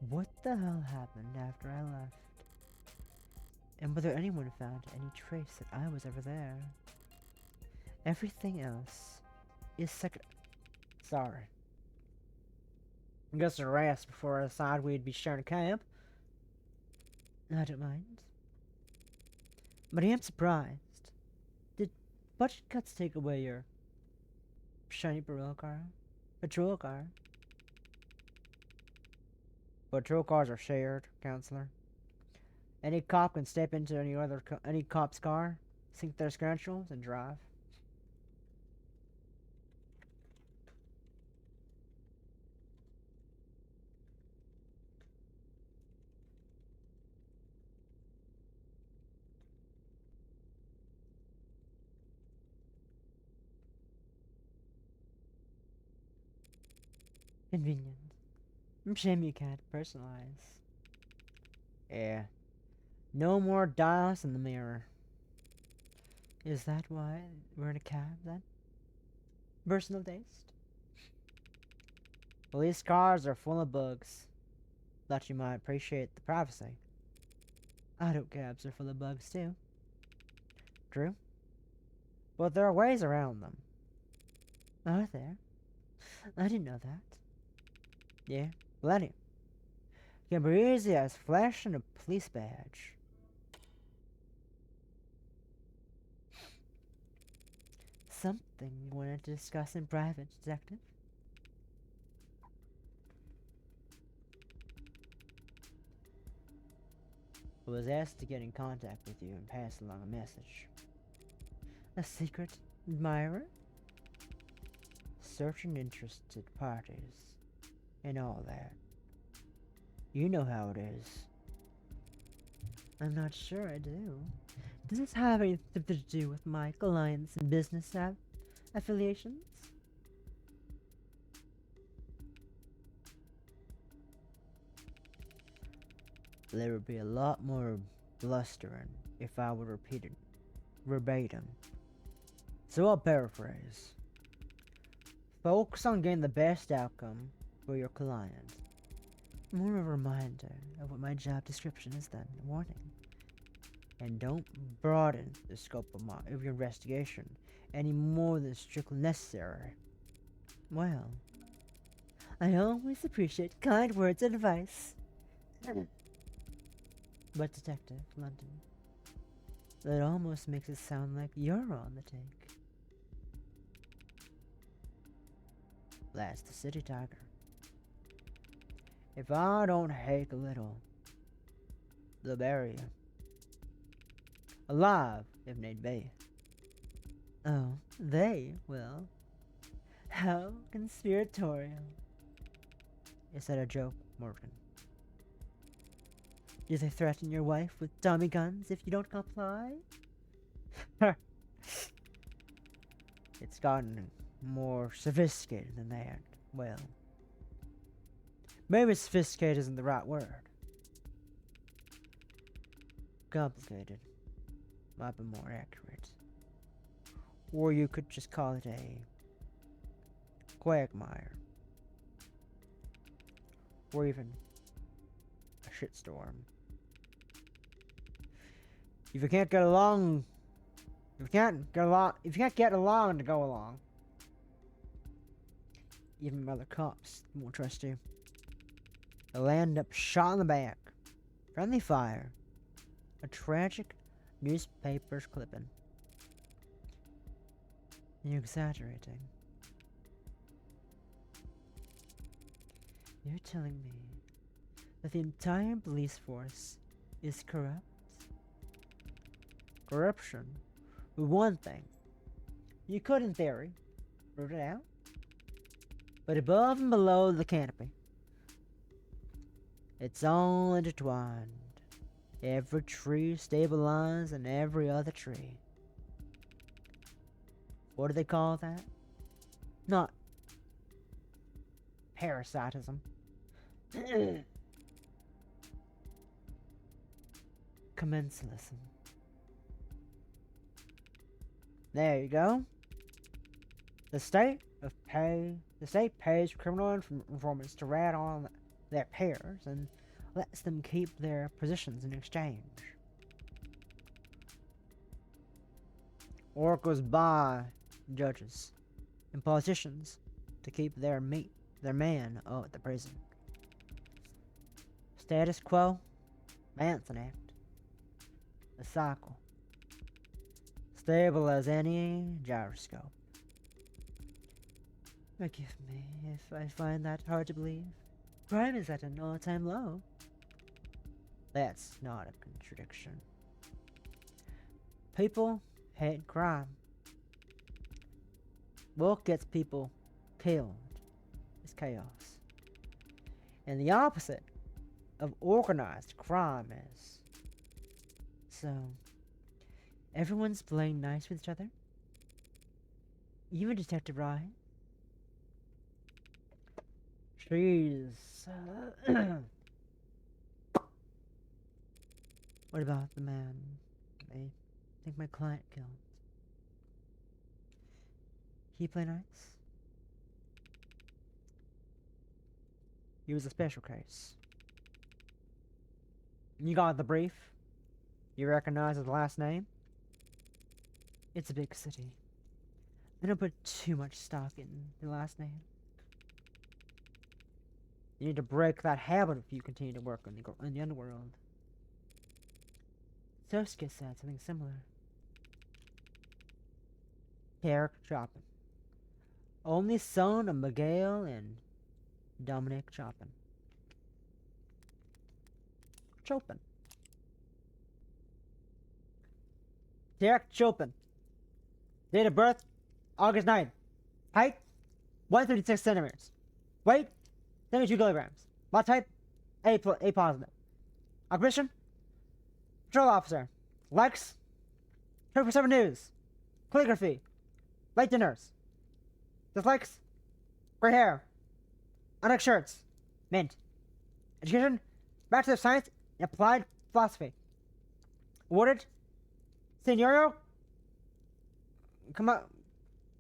what the hell happened after I left, and whether anyone found any trace that I was ever there. Everything else is Sorry. Just a rest before I decided we'd be sharing camp. I don't mind. But I am surprised. Did budget cuts take away your shiny patrol car? Patrol car? Patrol cars are shared, counselor. Any cop can step into any cop's car, sync their credentials, and drive. Convenient. Shame you can't personalize. Yeah. No more dials in the mirror. Is that why we're in a cab, then? Personal taste? Police cars are full of bugs. Thought you might appreciate the privacy. Auto cabs are full of bugs, too. True. But there are ways around them. Are there? I didn't know that. Yeah, plenty. Can be easy as flash and a police badge. Something you wanted to discuss in private, Detective? I was asked to get in contact with you and pass along a message. A secret admirer? Certain interested parties. And all that. You know how it is. I'm not sure I do. Does this have anything to do with my clients and business affiliations? There would be a lot more blustering if I were repeated verbatim. So I'll paraphrase. Focus on getting the best outcome for your client. More a reminder of what my job description is than a warning. And don't broaden the scope of your investigation any more than strictly necessary. Well, I always appreciate kind words and advice. But Detective London, that almost makes it sound like you're on the take. That's the city tiger. If I don't hate a little, they'll bury you. Alive, if need be. Oh, they will. How conspiratorial. Is that a joke, Morgan? Do they threaten your wife with Tommy guns if you don't comply? It's gotten more sophisticated than that. Well, maybe sophisticated isn't the right word. Complicated might be more accurate. Or you could just call it a quagmire. Or even a shitstorm. If you can't get along, if you can't get along to go along, even other cops won't trust you. They'll end up shot in the back. Friendly fire. A tragic newspaper's clipping. You're exaggerating. You're telling me that the entire police force is corrupt? Corruption? One thing. You could, in theory, root it out. But above and below the canopy, it's all intertwined. Every tree stabilized and every other tree. What do they call that? Not parasitism. Commensalism. There you go. The state pays criminal informants to rat on their peers and lets them keep their positions in exchange. Oracles buy judges and politicians to keep their man at the prison. Status quo, Manson Act. A cycle. Stable as any gyroscope. Forgive me if I find that hard to believe. Crime is at an all-time low. That's not a contradiction. People hate crime. What gets people killed is chaos. And the opposite of organized crime is... So, everyone's playing nice with each other? Even Detective Ryan? Jeez. What about the man I think my client killed? He play nice? He was a special case. You got the brief? You recognize his last name? It's a big city. I don't put too much stock in the last name. You need to break that habit if you continue to work in the underworld. Sosuke said something similar. Eric Chopin. Only son of Miguel and Dominic Chopin. Chopin. Derek Chopin. Date of birth, August 9th. Height, 136 centimeters. Weight, 72 kilograms. Blood type, A positive. Occupation, patrol officer. Likes, 24/7 news. Calligraphy, late dinners. Dislikes, gray hair. Onyx shirts, mint. Education, Bachelor of Science in Applied Philosophy. Awarded, Senior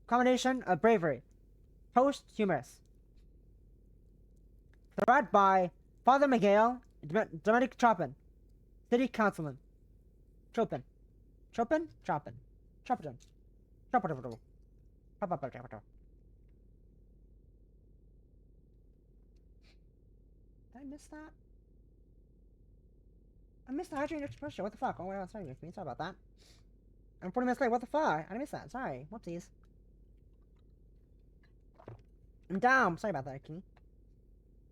combination of bravery. Post-humorous. Survived by Father Miguel and Dominic Chopin, City Councilman. Chopin. Chopin? Chopin. Chopin. Chopin. Did I miss that? I missed the hydrating expression. What the fuck? Oh, well, sorry with me. Sorry about that. I'm 40 minutes late. What the fuck? I missed that. Sorry. Whoopsies. I'm dumb. Sorry about that, Kenny.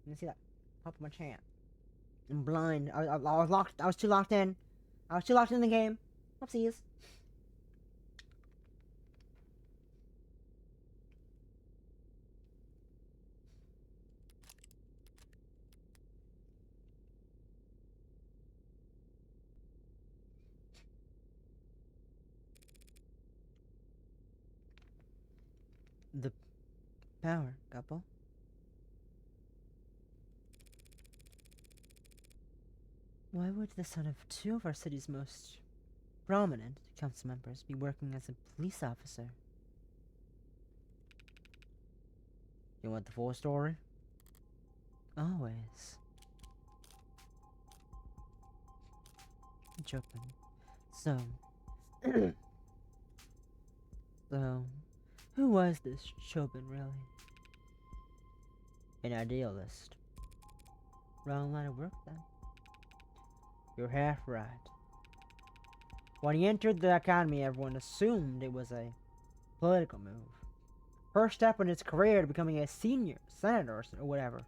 Let me see that pop up my chat. I'm blind. I was locked. I was too locked in. I was too locked in the game. Whoopsies. The power couple. Why would the son of two of our city's most prominent council members be working as a police officer? You want the full story? Always. Chopin. So, who was this Chopin really? An idealist. Wrong line of work then. You're half right. When he entered the academy, everyone assumed it was a political move. First step in his career to becoming a senior senator or whatever.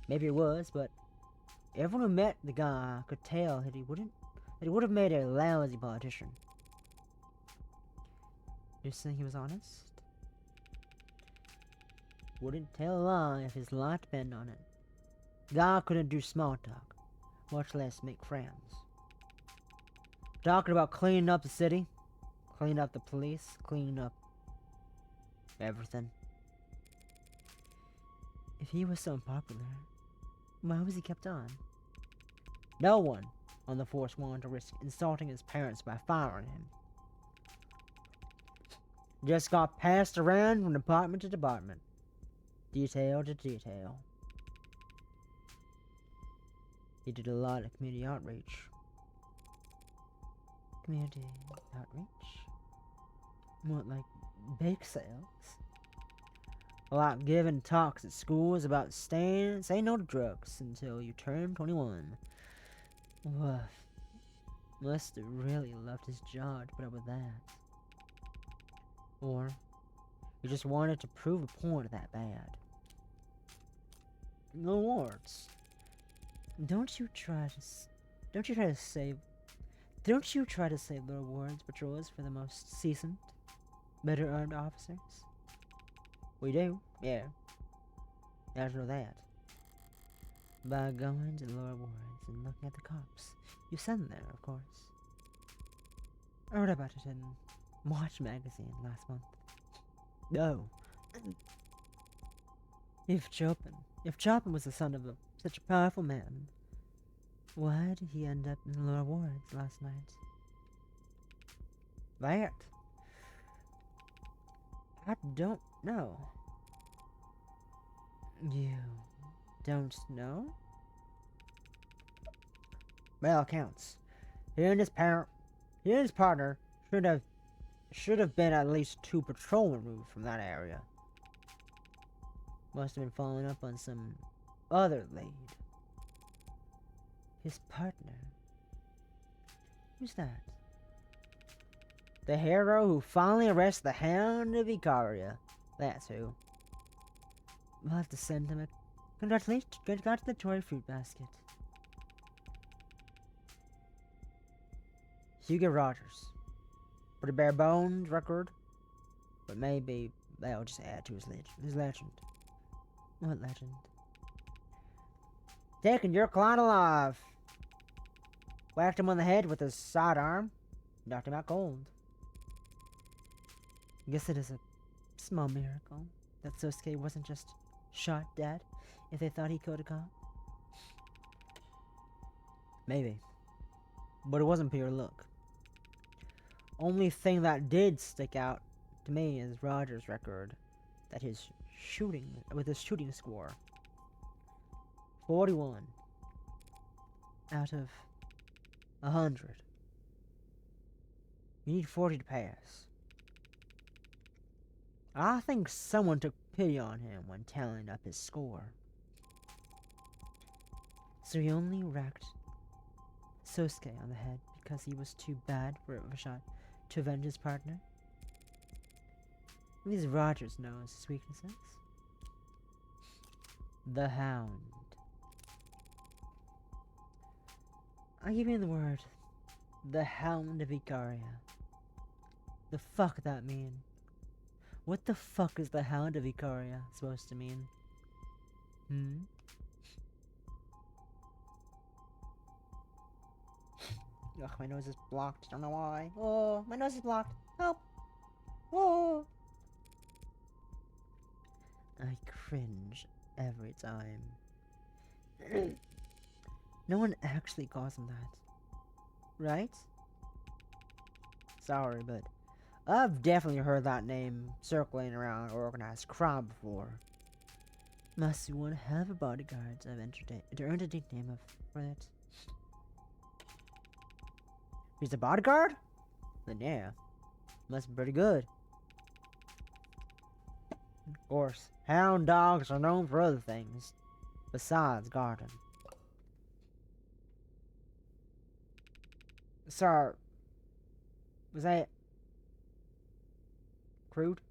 Maybe it was, but everyone who met the guy could tell that he would have made a lousy politician. You think he was honest? Wouldn't tell a lie if his life depended on it. Guy couldn't do small talk, much less make friends. Talking about cleaning up the city, cleaning up the police, cleaning up everything. If he was so unpopular, why was he kept on? No one on the force wanted to risk insulting his parents by firing him. just got passed around from department to department. Detail to detail. He did a lot of community outreach. Community outreach? More like bake sales. A lot giving talks at schools about say no to drugs until you turn 21. Woof. Must have really loved his job to put up with that. Or he just wanted to prove a point that bad. Awards. Don't you try to save the awards patrols for the most seasoned, better armed officers? We do, yeah. After that, by going to the lower wards and looking at the cops you send there, of course. I read about it in Watch magazine last month. No. If Chopin was the son of such a powerful man, why did he end up in the lower wards last night? That I don't know. You don't know? By all accounts, he and his partner should have been at least 2 patrols removed from that area. Must have been following up on some other lead. His partner? Who's that? The hero who finally arrested the Hound of Icaria. That's who. We'll have to send him a congratulatory fruit basket. Hugo Rogers. Pretty bare bones record, but maybe they'll just add to his legend. What legend? Taking your client alive. Whacked him on the head with his sidearm. Knocked him out cold. Guess it is a small miracle that Sosuke wasn't just shot dead if they thought he killed a cop. Maybe. But it wasn't pure luck. Only thing that did stick out to me is Rogers' record that his shooting score 41 out of 100. You need 40 to pass. I think someone took pity on him when tallying up his score. So he only racked Sosuke on the head because he was too bad for a shot to avenge his partner? At least Rogers knows his weaknesses. The Hound. I give you the word. The Hound of Icaria. The fuck that mean? What the fuck is the Hound of Icaria supposed to mean? Ugh, my nose is blocked. Don't know why. Oh, my nose is blocked. Help! Oh! I cringe every time. No one actually calls him that. Right? Sorry, but I've definitely heard that name circling around organized crime before. Must be one hell of a bodyguards I've earned a nickname for it. He's a bodyguard? Then yeah, must be pretty good. Of course, hound dogs are known for other things, besides guarding. Sir, was that crude?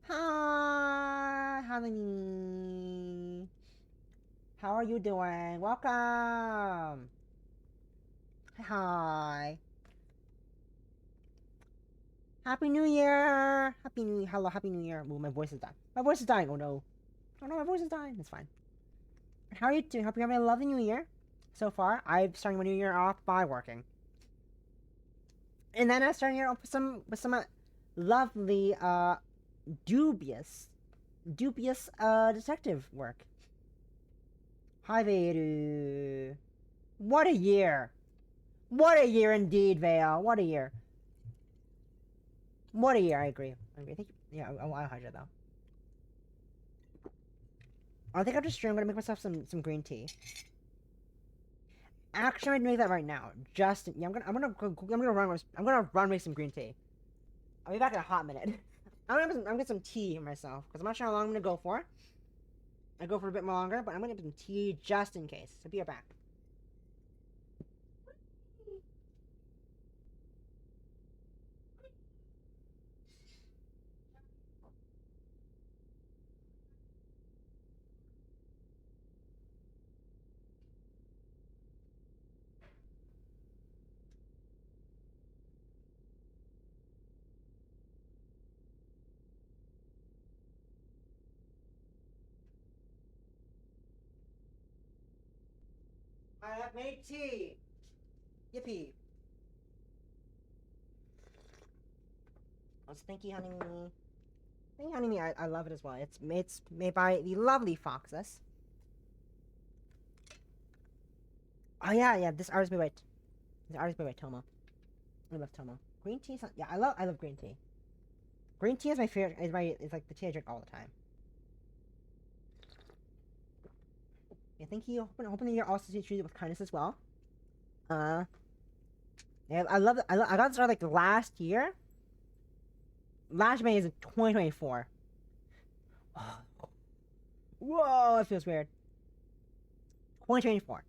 Hi, honey. How are you doing? Welcome. Hi. Happy New Year! Hello, Happy New Year. Oh, my voice is dying. My voice is dying. Oh no. Oh no, my voice is dying. It's fine. How are you doing? Hope you're having a lovely New Year. So far, I'm starting my New Year off by working. And then I'm starting it off with some lovely, dubious detective work. Hi, Veiru. What a year! What a year indeed, Vale. What a year. What a year, I agree. I agree. I think, yeah, I'll hydrate though. I think after stream, I'm gonna make myself some green tea. Actually, I'm gonna make that right now. Just yeah, I'm gonna run make some green tea. I'll be back in a hot minute. I'm gonna get some tea myself because I'm not sure how long I'm gonna go for. I go for a bit more longer, but I'm gonna get some tea just in case. So be right back. I have made tea. Yippee. Oh, thank you, honey. Thank you, honey. I love it as well. It's made by the lovely Foxes. Oh yeah. This artist made by Tomo. I love Tomo. Green tea. Yeah, I love green tea. Green tea is my favorite. It's like the tea I drink all the time. Yeah, thank you. Hoping the year also treats you with kindness as well. Yeah, I love it. I got this like last year. Last May is in 2024. Whoa, it feels weird. 2024.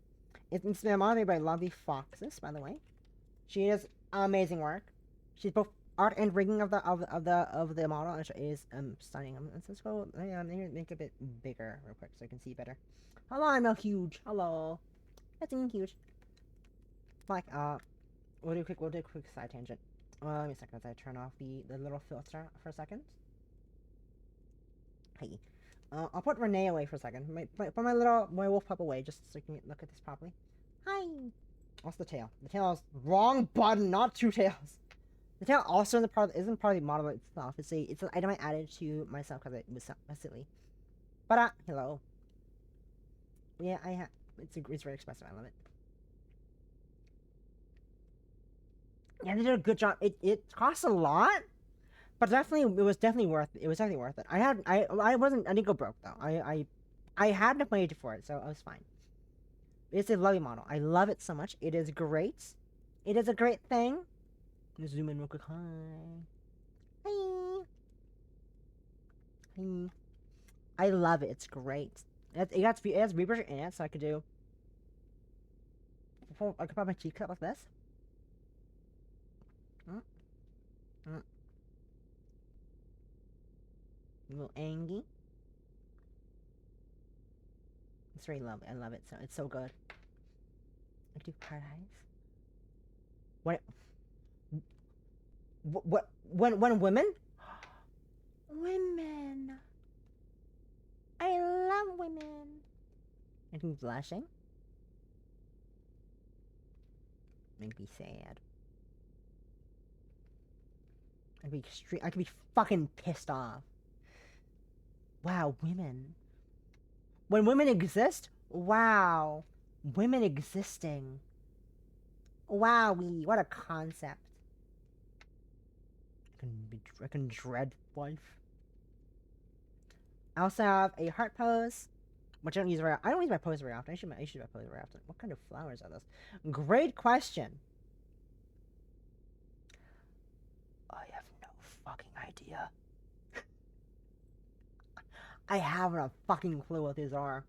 It's been modeled by Lovely Foxes, by the way. She does amazing work. She's both art and rigging of the model, and she is stunning. Let's go. Make it a bit bigger real quick so I can see better. Hello, I'm a huge. Hello, that's huge. Like we'll do a quick side tangent. Let me a second as I turn off the little filter for a second. Hey, I'll put Renee away for a second. Put my wolf pup away just so you can look at this properly. Hi. Also the tail. The tail is wrong button, not two tails. The tail also isn't part of the model itself. It's an item I added to myself because it was silly. But hello. Yeah, it's very expressive. I love it. Yeah, they did a good job. It costs a lot, but it was definitely worth it. I didn't go broke though. I had enough money for it, so I was fine. It's a lovely model. I love it so much. It is great. It is a great thing. Let's zoom in real quick. Hi. Hi. Hi. I love it. It's great. It has Reaper in it, so I could do. I could put my cheek up like this. A little Angie. It's very lovely. I love it. So it's so good. I do paradise. When women? Women. I love women. I do blushing. Make me sad. I could be fucking pissed off. Wow, women. When women exist? Wow. Women existing. Wowee, what a concept. I can dread wife. I also have a heart pose, which I don't use I don't use my pose very often. I should use my pose very often. What kind of flowers are those? Great question. I have no fucking idea. I haven't a fucking clue what these are.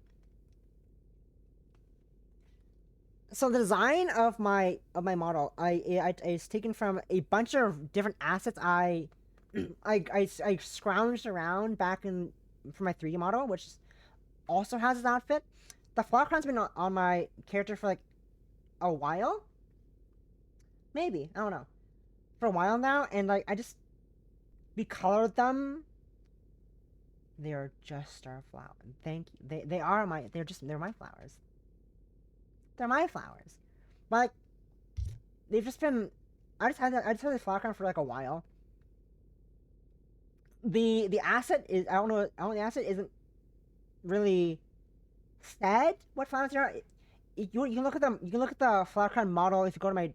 So the design of my model, it's taken from a bunch of different assets I scrounged around back in for my 3D model, which also has his outfit. The flower crown's been on my character for like a while, maybe, I don't know, for a while now, and like I just recolored them. They're just our flowers. Thank you. They're my flowers. They're my flowers. But like, they've just been. I just had the flower crown for like a while. The asset is I don't know. The asset isn't really said what flowers are. You can look at them. You can look at the flower crown model if you go to my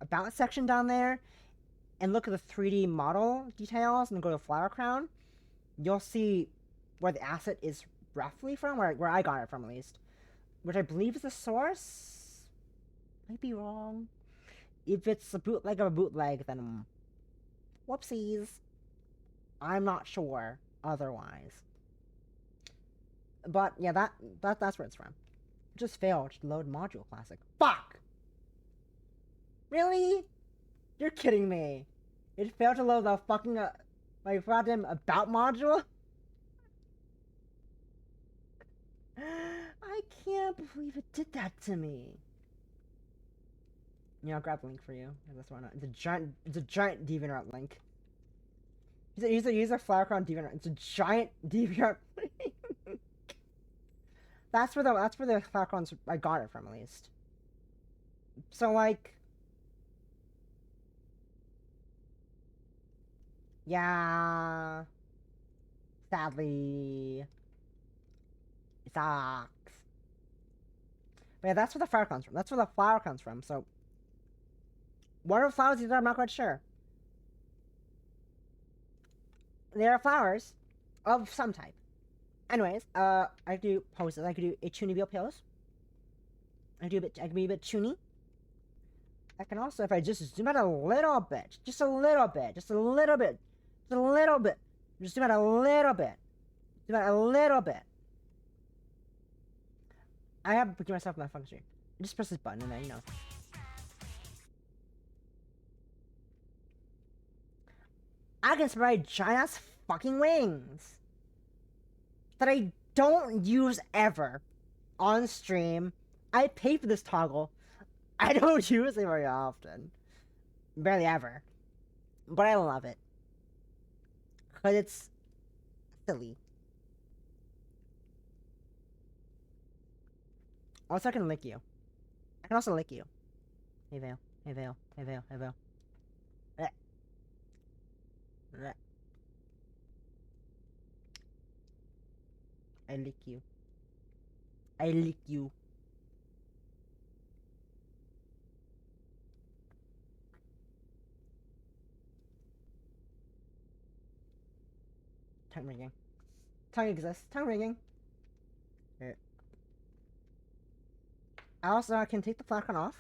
about section down there. and look at the 3D model details and go to flower crown, you'll see where the asset is roughly from, where I got it from at least. Which I believe is the source. Might be wrong. If it's a bootleg of a bootleg, then whoopsies. I'm not sure otherwise. But yeah, that's where it's from. Just failed to load module classic. Fuck! Really? You're kidding me. It failed to load the fucking my goddamn about module? I can't believe it did that to me. Yeah, I'll grab the link for you. That's why not. It's a giant DeviantArt link. Use a flower crown DeviantArt. It's a giant DeviantArt link. That's where the flower crowns I got it from at least. So like, yeah. Sadly, it sucks. But yeah, that's where the flower comes from. That's where the flower comes from. So, what are flowers these are? I'm not quite sure. They are flowers of some type. Anyways, I could do poses. I could do a Chuny pose. I can be a bit Chuny. I can also, if I just zoom out a little bit, just a little bit, just a little bit, just a little bit, just zoom out a little bit, zoom out a little bit. I have to put myself in my fucking stream. Just press this button and then, you know. I can spread giant ass fucking wings that I don't use ever on stream. I pay for this toggle. I don't use it very often. Barely ever. But I love it. Because it's silly. Also, I can lick you. I can also lick you. Hey, Vale. Hey, Vale. Hey, Vale. Hey, Vale. I lick you. I lick you. Tongue ringing. Tongue exists. Tongue ringing. Right. I also can take the flacon off.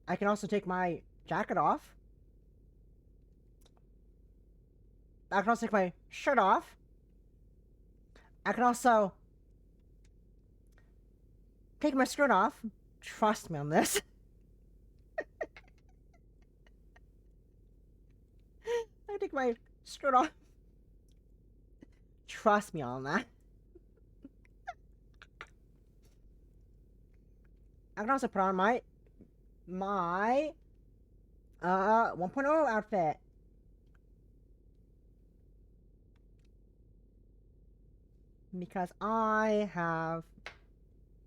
I can also take my jacket off. I can also take my shirt off. I can also take my skirt off. Trust me on this. I take my skirt off. Trust me on that. I can also put on my 1.0 outfit. Because I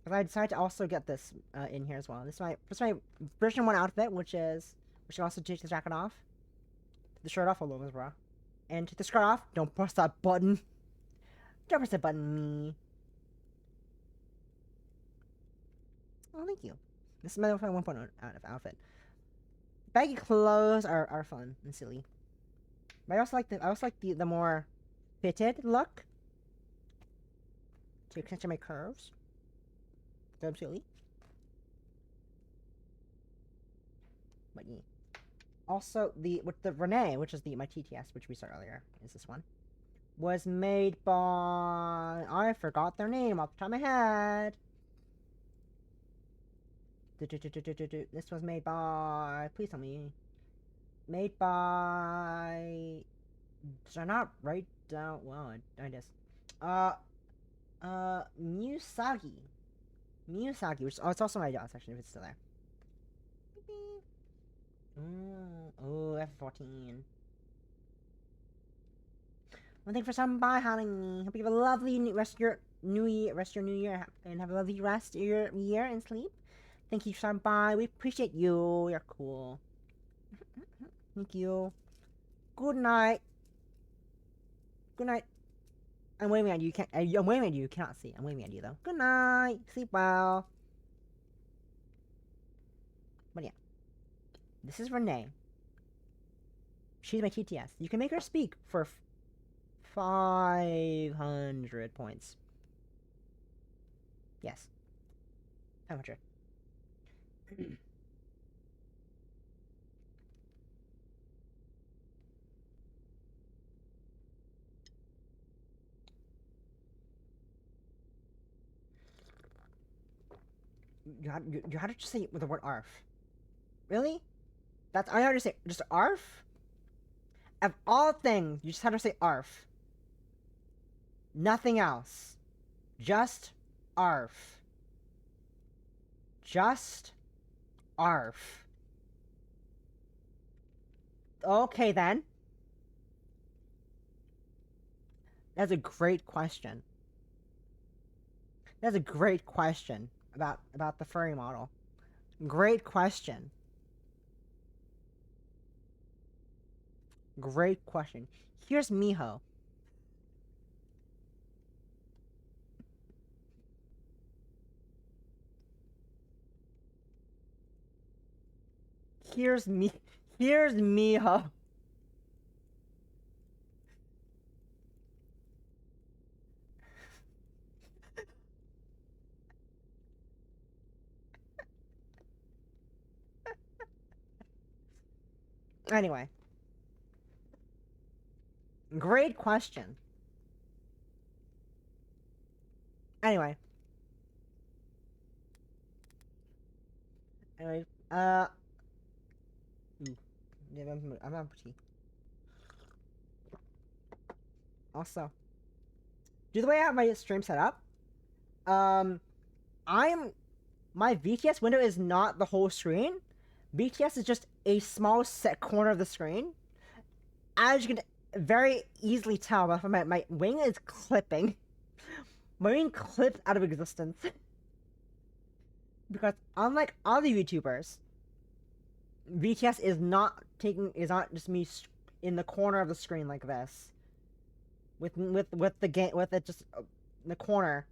decided to also get this in here as well. This is my version 1 outfit, which also takes the jacket off, the shirt off, all over as bra, and take the skirt off. Don't press that button. Don't press that button, me. Oh, thank you. This is my 1.0 outfit. Baggy clothes are fun and silly, but I also like the more fitted look to accentuate my curves. I'm silly. But yeah. Also, with the Renee, which is my TTS, which we saw earlier, is this one, was made by, I forgot their name off the top of my head. This was made by, please tell me, made by, did I not write down, well, I guess, Musagi, which, oh, it's also my job section if it's still there. Oh, F14. Well, thank you for stopping by, Holly. Hope you have a lovely rest of your new year, and have a lovely rest of your year and sleep. Thank you for stopping by. We appreciate you. You're cool. Thank you. Good night. Good night. I'm waving at you. I'm waving at you. You cannot see. I'm waving at you though. Good night. Sleep well. But yeah, this is Renee. She's my TTS. You can make her speak for 500 points. Yes. 500. You had to just say with the word ARF. Really? That's all you had to say. Just ARF? Of all things, you just had to say ARF. Nothing else. Just ARF. Just ARF. Okay then. That's a great question. That's a great question about the furry model. Great question. Great question. Here's Miho. Here's Miho. Anyway. Great question. Anyway. Ooh, yeah, I'm empty. Also, do the way I have my stream set up, my VTS window is not the whole screen. VTS is just a small set corner of the screen. As you can very easily tell, my wing is clipping. My wing clips out of existence. Because unlike other YouTubers, VTS is not just me in the corner of the screen like this. With it just in the corner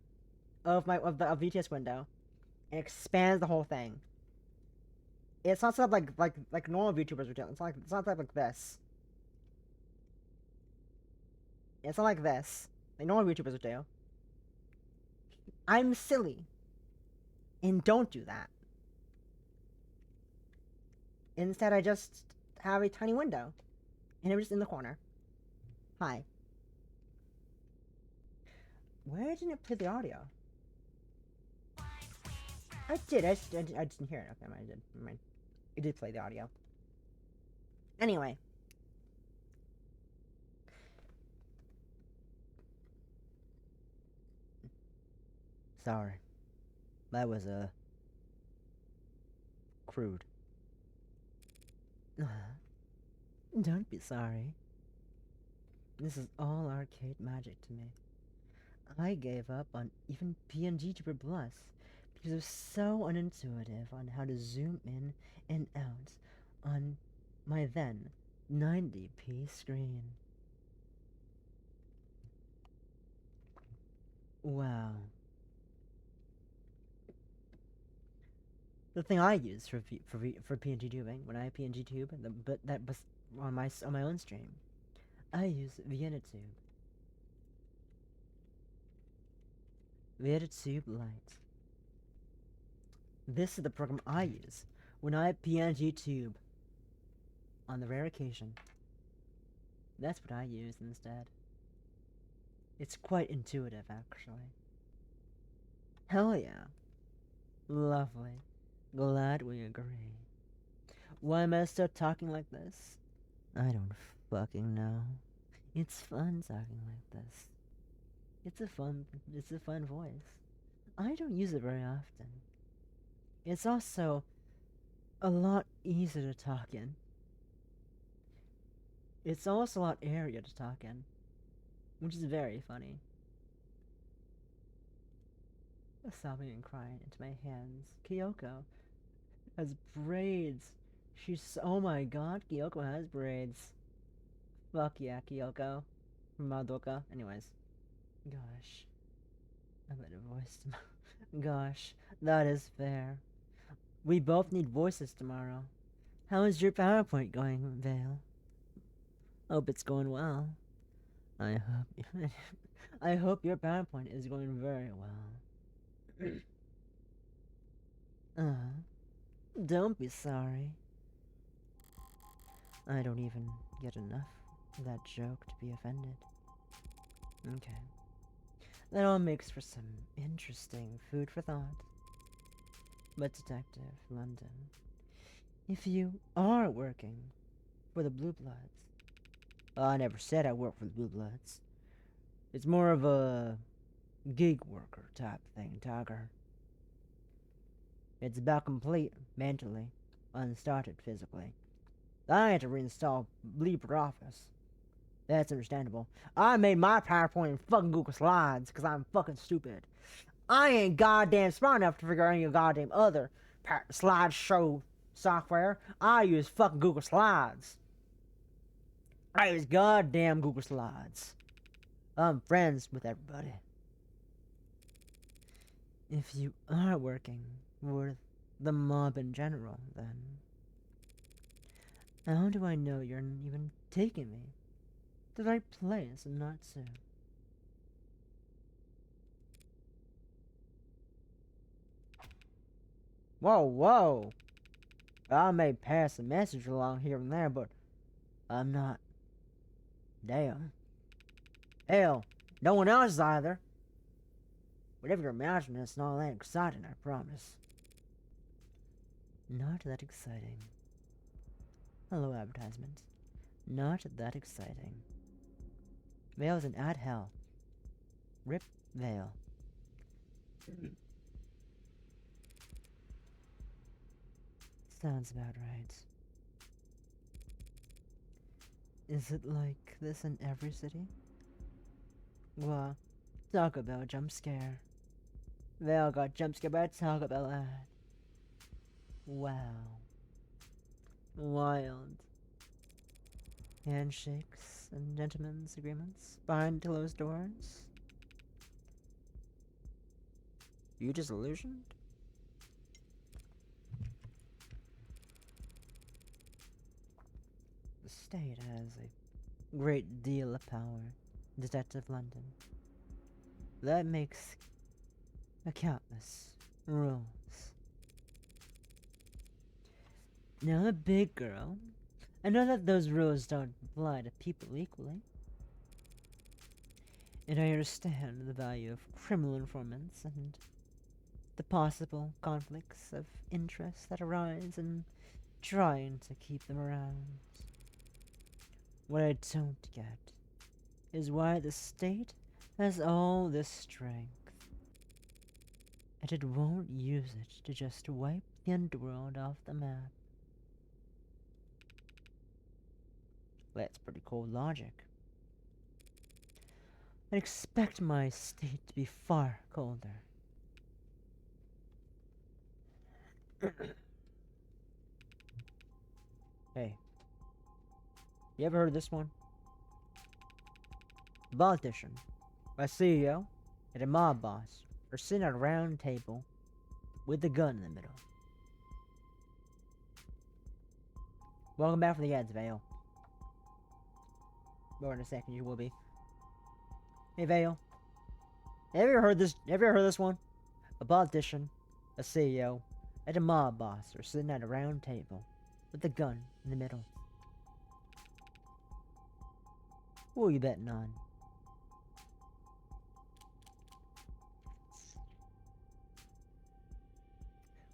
of the VTS window, and expands the whole thing. It's not set up like normal VTubers would do. It's not set up like this. It's not like this, like normal VTubers would do. I'm silly, and don't do that. Instead, I just have a tiny window, and it was just in the corner. Hi. Where didn't it play the audio? I did. I just didn't hear it. Okay, I did. Never mind. It did play the audio. Anyway. Sorry. That was, crude. Don't be sorry. This is all arcade magic to me. I gave up on even PNG Tuber Plus because it was so unintuitive on how to zoom in and out on my then 90p screen. Wow. The thing I use for PNG tubing when I PNG tube, but that was on my own stream, I use VietaTube. VietaTube Lite. This is the program I use when I PNG tube. On the rare occasion. That's what I use instead. It's quite intuitive, actually. Hell yeah. Lovely. Glad we agree. Why am I still talking like this? I don't fucking know. It's fun talking like this. It's a fun voice. I don't use it very often. It's also a lot easier to talk in. It's also a lot airier to talk in, which is very funny. Sobbing and crying into my hands. Kyoko has braids. Oh my god, Kyoko has braids. Fuck yeah, Kyoko. Madoka. Anyways. Gosh. I made a voice tomorrow. Gosh, that is fair. We both need voices tomorrow. How is your PowerPoint going, Vale? Hope it's going well. I hope I hope your PowerPoint is going very well. Don't be sorry. I don't even get enough of that joke to be offended. Okay. That all makes for some interesting food for thought. But Detective London, if you are working for the Blue Bloods... I never said I work for the Blue Bloods. It's more of a gig worker type thing, Tiger. It's about complete mentally, unstarted physically. I had to reinstall LibreOffice. That's understandable. I made my PowerPoint in fucking Google Slides because I'm fucking stupid. I ain't goddamn smart enough to figure out any goddamn other slideshow software. I use fucking Google Slides. I use goddamn Google Slides. I'm friends with everybody. If you are working with the mob in general, then how do I know you're even taking me to the right place and not so? Whoa, whoa! I may pass a message along here and there, but I'm not. Damn. Hell, no one else is either. Whatever you're imagining, it's not that exciting, I promise. Not that exciting. Hello, advertisement. Not that exciting. Vale's an ad hell. Rip Vale. Sounds about right. Is it like this in every city? Well, Taco Bell jump scare. Vale got jump scared by a Taco Bell ad. Wow. Wild. Handshakes and gentlemen's agreements behind closed doors. You disillusioned? The state has a great deal of power, Detective London. That makes a countless rules. Now, the big girl, I know that those rules don't apply to people equally. And I understand the value of criminal informants and the possible conflicts of interest that arise in trying to keep them around. What I don't get is why the state has all this strength, and it won't use it to just wipe the underworld off the map. That's pretty cold logic. I'd expect my state to be far colder. Hey, you ever heard of this one? A politician, a CEO, and a mob boss are sitting at a round table with a gun in the middle. Welcome back for the ads, Vale. More in a second, you will be. Hey, Vale. Have you ever heard this one? A politician, a CEO, and a mob boss are sitting at a round table with a gun in the middle. Who are you betting on?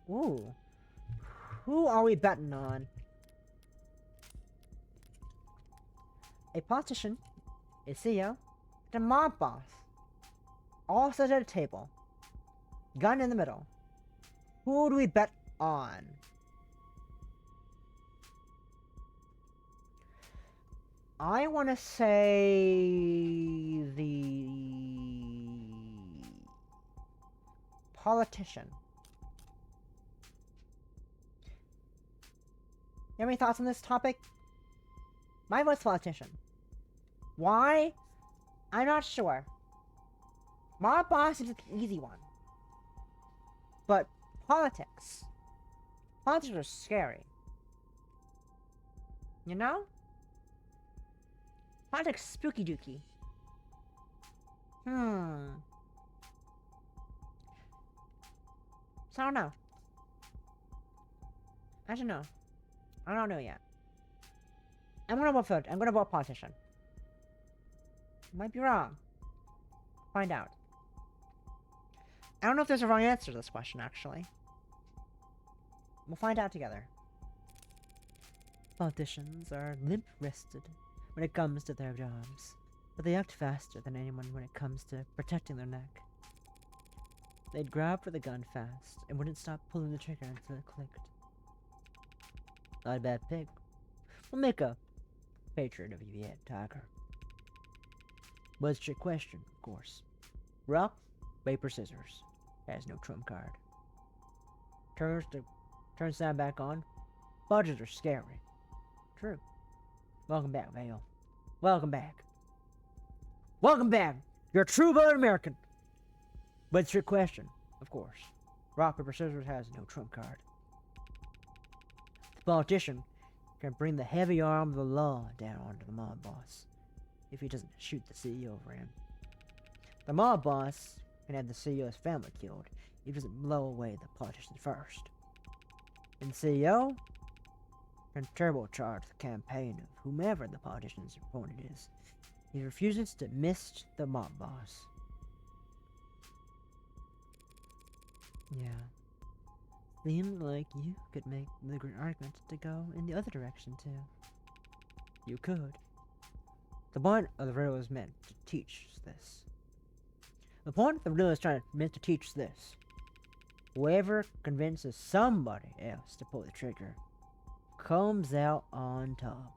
Ooh. Who are we betting on? A politician, a CEO, and a mob boss. All sat at a table. Gun in the middle. Who do we bet on? I want to say the politician. You have any thoughts on this topic? My vote's politician. Why? I'm not sure. Mob boss is an easy one. But politics. Politics are scary. You know? Project Spooky Dookie. So I don't know. Actually, no. I don't know yet. I'm gonna vote politician. Might be wrong. Find out. I don't know if there's a wrong answer to this question, actually. We'll find out together. Politicians are limp-wristed when it comes to their jobs, but they act faster than anyone when it comes to protecting their neck. They'd grab for the gun fast and wouldn't stop pulling the trigger until it clicked. Not a bad pig. We'll make a patriot of you yet, Tiger. But it's a trick question, of course. Rock, paper, scissors. Has no trump card. Turn sound back on. Budgets are scary. True. Welcome back, Vale. Welcome back. Welcome back! You're a true-blooded American! But it's your question, of course. Rock, paper, scissors has no trump card. The politician can bring the heavy arm of the law down onto the mob boss if he doesn't shoot the CEO for him. The mob boss can have the CEO's family killed if he doesn't blow away the politician first. And the CEO can turbocharge the campaign of whomever the politician's opponent is. He refuses to miss the mob boss. Yeah. Seems like you could make the great argument to go in the other direction, too. You could. The point of the riddle is meant to teach this. The point of the riddle is meant to teach this. Whoever convinces somebody else to pull the trigger comes out on top.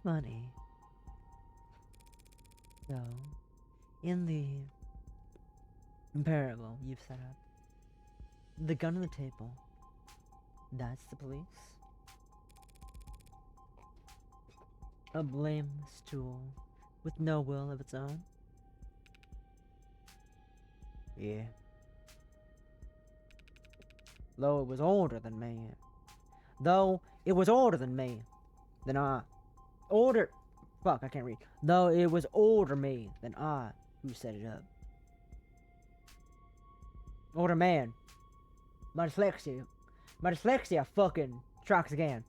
Funny. So, in the parable you've set up, the gun on the table, that's the police. A blameless tool with no will of its own. Yeah. Though it was older than me. Though it was older than me. Than I. Older. Fuck, I can't read. Though it was older me than I who set it up. Older man. My dyslexia fucking strikes again.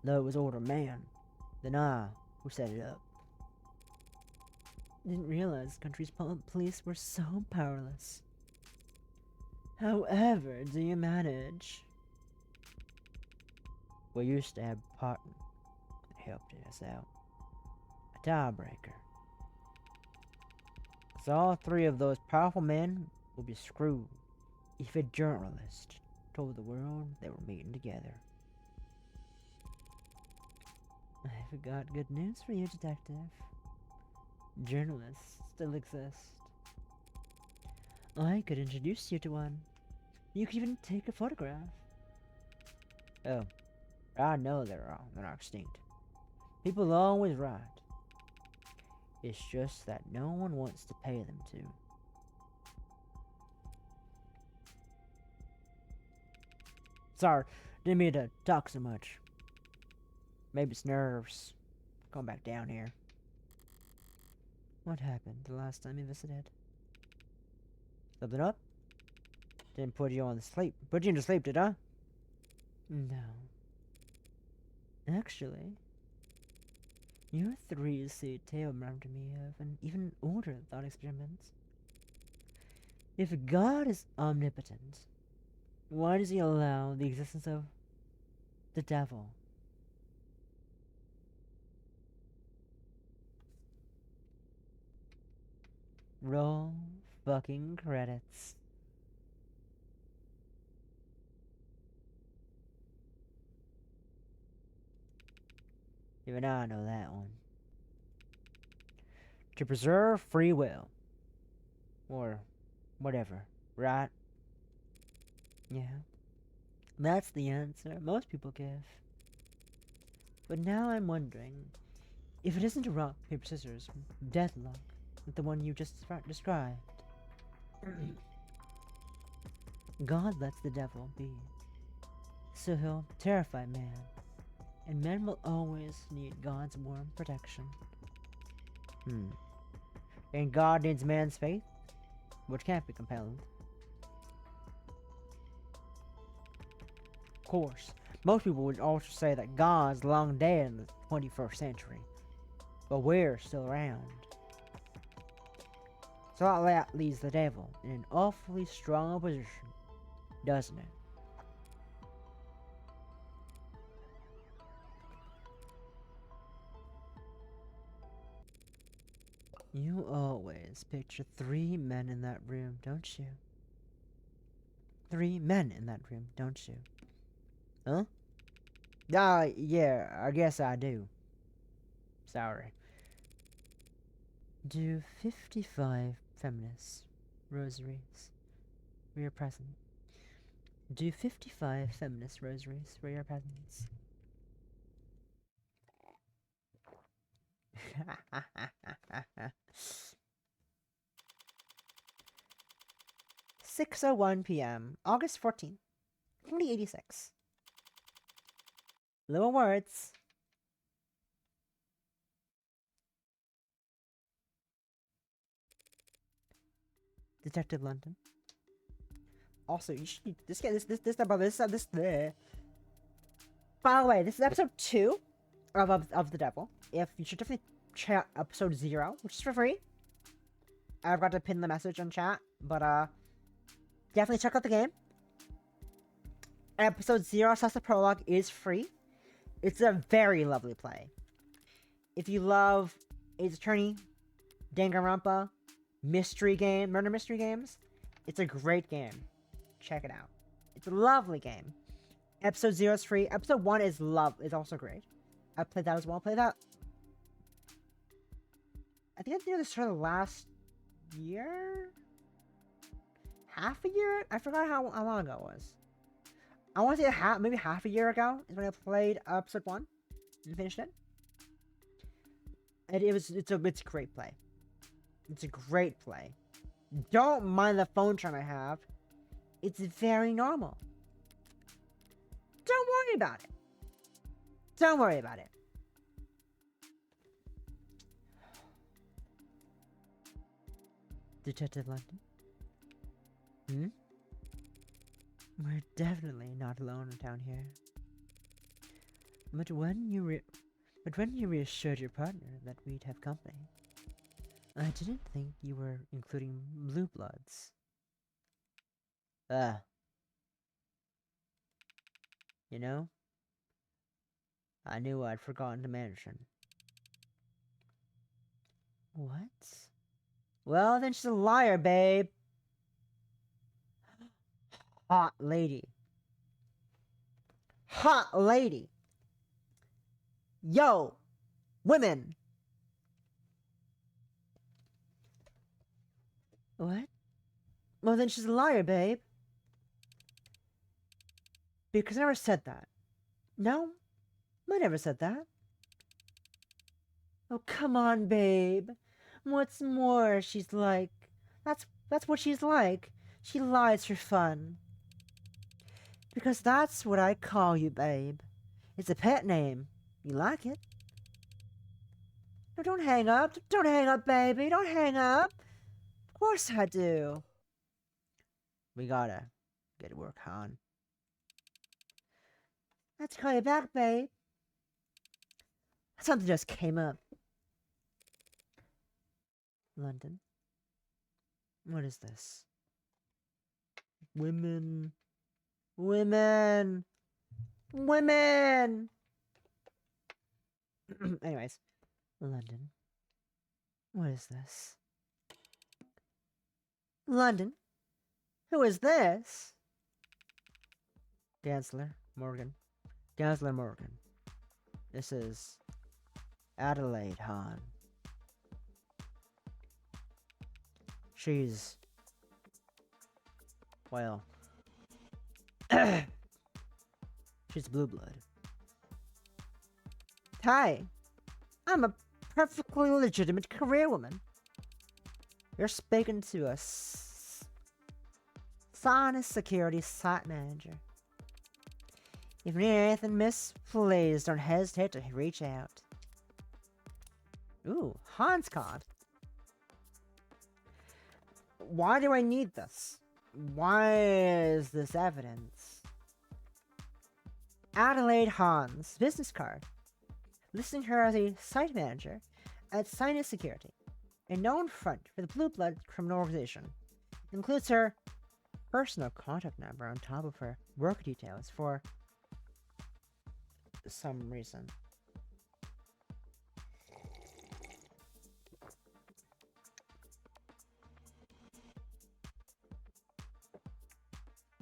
Though it was older man than I who set it up. Didn't realize the country's police were so powerless. However do you manage? We used to have a partner that helped us out. A tiebreaker. So all three of those powerful men will be screwed if a journalist told the world they were meeting together. I've got good news for you, detective. Journalists still exist. I could introduce you to one. You could even take a photograph. Oh, I know they're wrong. They're not extinct. People are always right. It's just that no one wants to pay them to. Sorry, didn't mean to talk so much. Maybe it's nerves. Going back down here. What happened the last time you visited? Something up? Didn't put you on the sleep. Put you into sleep, did I? No. Actually, your three-seat tale reminded me of an even older thought experiment. If God is omnipotent, why does he allow the existence of the devil? Roll fucking credits. Even I know that one. To preserve free will. Or whatever, right? Yeah. That's the answer most people give. But now I'm wondering if it isn't a rock, paper, scissors, deadlock, like the one you just described. God lets the devil be, so he'll terrify man And men will always need God's warm protection. And God needs man's faith, which can't be compelled. Of course, most people would also say that God's long dead in the 21st century, but we're still around. So that leaves the devil in an awfully strong position, doesn't it? You always picture 3 men in that room, don't you? 3 men in that room, don't you? Huh? Yeah, I guess I do. Sorry. Do 55 feminist rosaries for your present? Do 55 feminist rosaries for your presents? 6:01 p.m., August 14th, 2086. Little words. Detective London. Also, you should there. By the way, this is episode 2 of The Devil. If you should definitely check out episode 0, which is for free. I forgot to pin the message on chat, but definitely check out the game. Episode 0 / the prologue is free. It's a very lovely play. If you love Ace Attorney, Danganronpa, murder mystery games, it's a great game. Check it out. It's a lovely game. Episode 0 is free. Episode 1 is also great. I played that as well. Play that. I think it's near the start of last year? Half a year? I forgot how long ago it was. I want to say maybe half a year ago is when I played episode 1 and finished it. And it's a great play. It's a great play. Don't mind the phone charm I have. It's very normal. Don't worry about it. Don't worry about it. Detective London? We're definitely not alone down here. But when you reassured your partner that we'd have company, I didn't think you were including blue bloods. You know? I knew I'd forgotten to mention. What? Well, then she's a liar, babe. Hot lady. Hot lady. Yo, women. What? Well, then she's a liar, babe. Because I never said that. No, I never said that. Oh, come on, babe. What's more, she's like... That's what she's like. She lies for fun. Because that's what I call you, babe. It's a pet name. You like it? No, don't hang up. Don't hang up, baby. Don't hang up. Of course I do. We gotta get to work, hon. Let's call you back, babe. Something just came up. London. What is this? Women. Women. Women. Anyways. London. What is this? London. Who is this? Gansler Morgan. Gansler Morgan. This is Adelaide Hahn. She's... well... she's blue blood. Hi. I'm a perfectly legitimate career woman. You're speaking to a Sinus Security site manager. If you need anything, miss, please don't hesitate to reach out. Ooh, Hans card. Why do I need this? Why is this evidence? Adelaide Hans, business card. Listing her as a site manager at Sinus Security, a known front for the Blue Blood criminal organization. It includes her personal contact number on top of her work details for some reason.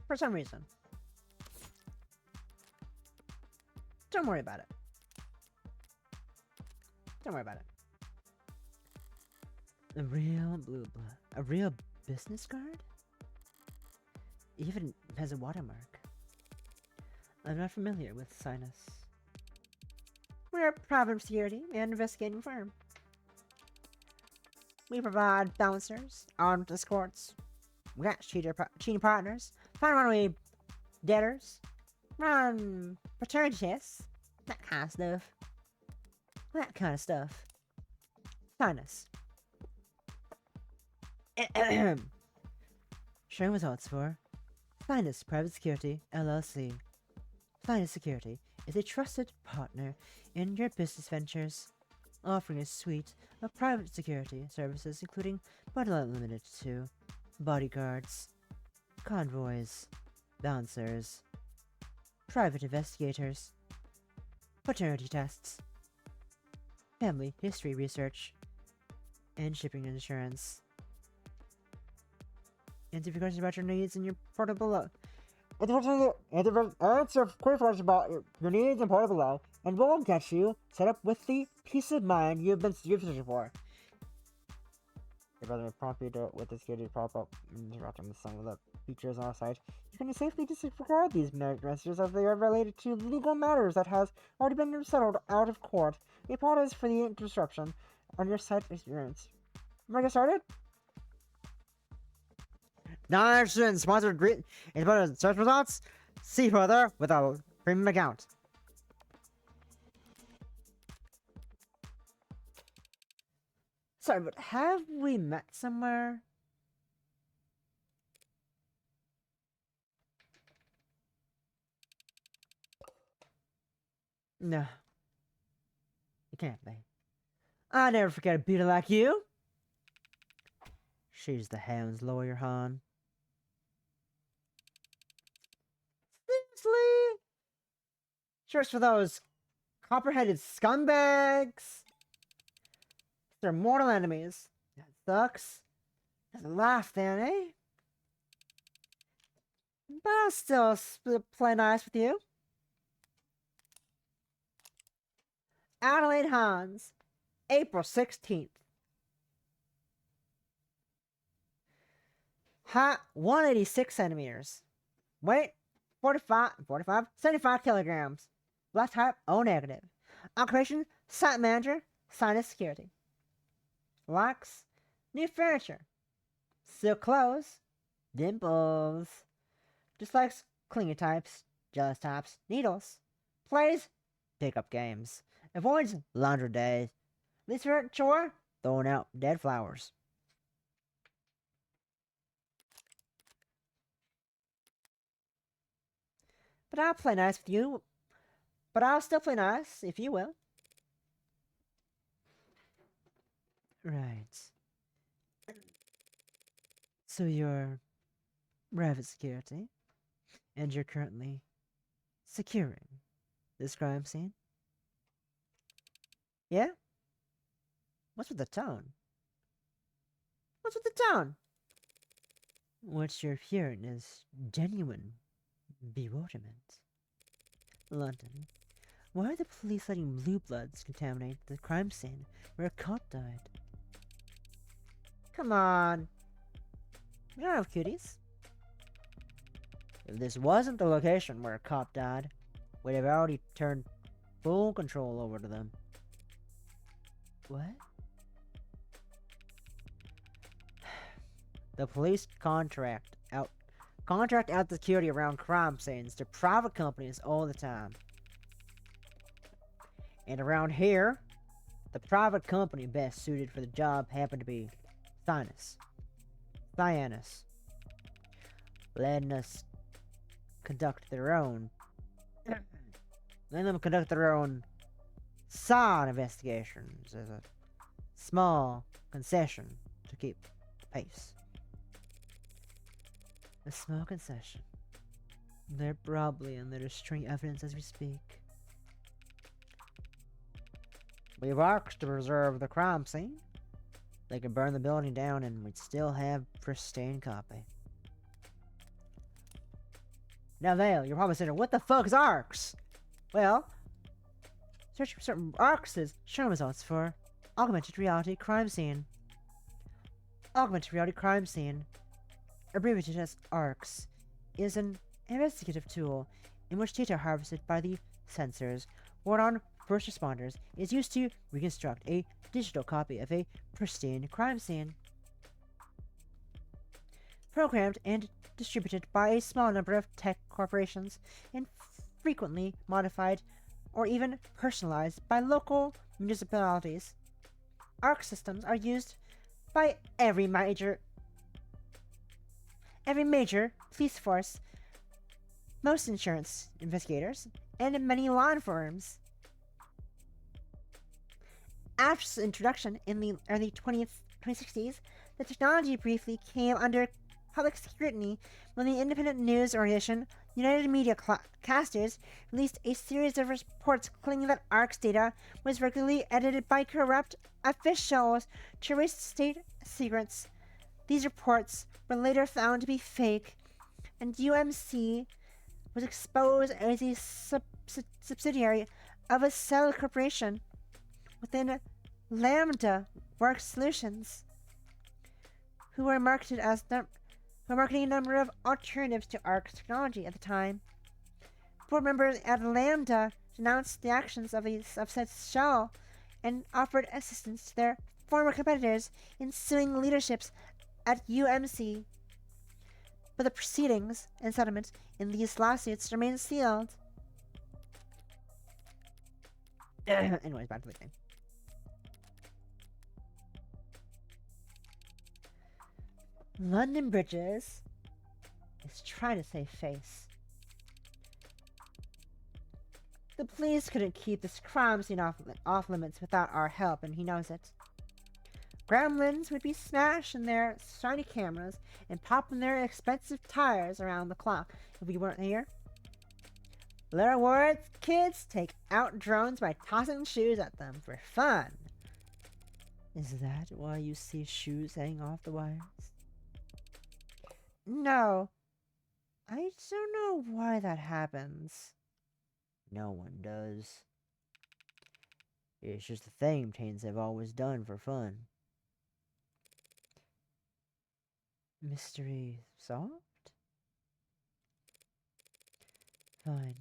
For some reason. Don't worry about it. Don't worry about it. A real blue blood. A real business card? Even has a watermark. I'm not familiar with Sinus. We're a private security and investigating firm. We provide bouncers, armed escorts. We got cheating partners, find runaway debtors, run paternity tests, that kind of stuff. That kind of stuff. Sinus. Showing results for Sinus Private Security, LLC. Sinus Security is a trusted partner in your business ventures, offering a suite of private security services including but not limited to bodyguards, convoys, bouncers, private investigators, paternity tests, family history research, and shipping insurance. Answer questions about your needs and your portable answer questions about your needs and portable and we'll get you set up with the peace of mind you've been searching for. Your brother may prompt you to with the security pop-up interrupting some of the features on our site. You can safely disregard these messages as they are related to legal matters that has already been settled out of court. We apologize for the disruption on your site experience. Wanna get started? Non-interested sponsored greet is about search results. See further with a premium account. Sorry, but have we met somewhere? No. It can't be. I never forget a beauty like you. She's the hound's lawyer, hon. Seriously? Just for those copper-headed scumbags? They're mortal enemies. That sucks. Doesn't last then, eh? But I'll still play nice with you. Adelaide Hans, April 16th. Height 186 centimeters. Weight 75 kilograms. Blood type O negative. Occupation site manager, Sinus Security. Likes new furniture, silk clothes, dimples. Dislikes clingy types, jealous types, needles. Plays pickup games. Avoids laundry days. Least favorite chore, throwing out dead flowers. But I'll play nice with you. But I'll still play nice, if you will. Right. So you're private security, and you're currently securing this crime scene? Yeah? What's with the tone? What's with the tone? What you're hearing is genuine bewilderment. London. Why are the police letting blue bloods contaminate the crime scene where a cop died? Come on. We don't have cuties. If this wasn't the location where a cop died, we'd have already turned full control over to them. What? The police contract out the security around crime scenes to private companies all the time. And around here, the private company best suited for the job happened to be Cyanus, letting us conduct their own, letting them conduct their own side investigations as a small concession to keep pace. A small concession. They're probably in there destroying evidence as we speak. We've asked to preserve the crime scene. They could burn the building down and we'd still have pristine copy. Now, Vale, you're probably saying, what the fuck is ARCS? Well, search for certain ARCS is showing results for Augmented Reality Crime Scene. Augmented Reality Crime Scene, abbreviated as ARCS, is an investigative tool in which data harvested by the sensors worn on first responders is used to reconstruct a digital copy of a pristine crime scene. Programmed and distributed by a small number of tech corporations and frequently modified or even personalized by local municipalities, ARC systems are used by every major police force, most insurance investigators, and many law firms. After its introduction in the early 2060s, the technology briefly came under public scrutiny when the independent news organization United Media Casters released a series of reports claiming that ARC's data was regularly edited by corrupt officials to erase state secrets. These reports were later found to be fake, and UMC was exposed as a subsidiary of a cell corporation within Lambda Work Solutions, who were marketing a number of alternatives to ARC technology at the time. Board members at Lambda denounced the actions of said shell and offered assistance to their former competitors in suing leaderships at UMC. But the proceedings and settlement in these lawsuits remain sealed. Anyways, back to the game. London Bridges is trying to save face. The police couldn't keep this crime scene off limits without our help, and he knows it. Gremlins would be smashing their shiny cameras and popping their expensive tires around the clock if we weren't here. Little words, kids take out drones by tossing shoes at them for fun. Is that why you see shoes hanging off the wires? No. I don't know why that happens. No one does. It's just a thing teens have always done for fun. Mystery solved? Fine.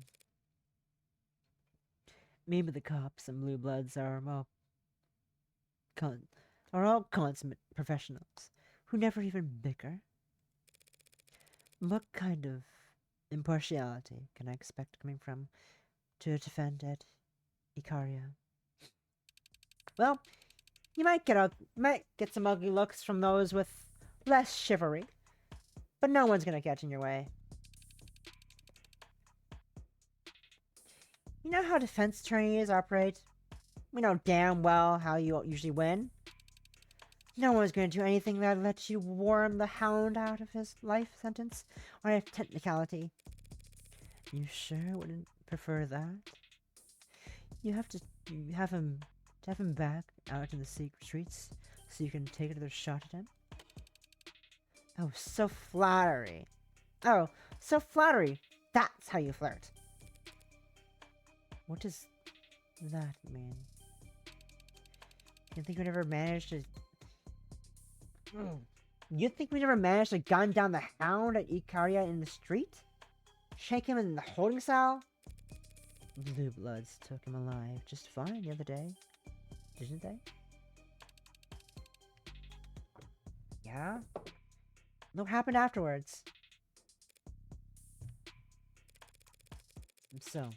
Maybe the cops and blue bloods are all consummate professionals who never even bicker. What kind of impartiality can I expect coming from to defend Ed Icaria? Well, you might get some ugly looks from those with less chivalry, but no one's gonna get in your way. You know how defense attorneys operate? We know damn well how you usually win. No one's going to do anything that lets you worm the hound out of his life sentence on a technicality. You sure wouldn't prefer that? You have him back out in the secret streets so you can take another shot at him? Oh, so flattery. Oh, so flattery. That's how you flirt. What does that mean? You think we'd ever manage to... You think we never managed to gun down the hound at Icaria in the street? Shake him in the holding cell? Blue Bloods took him alive just fine the other day, didn't they? Yeah? What happened afterwards? So,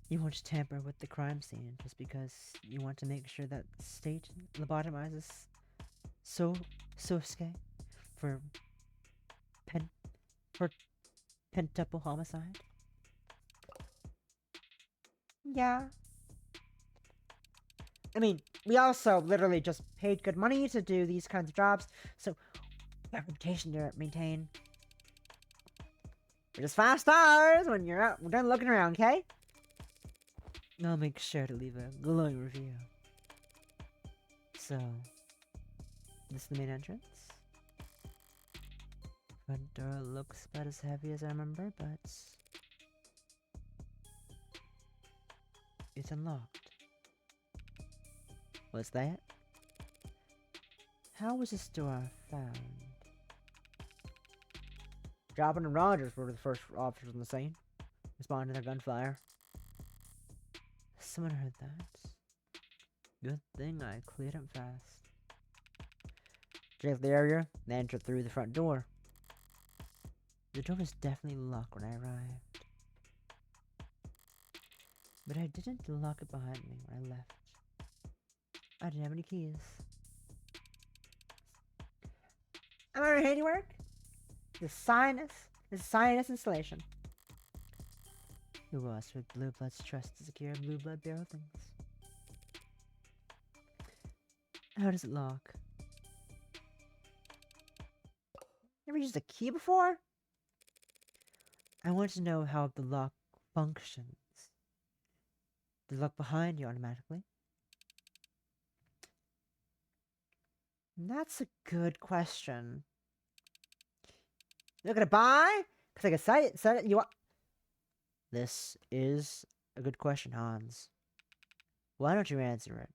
you want to tamper with the crime scene just because you want to make sure that state lobotomizes so Sosuke for pen for pentuple homicide? Yeah. I mean, we also literally just paid good money to do these kinds of jobs, so we have a reputation to maintain. We're just 5 stars when you're out. We're done looking around, okay? I'll make sure to leave a glowing review. So, this is the main entrance. Front door looks about as heavy as I remember, but it's unlocked. What's that? How was this door found? Joplin and Rogers were the first officers on the scene, responding to their gunfire. Someone heard that. Good thing I cleared up fast. Checked the area, then entered through the front door. The door was definitely locked when I arrived. But I didn't lock it behind me when I left. I didn't have any keys. Am I handiwork? The sinus installation. Who else with Blue Blood's trust to secure Blue Blood barrel things? How does it lock? Never used a key before? I want to know how the lock functions. Does it lock behind you automatically? That's a good question. You're gonna buy? Because I can set it, you want. This is a good question, Hans. Why don't you answer it?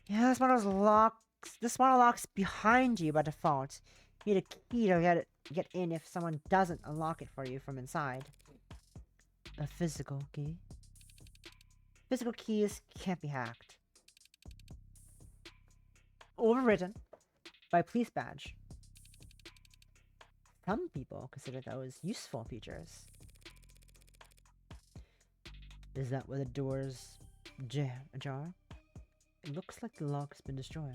Yeah, this model locks behind you by default. You need a key to get in if someone doesn't unlock it for you from inside. A physical key? Physical keys can't be hacked. Overridden by police badge. Some people consider those useful features. Is that why the door's ajar? It looks like the lock's been destroyed.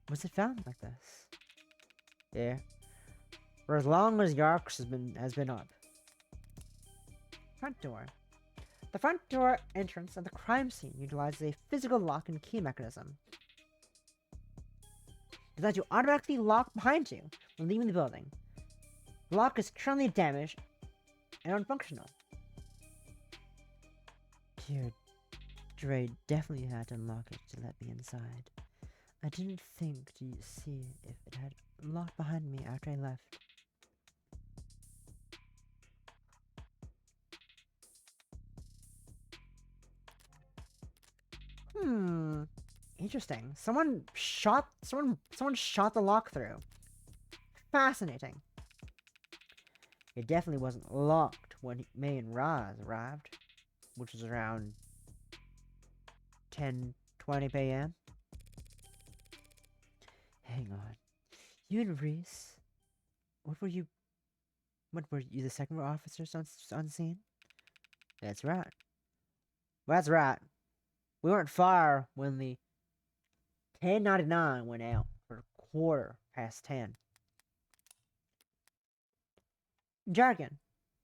Was it found like this? Yeah. For as long as Yarks has been up. Front door. The front door entrance of the crime scene utilizes a physical lock and key mechanism. It lets you automatically lock behind you when leaving the building. The lock is currently damaged and unfunctional. Dear Dre definitely had to unlock it to let me inside. I didn't think to see if it had locked behind me after I left. Interesting. Someone shot the lock through. Fascinating. It definitely wasn't locked when May and Roz arrived, which was around 10:20 p.m. Hang on. You and Reese? What were you the second officers on scene? That's right. That's right. We weren't far when the 1099 went out for 10:15. Jargon.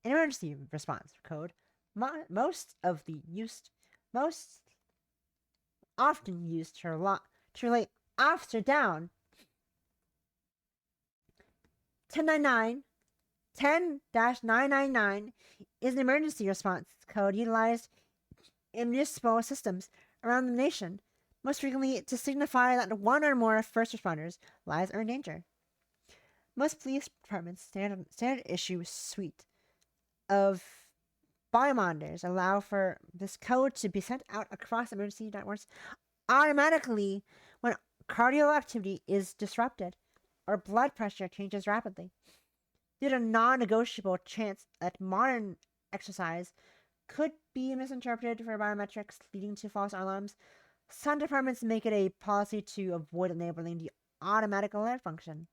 An emergency response code. Most often used to relate officer down. 1099 10-999 is an emergency response code utilized in municipal systems around the nation, most frequently to signify that one or more first responders' lives are in danger. Most police departments' standard issue suite of biomonitors allow for this code to be sent out across emergency networks automatically when cardiac activity is disrupted or blood pressure changes rapidly. Due to non-negotiable chance that modern exercise could be misinterpreted for biometrics, leading to false alarms, some departments make it a policy to avoid enabling the automatic alert function.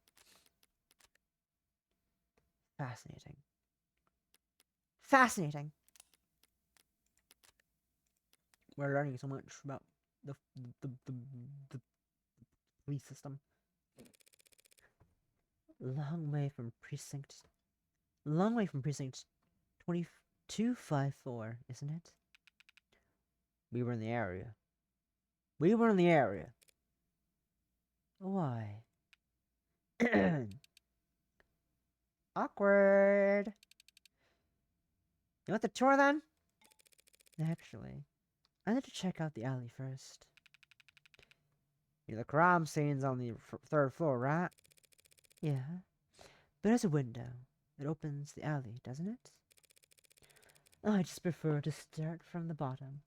Fascinating. Fascinating. We're learning so much about the the, the, the police system. Long way from precinct 2254, isn't it? We were in the area. Why? Awkward. You want the tour then? Actually, I need to check out the alley first. The crime scene's on the third floor, right? Yeah. But there's a window that opens the alley, doesn't it? I just prefer to start from the bottom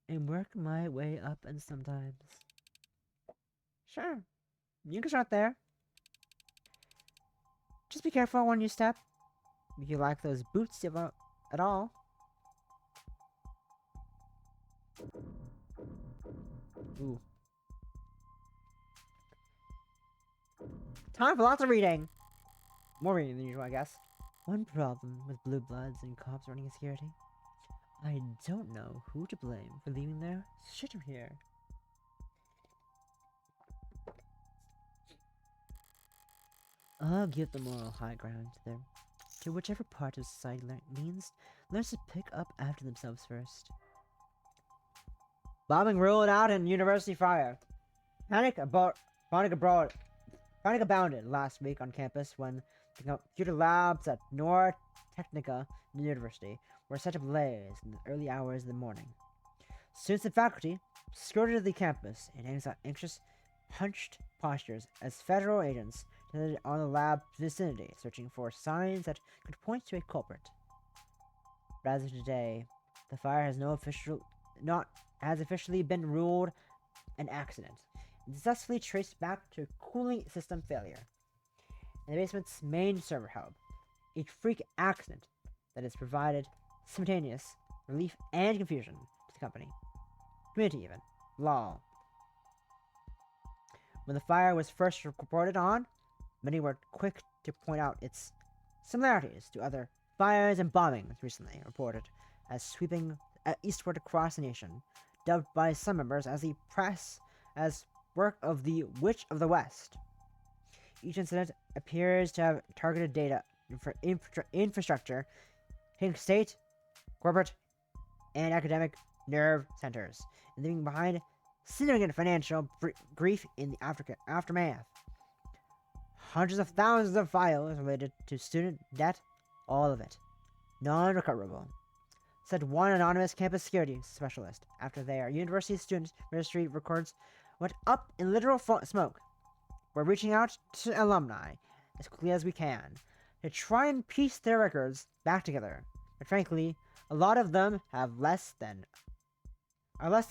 and work my way up, and sometimes. Sure. You can start there. Just be careful when you step. If you like those boots at all. Ooh. Time for lots of reading. More reading than usual, I guess. One problem with blue bloods and cops running security. I don't know who to blame for leaving their shit here. I'll give the moral high ground to whichever part of society learns to pick up after themselves first. Bombing ruled out in university fire. Panic abounded last week on campus when the computer labs at Nor Technica University were set ablaze in the early hours of the morning. Students and faculty skirted the campus in anxious, hunched postures as federal agents descended on the lab vicinity, searching for signs that could point to a culprit. But as of today, the fire has officially been ruled an accident, and successfully traced back to cooling system failure in the basement's main server hub. A freak accident that has provided simultaneous relief and confusion to the community even. Lol. When the fire was first reported on, many were quick to point out its similarities to other fires and bombings recently reported as sweeping eastward across the nation, dubbed by some members as the press as work of the Witch of the West. Each incident appears to have targeted data for infrastructure, hitting state, corporate, and academic nerve centers, and leaving behind significant financial grief in the aftermath. Hundreds of thousands of files related to student debt, all of it non-recoverable, said one anonymous campus security specialist after their university student registry records went up in literal smoke. We're reaching out to alumni as quickly as we can to try and piece their records back together, but frankly, a lot of them are less than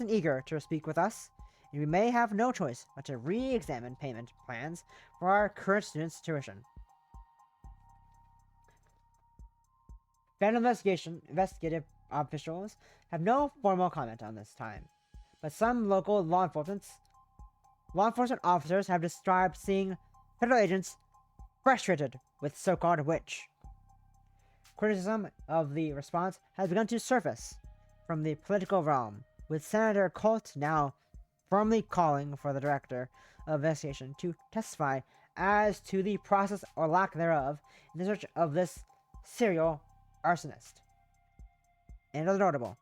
eager to speak with us, and we may have no choice but to re-examine payment plans for our current students' tuition. Federal investigative officials have no formal comment on this time, but some local law enforcement officers have described seeing federal agents frustrated with so-called witch. Criticism of the response has begun to surface from the political realm, with Senator Colt now firmly calling for the director of investigation to testify as to the process or lack thereof in the search of this serial arsonist. And other notable.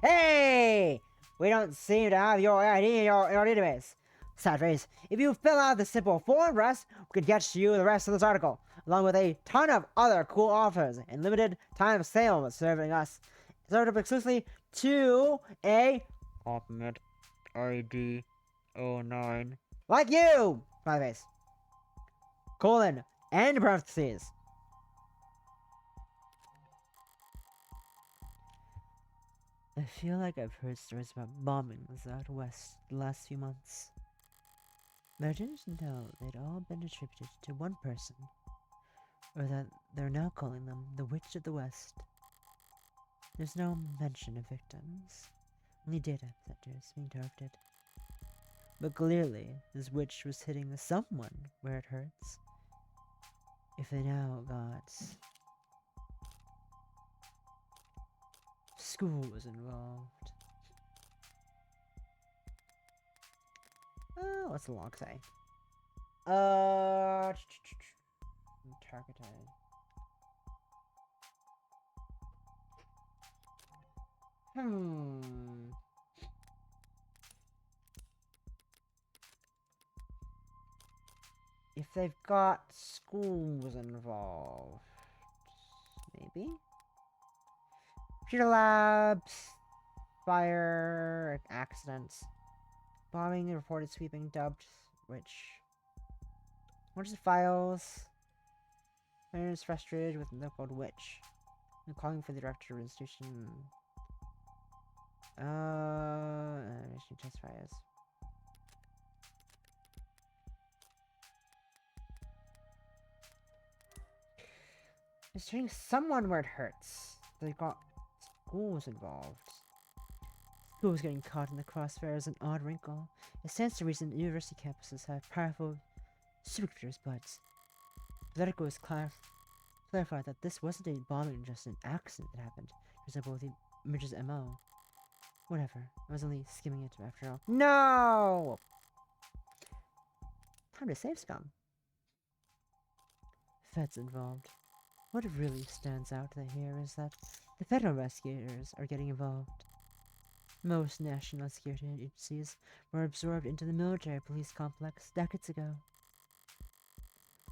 Hey! We don't seem to have your ID in our database. Sad face. If you fill out the simple form for us, we could get you the rest of this article, along with a ton of other cool offers and limited time sales serving us. Served up exclusively to a Ultimate ID 09. Like you! Smiley face. Colon. And parentheses. I feel like I've heard stories about bombings out west the last few months, but I didn't know they'd all been attributed to one person, or that they're now calling them the Witch of the West. There's no mention of victims, only data centers being targeted. But clearly, this witch was hitting someone where it hurts. If they now got School was involved. What's the log say? Targeted. If they've got schools involved, maybe? Computer labs, fire, accidents, bombing, reported sweeping, dubbed, which... Where's the files? Aaron is frustrated with the called witch. I'm calling for the director of the institution. She testifies. It's hitting someone where it hurts. They got schools involved. Schools getting caught in the crossfire is an odd wrinkle. It stands to reason university campuses have powerful supercomputers, but Politico has clarified that this wasn't a bombing, just an accident that happened. For example, the image's MO. Whatever. I was only skimming it after all. No! Time to save scum. Feds involved. What really stands out here is that the federal investigators are getting involved. Most national security agencies were absorbed into the military police complex decades ago.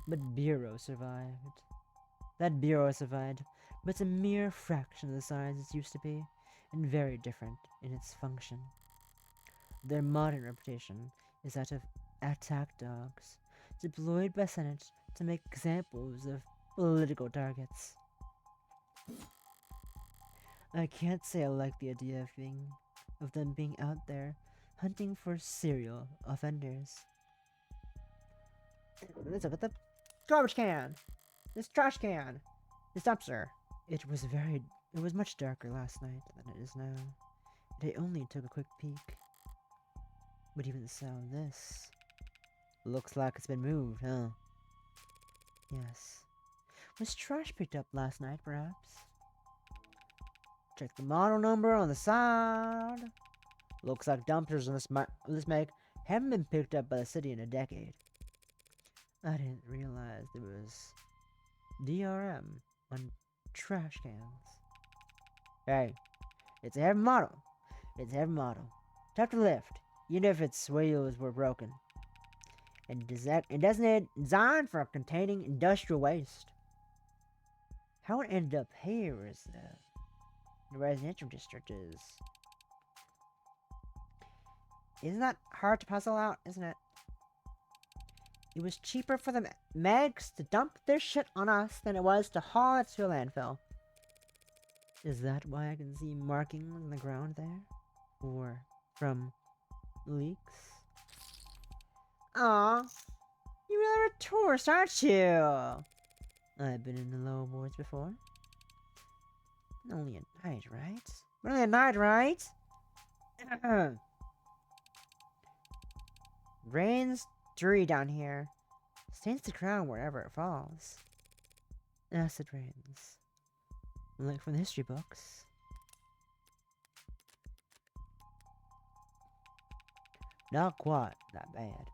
But Bureau survived. That Bureau survived, but it's a mere fraction of the size it used to be, and very different in its function. Their modern reputation is that of attack dogs, deployed by Senate to make examples of political targets. I can't say I like the idea of them being out there hunting for serial offenders. Let's look at the garbage can. This trash can. This dumpster. It was much darker last night than it is now. I only took a quick peek. But even so, this looks like it's been moved, huh? Yes. Was trash picked up last night, perhaps? Check the model number on the side. Looks like dumpsters on this make haven't been picked up by the city in a decade. I didn't realize there was DRM on trash cans. Hey, it's a heavy model. It's a heavy model. Tough to lift, even if its wheels were broken. And designed for containing industrial waste. How it ended up here is the residential district is. Isn't that hard to puzzle out, isn't it? It was cheaper for the Megs to dump their shit on us than it was to haul it to a landfill. Is that why I can see markings on the ground there? Or from leaks? Aw, you're a tourist, aren't you? I've been in the lower wards before. Only at night, right? Only at night, right? Rain's dirty down here. Stains the ground wherever it falls. Acid rains. Like from the history books. Not quite that bad.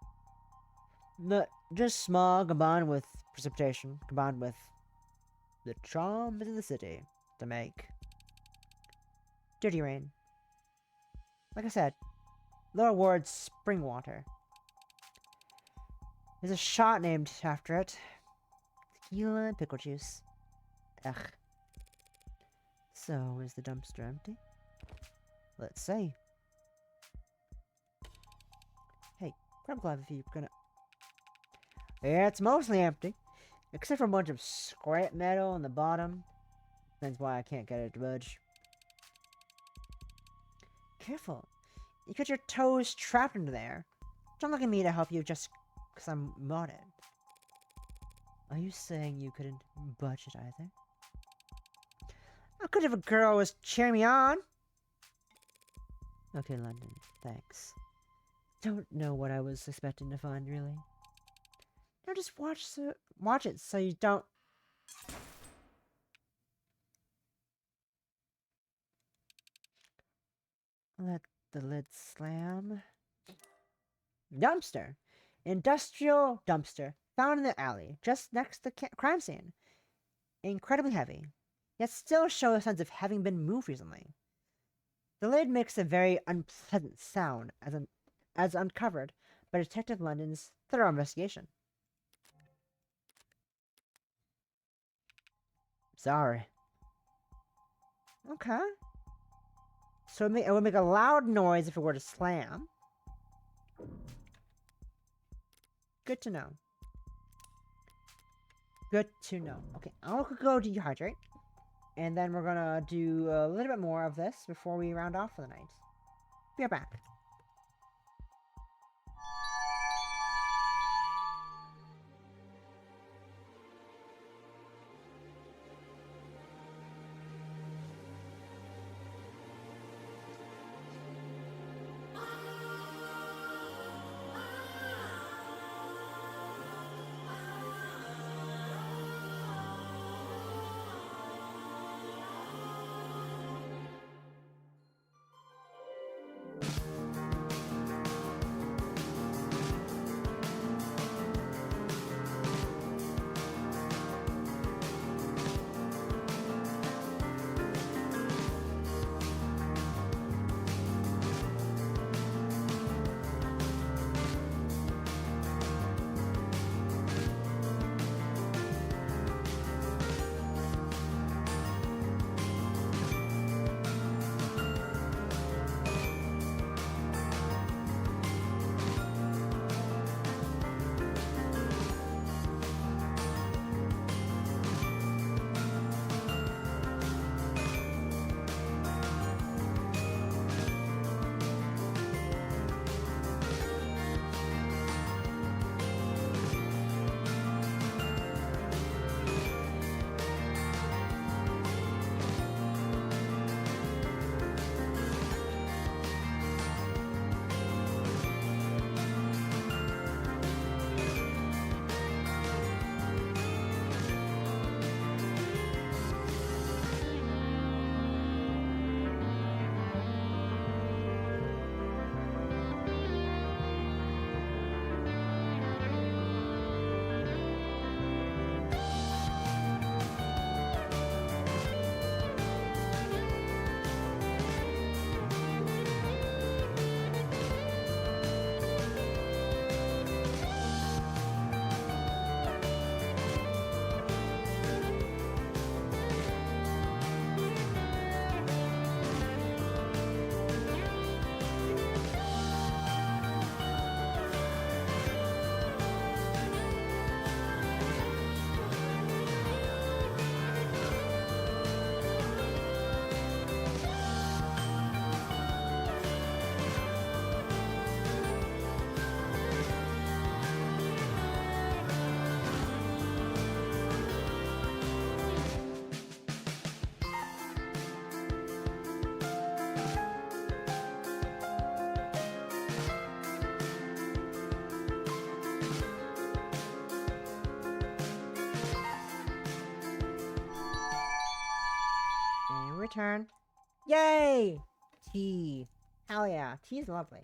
But just smog combined with precipitation, combined with the charms of the city to make dirty rain. Like I said, lower ward's spring water. There's a shot named after it. Tequila and pickle juice. Ugh. So, is the dumpster empty? Let's see. Hey, grab glove if you're gonna... Yeah, it's mostly empty. Except for a bunch of scrap metal on the bottom. That's why I can't get it to budge. Careful. You get your toes trapped into there. Don't look at me to help you just because I'm modded. Are you saying you couldn't budge it either? I could if a girl was cheering me on. Okay, London. Thanks. Don't know what I was expecting to find, really. Now just watch it so you don't... Let the lid slam. Dumpster. Industrial dumpster. Found in the alley, just next to the crime scene. Incredibly heavy, yet still shows signs of having been moved recently. The lid makes a very unpleasant sound as uncovered by Detective London's thorough investigation. Sorry. Okay. So it would make a loud noise if it were to slam. Good to know. Good to know. Okay, I'll go dehydrate. And then we're gonna do a little bit more of this before we round off for the night. Be right back. Return. Yay! Tea. Hell yeah. Tea is lovely.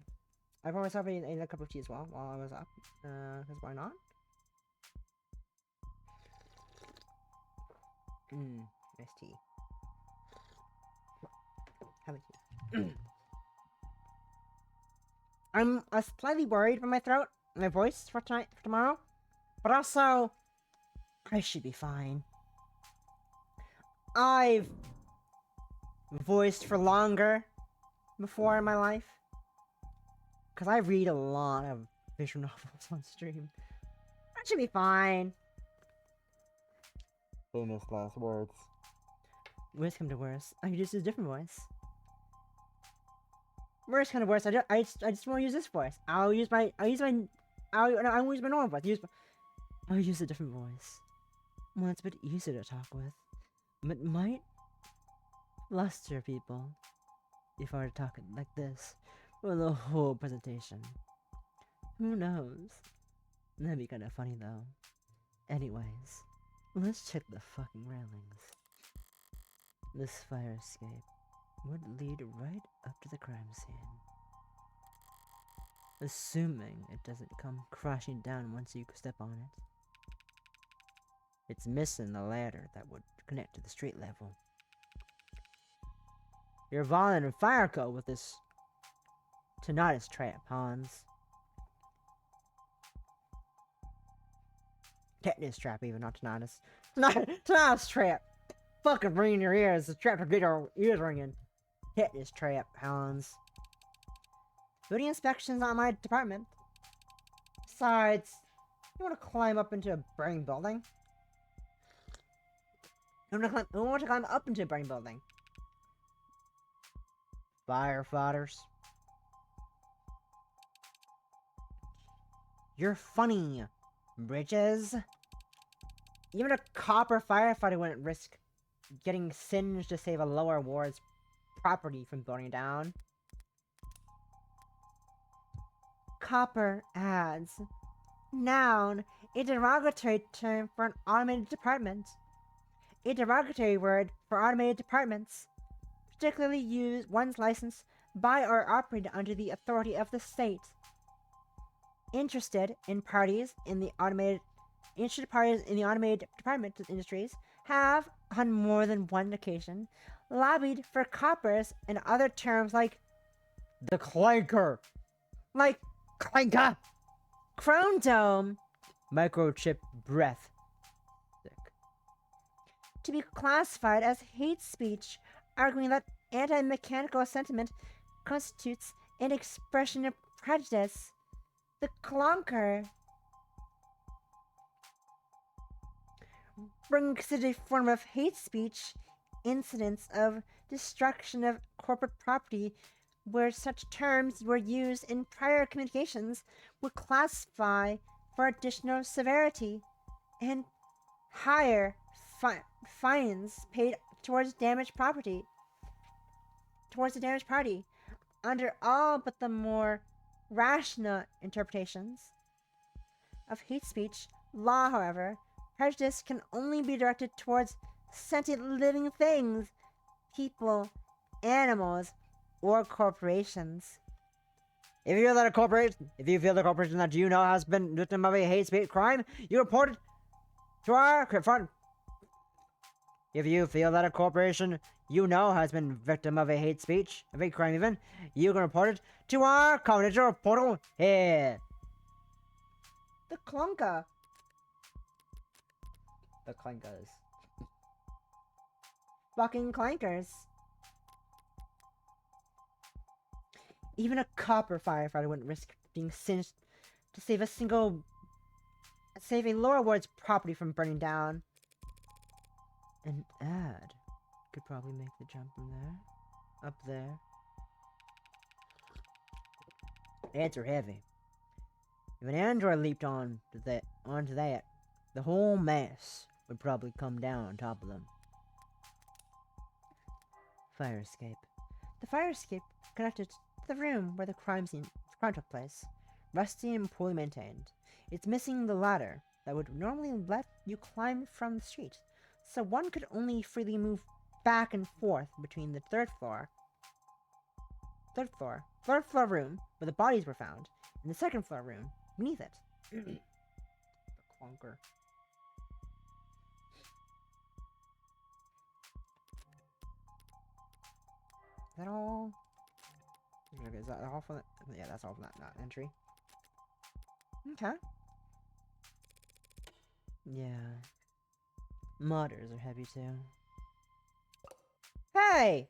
I poured myself in a cup of tea as well while I was up. Because why not? Nice tea. Have a tea. I'm slightly worried about my throat and my voice for tomorrow. But also, I should be fine. I've voiced for longer before in my life. Because I read a lot of visual novels on stream. That should be fine. Famous last words. Worst come to worst, I could just use a different voice. Worst kind of worst, I just want to use this voice. I won't use my normal voice. I'll use a different voice. One that's a bit easier to talk with. But might fluster people if I were to talk like this for the whole presentation. Who knows? That'd be kind of funny though. Anyways, let's check the fucking railings. This fire escape would lead right up to the crime scene. Assuming it doesn't come crashing down once you step on it. It's missing the ladder that would connect to the street level. You're violating fire code with this tinnitus trap, Hans. Tetanus trap, even, not tinnitus. Tinnitus trap! Fucking ringing your ears. The trap to get your ears ringing. Tetanus trap, Hans. Building inspections on my department. Besides, you want to climb up into a burning building? You want to climb up into a burning building? Firefighters. You're funny, Bridges. Even a copper firefighter wouldn't risk getting singed to save a lower ward's property from burning down. Copper adds. Noun, a derogatory term for an automated department. A derogatory word for automated departments, particularly used ones licensed by or operated under the authority of the state. Interested parties in the automated department industries have, on more than one occasion, lobbied for coppers and other terms like the clanker, like clanker, chrome dome, microchip breath, to be classified as hate speech, arguing that anti-mechanical sentiment constitutes an expression of prejudice. The clunker brings it a form of hate speech, incidents of destruction of corporate property, where such terms were used in prior communications would classify for additional severity and higher fines paid towards damaged property. Towards the damaged party, under all but the more rational interpretations of hate speech law, however, prejudice can only be directed towards sentient living things, people, animals, or corporations. If you feel that a corporation that you know has been victim of a hate speech crime, you report it to our front. If you feel that a corporation you know has been victim of a hate speech, of a crime even, you can report it to our confidential portal here. The clunker. The clankers. Fucking clankers. Even a copper firefighter wouldn't risk being singed to save a lower ward's property from burning down. An ad could probably make the jump from there. Up there. Ads are heavy. If an android leaped onto that, the whole mass would probably come down on top of them. Fire escape. The fire escape connected to the room where the crime took place. Rusty and poorly maintained. It's missing the ladder that would normally let you climb from the street, so one could only freely move back and forth between the third floor room where the bodies were found, and the second floor room beneath it. The clunker. Is that all? Okay, is that all for that? Yeah, that's all for that entry. Okay. Yeah. Modders are heavy too. Hey!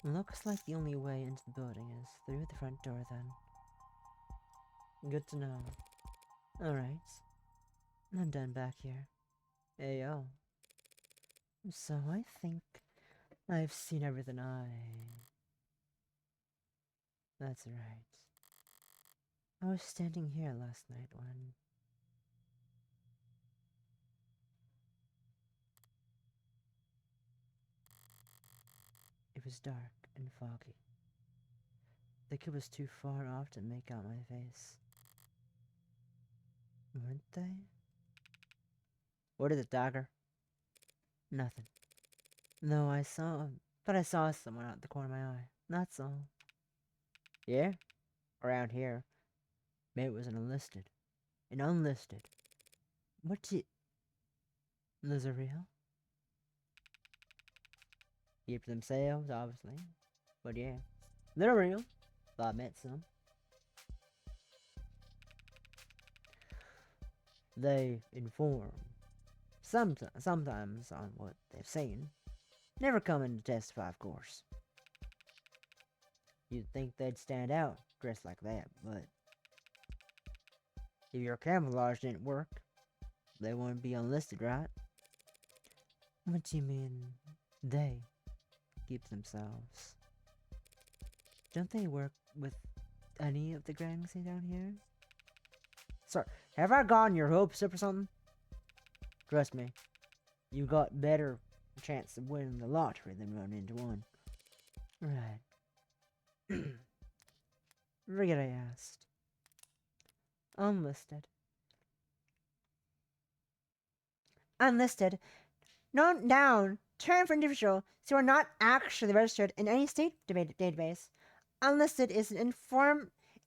Looks like the only way into the building is through the front door then. Good to know. Alright. I'm done back here. Hey yo. So I think I've seen everything That's right. I was standing here last night when... It was dark and foggy. The kid was too far off to make out my face. Weren't they? What is it, Dagger? Nothing. Though I saw a Thought I saw someone out the corner of my eye. That's all. Yeah? Around here. Maybe it was an enlisted. An unlisted. What's it? Those are real? Keep themselves, obviously. But yeah. They're real. Thought I met some. They inform. Sometimes on what they've seen. Never coming to testify, of course. You'd think they'd stand out dressed like that, but if your camouflage didn't work, they wouldn't be unlisted, right? What do you mean, they keep themselves? Don't they work with any of the gangs down here? Sir, have I gotten your hopes up or something? Trust me, you got better chance of winning the lottery than running into one. Right. Forget I asked. Unlisted. Unlisted. Note down. Term for individuals who are not actually registered in any state database. Unlisted is an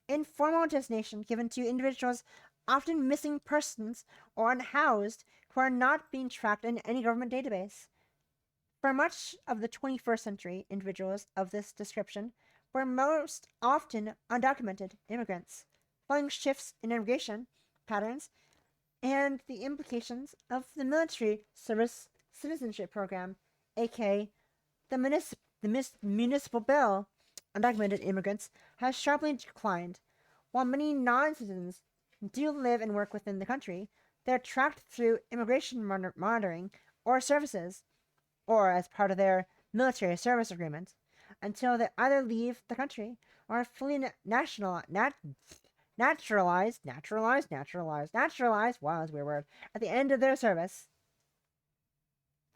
informal designation given to individuals, often missing persons or unhoused, who are not being tracked in any government database. For much of the 21st century, individuals of this description were most often undocumented immigrants, following shifts in immigration patterns and the implications of the military service citizenship program, aka the municipal bill. Undocumented immigrants has sharply declined. While many non-citizens do live and work within the country, they're tracked through immigration monitoring or services, or as part of their military service agreement, until they either leave the country or are fully naturalized. Wow, that's a weird word. At the end of their service.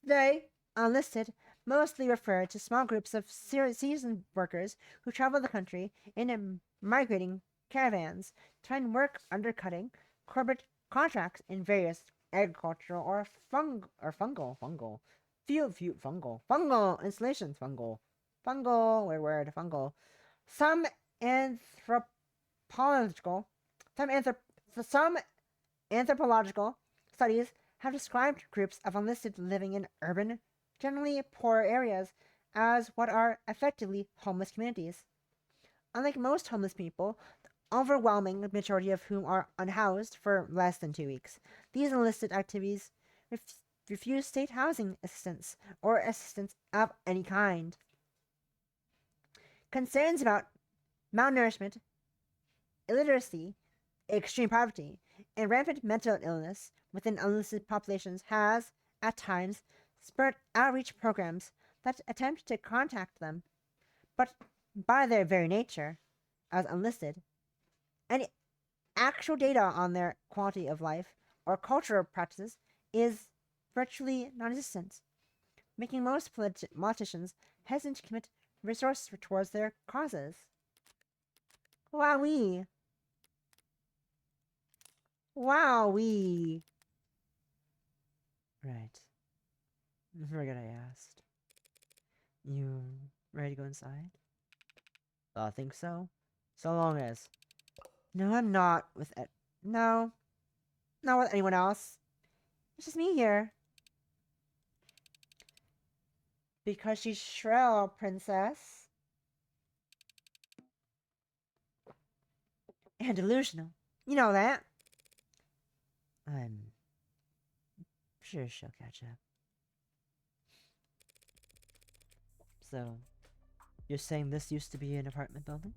They, unlisted, mostly refer to small groups of seasoned workers who travel the country in migrating caravans to find work undercutting corporate contracts in various agricultural or fungal installations. Weird word, fungal. Some anthropological studies have described groups of enlisted living in urban, generally poor areas as what are effectively homeless communities. Unlike most homeless people, the overwhelming majority of whom are unhoused for less than 2 weeks, these enlisted activities refuse state housing assistance or assistance of any kind. Concerns about malnourishment, illiteracy, extreme poverty, and rampant mental illness within enlisted populations has, at times, spurred outreach programs that attempt to contact them, but by their very nature, as enlisted, any actual data on their quality of life or cultural practices is virtually non-existent, making most politicians hesitant to commit resources towards their causes. Wowee. Wowee. Right. I forgot I asked. You ready to go inside? I think so. So long as... No, I'm not with it. No. Not with anyone else. It's just me here. Because she's shrill, princess. And delusional. You know that. I'm sure she'll catch up. So, you're saying this used to be an apartment building?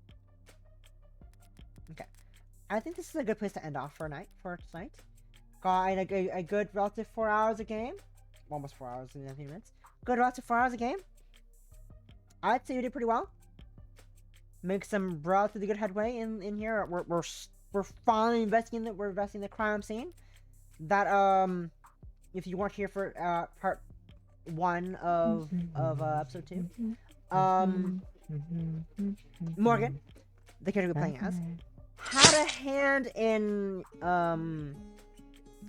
Okay. I think this is a good place to end off for tonight. Got a good relative 4 hours a game. Almost 4 hours and 19 minutes. Good relative 4 hours a game. I'd say you did pretty well. Make some relatively good headway in here. We're finally investigating the crime scene. That if you weren't here for part 1 of episode 2, Morgan, the character we're playing as, had a hand in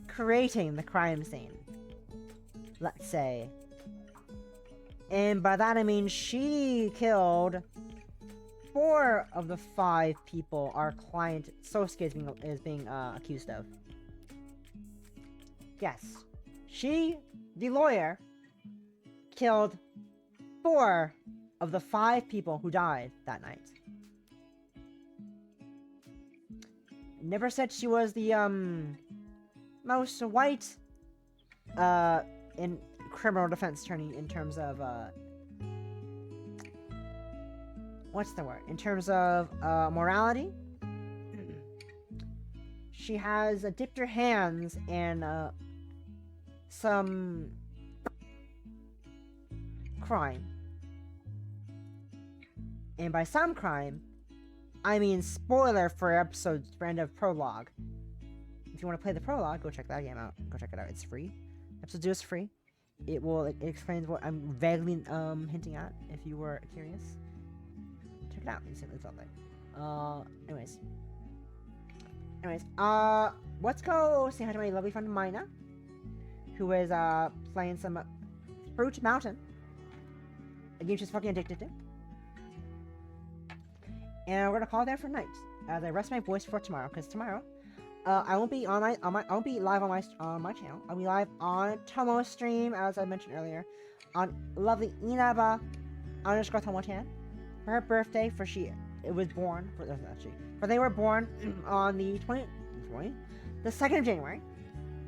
creating the crime scene, let's say. And by that I mean she killed 4 of the 5 people our client Sosuke is being accused of. Yes. She, the lawyer, killed 4 of the 5 people who died that night. Never said she was the most white in criminal defense attorney in terms of what's the word? In terms of morality. She has dipped her hands in some crime. And by some crime, I mean spoiler for end of prologue. If you want to play the prologue, go check that game out. Go check it out. It's free. Episode 2 is free. It explains what I'm vaguely hinting at. If you were curious, check it out. It's out there. Anyways, let's go say hi to my lovely friend Mina, who is playing some Fruit Mountain, a game she's fucking addicted to. And we're gonna call it there for night as I rest my voice for tomorrow, because tomorrow I won't be on I won't be live on my channel. I'll be live on Tomo's stream, as I mentioned earlier, on lovely Inaba _ Tomo-chan for her birthday. It was born for they were born on the 2nd of January,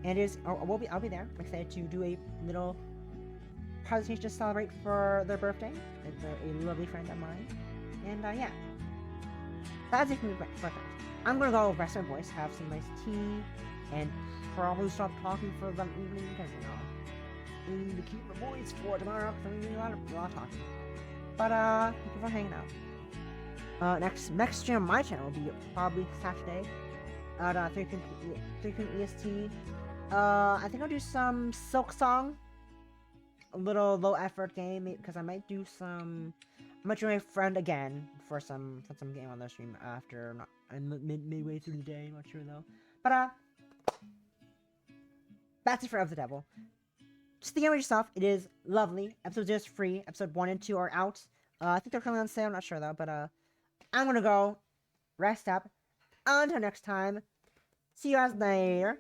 and I'll be there. I'm excited to do a little presentation to celebrate for their birthday. It's a lovely friend of mine, and yeah. That's it for me for first. I'm gonna go rest my voice, have some nice tea, and probably stop talking for the evening, because, you know, I need to keep my voice for tomorrow, because I'm gonna do a lot of talking. But, thank you for hanging out. Next stream on my channel will be probably Saturday at 3 p.m. EST. I think I'll do some Silk Song, a little low effort game, because I might do some. I'm gonna join my friend again for some game on the stream after midway through the day. I'm not sure though. But that's it for Of the Devil. Just think about yourself. It is lovely. Episode 0 is free. Episode 1 and 2 are out. I think they're currently on sale. I'm not sure though. But I'm gonna go rest up. Until next time. See you guys later.